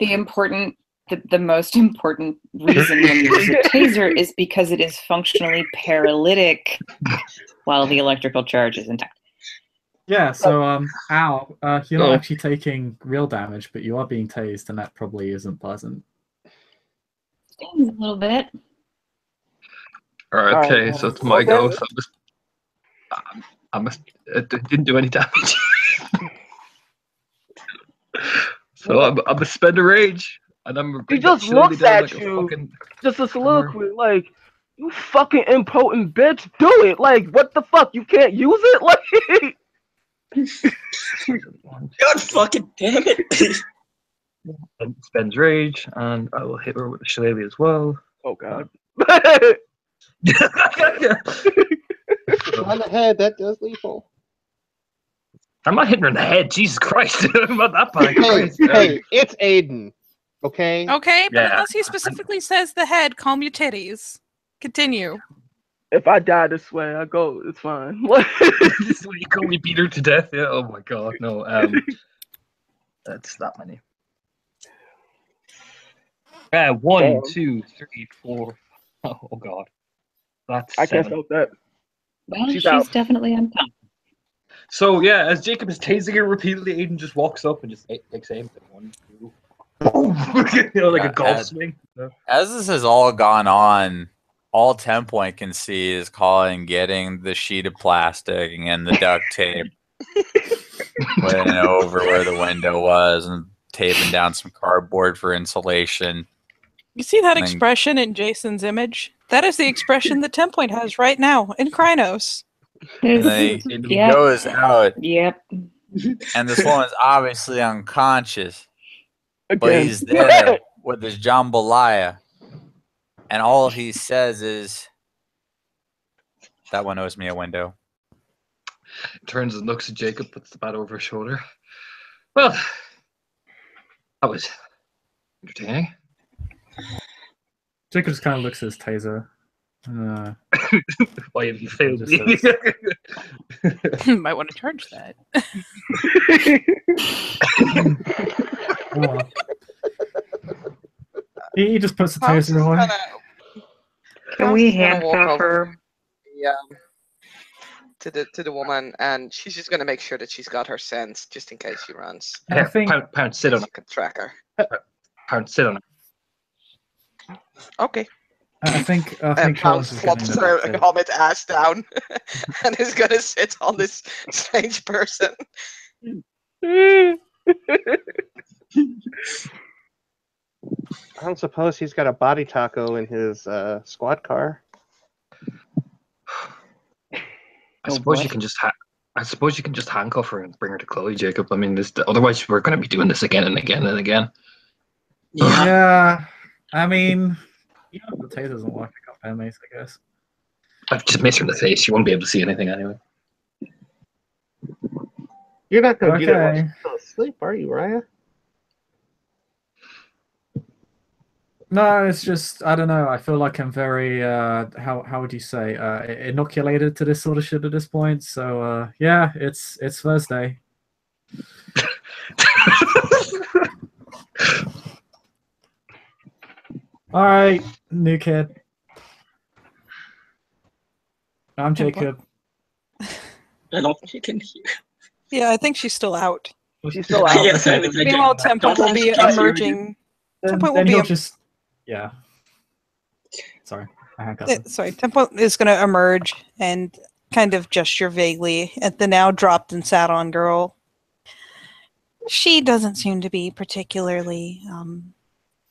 the most important reason when you use a taser is because it is functionally paralytic while the electrical charge is intact. Yeah, so ow, you're not Oh. actually taking real damage, but you are being tased, and that probably isn't pleasant. Stings a little bit. Alright, okay, so it's my Okay. go. So it didn't do any damage. So I'm a spend a rage, and I'm gonna She bring that just shillelagh looks down at like a you. fucking Just a soliloquy, like, you fucking impotent bitch, do it! Like, what the fuck? You can't use it? Like, God fucking damn it. and spends rage, and I will hit her with the shillelagh as well. oh god. On the head, that does lethal. I'm not hitting her in the head. Jesus Christ! I'm not that bad. Hey, Christ. hey, it's Aiden. Okay? Okay, but Yeah. unless he specifically says the head, calm your titties. Continue. If I die this way, I go, it's fine. This is what you call me beat her to death. Yeah. Oh my God. No. That's not many. 1, Damn. 2, 3, 4. Oh God. That's I can't 7. stop that. Well, She's she's out. definitely on top. So yeah, as Jacob is tasing her repeatedly, Aiden just walks up and just takes aim. 1, 2. You know, like a golf swing. As this has all gone on, all 10 Point can see is Colin getting the sheet of plastic and the duct tape, putting it over where the window was, and taping down some cardboard for insulation. You see that And then- expression in Jason's image? That is the expression that 10 Point has right now in Krynos. And then he Yep. goes out, Yep. and this woman's obviously unconscious, but Again. he's there with his jambalaya, and all he says is, "That one owes me a window." Turns and looks at Jacob, puts the bat over his shoulder. Well, that was entertaining. Jacob just kind of looks at his taser. Why have you failed Just me? Might want to charge that. He just puts the Pounce taser is away. Can we Pounce is gonna walk handcuff over her? to the woman, and she's just gonna make sure that she's got her sense, just in case she runs. I Here, think Pound, sit on She it. can track her. Pound, sit on it. Okay. I think Pounce Collins is getting flops the her duct tape. helmet ass down and is gonna sit on this strange person. I don't suppose he's got a body taco in his squad car. I suppose you can just handcuff her and bring her to Chloe, Jacob. I mean, otherwise we're going to be doing this again and again and again. Yeah, I mean, the taser doesn't work. I got pen mace, I guess. I've just missed her in the face. You won't be able to see anything anyway. You're not going to get it while Okay. she's still asleep, are you, Raya? No, it's just I don't know. I feel like I'm very how would you say inoculated to this sort of shit at this point. So yeah, it's Thursday. All right, new kid. I'm Jacob. I don't think you can hear. Yeah, I think she's still out. She's still out. Yes, I Meanwhile, 10 Point will be Don't emerging. 10 Then Point will he'll be. just yeah. Sorry. Sorry, Tempo is going to emerge and kind of gesture vaguely at the now dropped and sat on girl. She doesn't seem to be particularly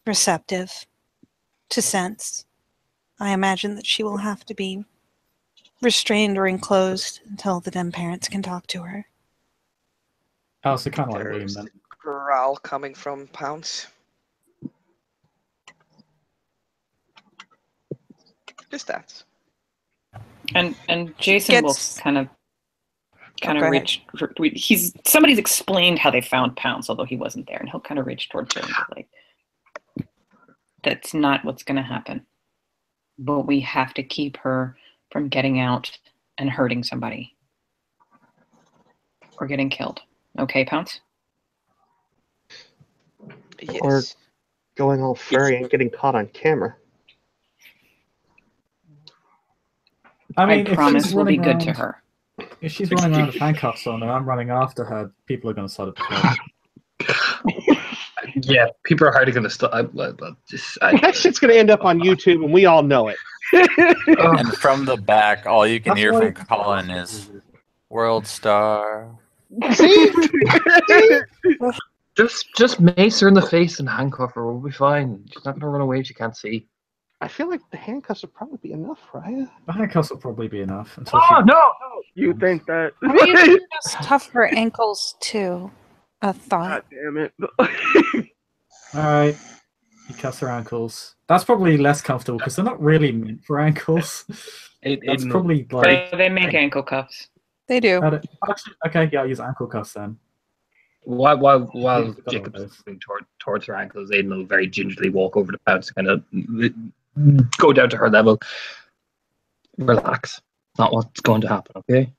receptive to sense. I imagine that she will have to be restrained or enclosed until the den parents can talk to her. Oh, so kind of like William There's then. a growl coming from Pounce. Just that. And Jason will kind of reach. Somebody's explained how they found Pounce, although he wasn't there, and he'll kind of reach towards her and be like, "That's not what's going to happen. But we have to keep her from getting out and hurting somebody or getting killed. Okay, Pounce?" Yes. Or going all furry and getting caught on camera. I mean, I promise we'll be good to her. If she's running around with handcuffs on and I'm running after her, people are going to start at the club. Yeah, people are hardly going to stop. That shit's going to end up on YouTube, and we all know it. And from the back, all you can hear from Colin is "World Star." See? Just mace her in the face and handcuff her. We'll be fine. She's not going to run away if she can't see. I feel like the handcuffs would probably be enough, Raya. The handcuffs will probably be enough. Until No! You think that? Maybe just tough her ankles too. A thought. God damn it. Alright. You cuss her ankles. That's probably less comfortable because they're not really meant for ankles. That's probably like. They make ankle cuffs. They do. Actually, okay, yeah, I'll use ankle cuffs then. While Jacob's moving towards her ankles, Aiden will very gingerly walk over to Pounce, kind of go down to her level. Relax. Not what's going to happen, okay?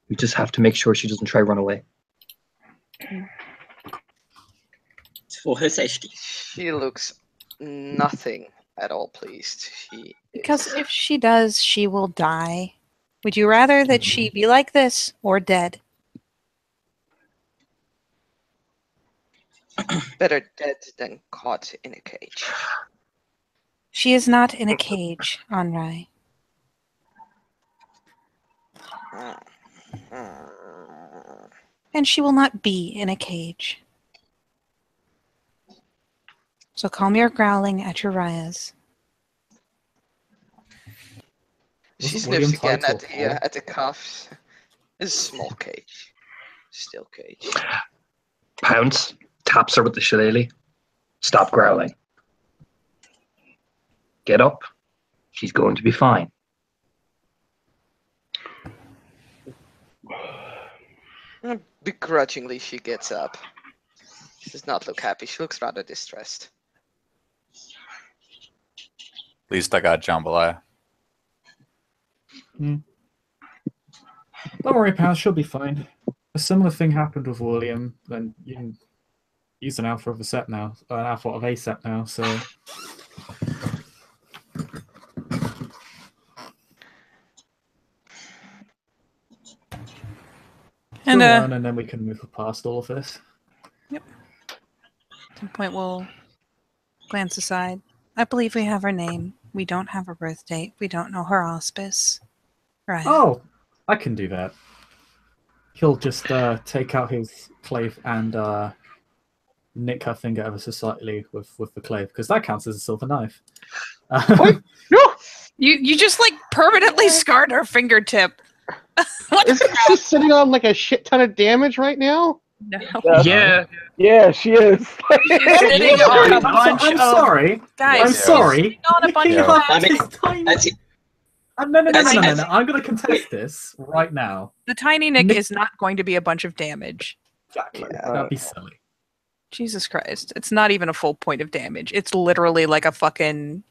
We just have to make sure she doesn't try run away. It's for her safety. She looks nothing at all pleased. Because if she does, she will die. Would you rather that she be like this or dead? Better dead than caught in a cage. She is not in a cage, Anrai. And she will not be in a cage. So calm your growling at your Rayas. She sniffs again at the cuffs. It's a small cage. Still cage. Pounce taps her with the shillelagh. Stop growling. Get up. She's going to be fine. Begrudgingly, she gets up. She does not look happy. She looks rather distressed. At least I got jambalaya. Don't worry, pal. She'll be fine. A similar thing happened with William. Then you can use an alpha of a Sept now, an alpha of a Sept now. So. And then we can move past all of this. Yep. At some point, we'll glance aside. I believe we have her name. We don't have her birth date. We don't know her auspice. Right. Oh, I can do that. He'll just take out his clave and nick her finger ever so slightly with the clave, because that counts as a silver knife. What? No! You just like permanently scarred her fingertip. Is she sitting on like a shit ton of damage right now? No. Yeah, she is. She's sitting on a bunch I'm sorry. Guys, I'm sorry. On a bunch of No, I'm going to contest this right now. The tiny nick is not going to be a bunch of damage. Exactly. That'd be silly. Jesus Christ. It's not even a full point of damage. It's literally like a fucking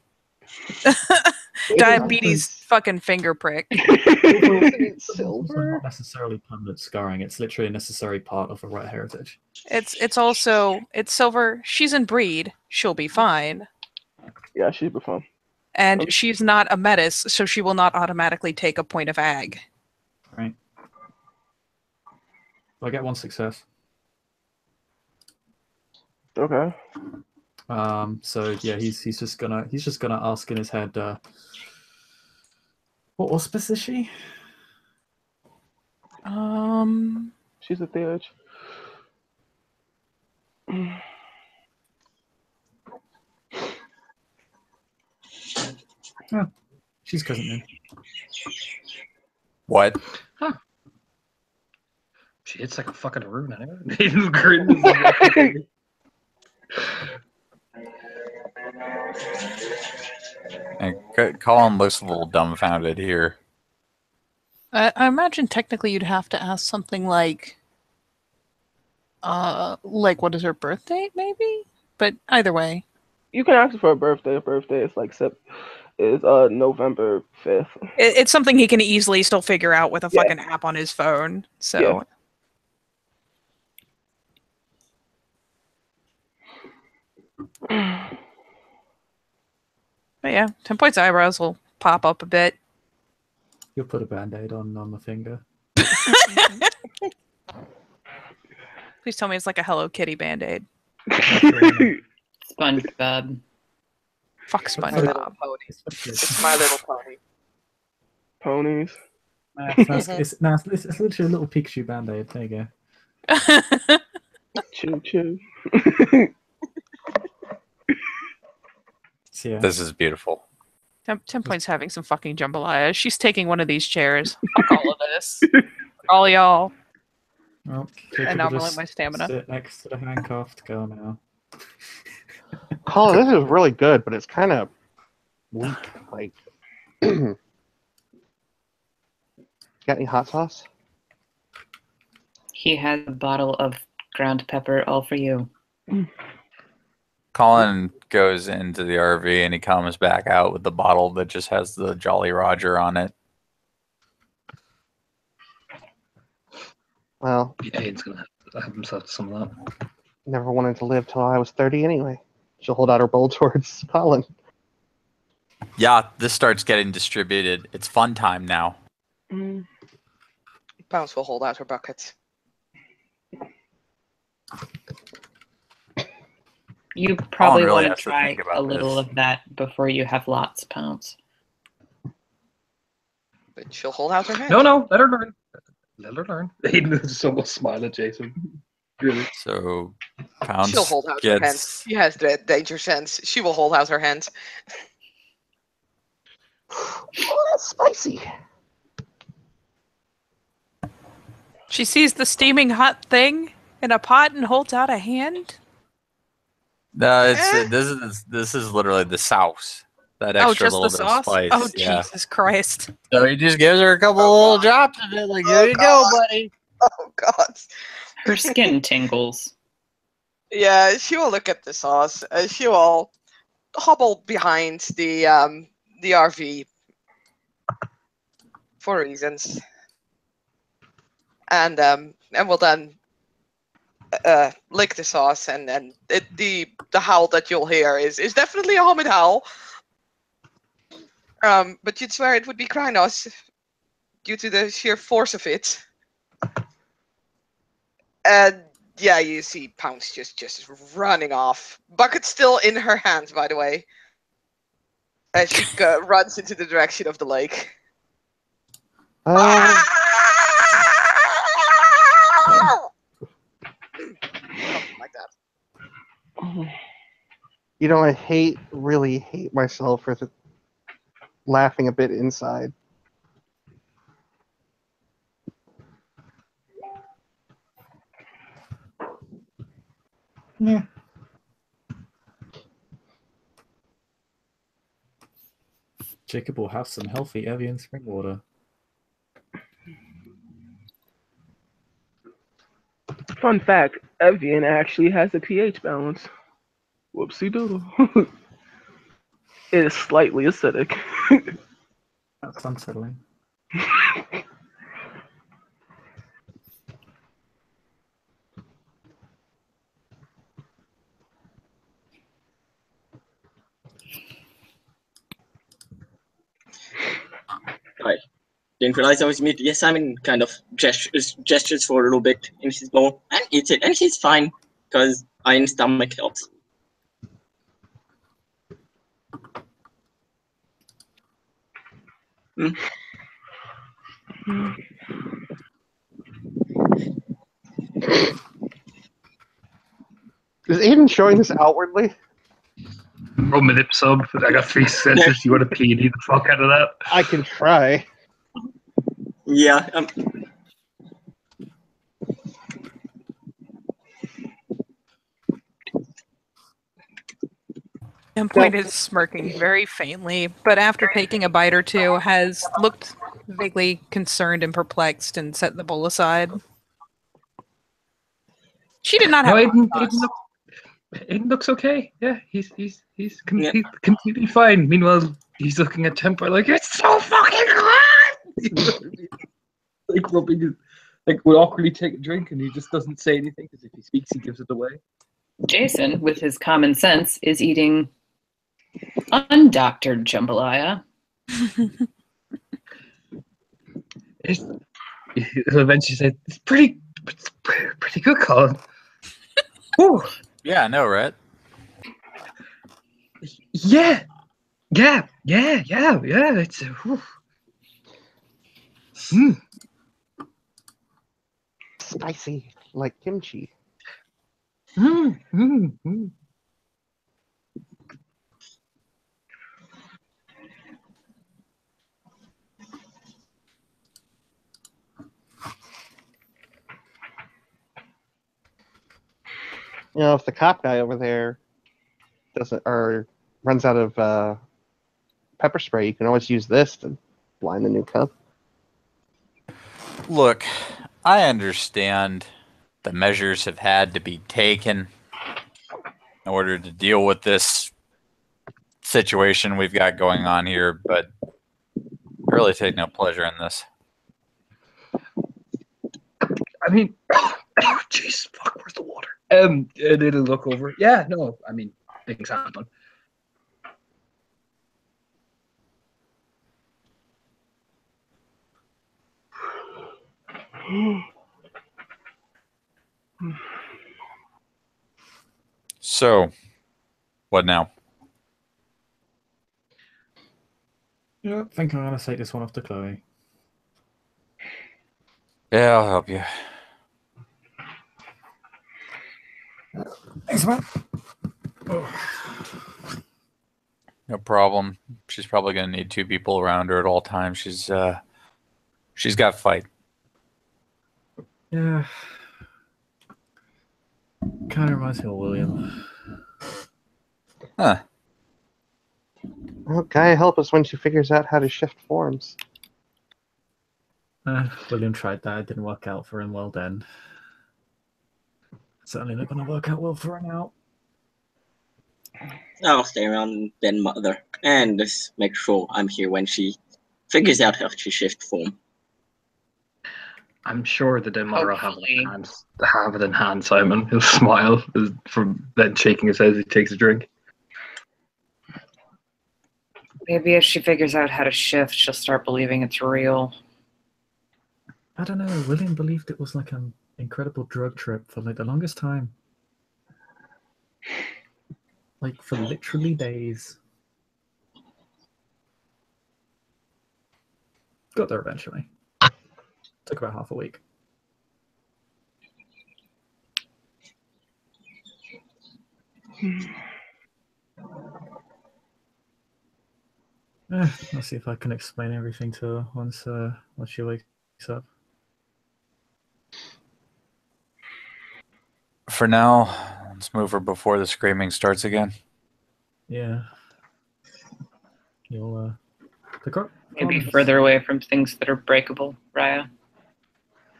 diabetes fucking finger prick. It's not necessarily permanent scarring. It's literally a necessary part of a rat heritage. It's also silver. She's in breed. She'll be fine. Yeah, she'll be fine. And she's not a metis, so she will not automatically take a point of ag. Right. I get one success. Okay. So yeah, he's just gonna ask in his head, What hospice is she? She's a theurge. Oh, she's cousin Moon. What? Huh. She hits like a fucking rune. I never. And Colin looks a little dumbfounded here. I imagine technically you'd have to ask something like what is her birth date, maybe? But either way. You can ask her for a birthday. Her birthday is like November 5th. It's something he can easily still figure out with a fucking app on his phone. So. Yeah. But yeah, 10 points eyebrows will pop up a bit. You'll put a band-aid on the finger. Please tell me it's like a Hello Kitty band-aid. SpongeBob. Fuck My Little SpongeBob. Pony. It's My Little Pony. Ponies. It's literally a little Pikachu band-aid. There you go. Choo choo. So, yeah. This is beautiful. 10 points having some fucking jambalaya. She's taking one of these chairs. Fuck all of this. All y'all. Well, And now I'm rolling my stamina. Sit next to the handcuffed girl now. Colin, this is really good, but it's kind of weak. Like, got any hot sauce? He has a bottle of ground pepper all for you. Colin goes into the RV and he comes back out with the bottle that just has the Jolly Roger on it. Well, Yeah, he's gonna have himself some of that. never wanted to live till I was 30 anyway. She'll hold out her bowl towards Colin. Yeah, this starts getting distributed. It's fun time now. Bounce will hold out her bucket. You probably really want has to to try think about a little this. of that before you have lots, Pounce. But she'll hold out her hand. No, let her learn. Let her learn. Aiden is so much smile at Jason. Really. So Pounce She'll hold out her hands. gets She has the danger sense. She will hold out her hands. Oh, that's spicy. She sees the steaming hot thing in a pot and holds out a hand. no. It's this is literally the sauce. That Oh, extra just little the bit sauce? of spice. Oh, Yeah. Jesus Christ. So he just gives her a couple little drops of it. Like, here you go, buddy. Oh God. Her skin tingles. Yeah, she will look at the sauce. She will hobble behind the RV for reasons, and will then lick the sauce, and then the howl that you'll hear is definitely a Homid howl. But you'd swear it would be Krynos due to the sheer force of it. And yeah, you see Pounce just running off. Bucket still in her hands, by the way. As she runs into the direction of the lake. Something like that. You know, I really hate myself for laughing a bit inside. Yeah. Jacob will have some healthy Evian spring water. Fun fact, Evian actually has a pH balance. Whoopsie doodle. It is slightly acidic. That's unsettling. Hi. Didn't realize I was muted. Yes, Simon kind of gestures for a little bit in his bowl and eats it, and he's fine because iron stomach helps. Is Aiden showing this outwardly? Roll my lip sub. I got 3 senses. You want to PD the fuck out of that? I can try. Yeah. Endpoint is smirking very faintly, but after taking a bite or two, has looked vaguely concerned and perplexed and set the bowl aside. She did not have No, a Aiden looks okay. Yeah, he's completely fine. Meanwhile, he's looking at Temper like it's so fucking hot. Like rubbing his, like would awkwardly take a drink, and he just doesn't say anything because if he speaks, he gives it away. Jason, with his common sense, is eating undoctored jambalaya. He'll eventually say, "It's pretty good, Colin." Whew. Yeah, I know, right? Yeah. It's Spicy, like kimchi. You know, if the cop guy over there doesn't or runs out of pepper spray, you can always use this to blind the new cub. Look, I understand the measures have had to be taken in order to deal with this situation we've got going on here, but I really take no pleasure in this. I mean, jeez, fuck, where's the water? And it'll look over. Yeah, no, I mean, things happen. So, what now? Yeah, I think I'm going to take this one off to Chloe. Yeah, I'll help you. Thanks, man. No problem. She's probably going to need 2 people around her at all times. She's got fight. Yeah. Kind of reminds me of William. Huh. Well, Gaia help us when she figures out how to shift forms. William tried that. It didn't work out for him well then. Certainly not going to work out well for her now. I'll stay around then, Mother, and just make sure I'm here when she figures out how to shift form. I'm sure the Denmark will have it in hand, Simon. He'll smile from then shaking his head as he takes a drink. Maybe if she figures out how to shift, she'll start believing it's real. I don't know. William believed it was like an incredible drug trip for like the longest time. Like for literally days. Got there eventually. Took about half a week. I'll see if I can explain everything to her once she wakes up. For now, let's move her before the screaming starts again. Yeah. You'll pick her up? Maybe further away from things that are breakable, Raya.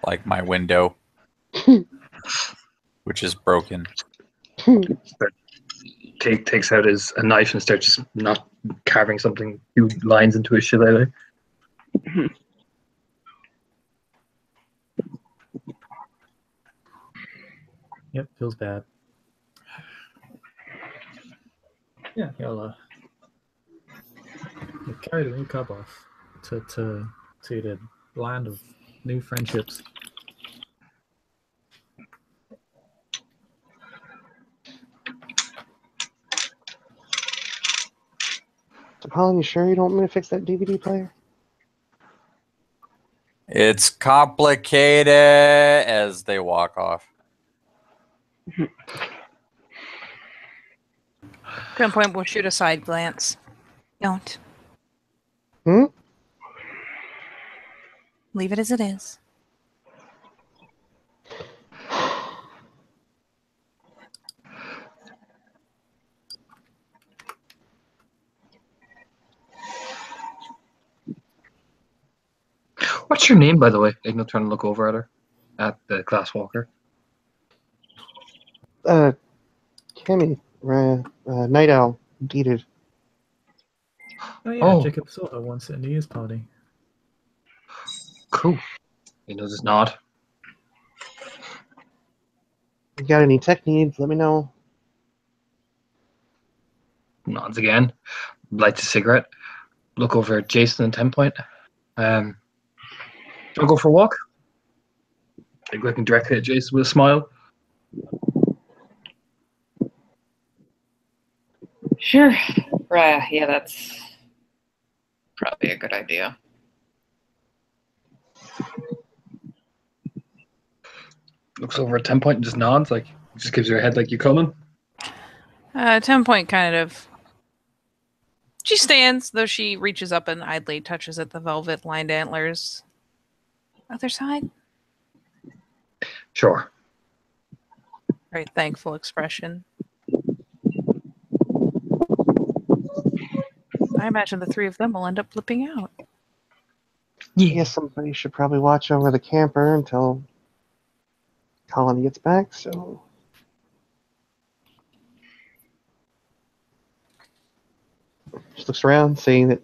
Like my window, which is broken. Takes out a knife and starts just not carving something, 2 lines into his shillelagh. Yep, feels bad. Yeah, you'll carry the new cub off to the land of new friendships. So, Colin, you sure you don't want me to fix that DVD player? It's complicated as they walk off. 10 point will shoot a side glance. Don't. Hmm? Leave it as it is. What's your name, by the way? Igno trying to look over at her, at the glasswalker. Cammy, Night Owl, deeded. Oh yeah, Oh. Jacob saw her once at a New Year's party. Cool. Igno does nod. You got any tech needs? Let me know. Nods again. Lights a cigarette. Look over at Jason and 10 point. Do you want to go for a walk? Like looking directly at Jason with a smile. Sure. Yeah, that's probably a good idea. Looks over at 10 point and just nods, like just gives her a head like you coming. 10 point kind of. She stands, though she reaches up and idly touches at the velvet lined antlers. Other side? Sure. Very thankful expression. I imagine the three of them will end up flipping out. Yeah, somebody should probably watch over the camper until Colony gets back, so... She looks around, seeing that,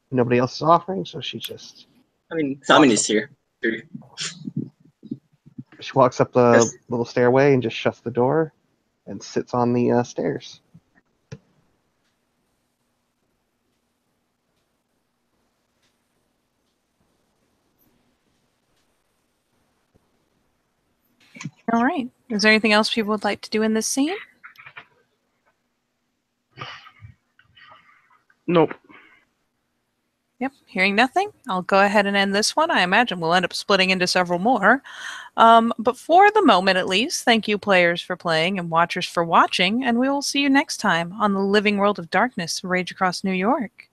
nobody else is offering, so she just... I mean, Simon is here. She walks up the little stairway and just shuts the door and sits on the stairs. All right. Is there anything else people would like to do in this scene? Nope. Yep, hearing nothing, I'll go ahead and end this one. I imagine we'll end up splitting into several more. But for the moment, at least, thank you, players, for playing and watchers for watching, and we will see you next time on the Living World of Darkness, Rage Across New York.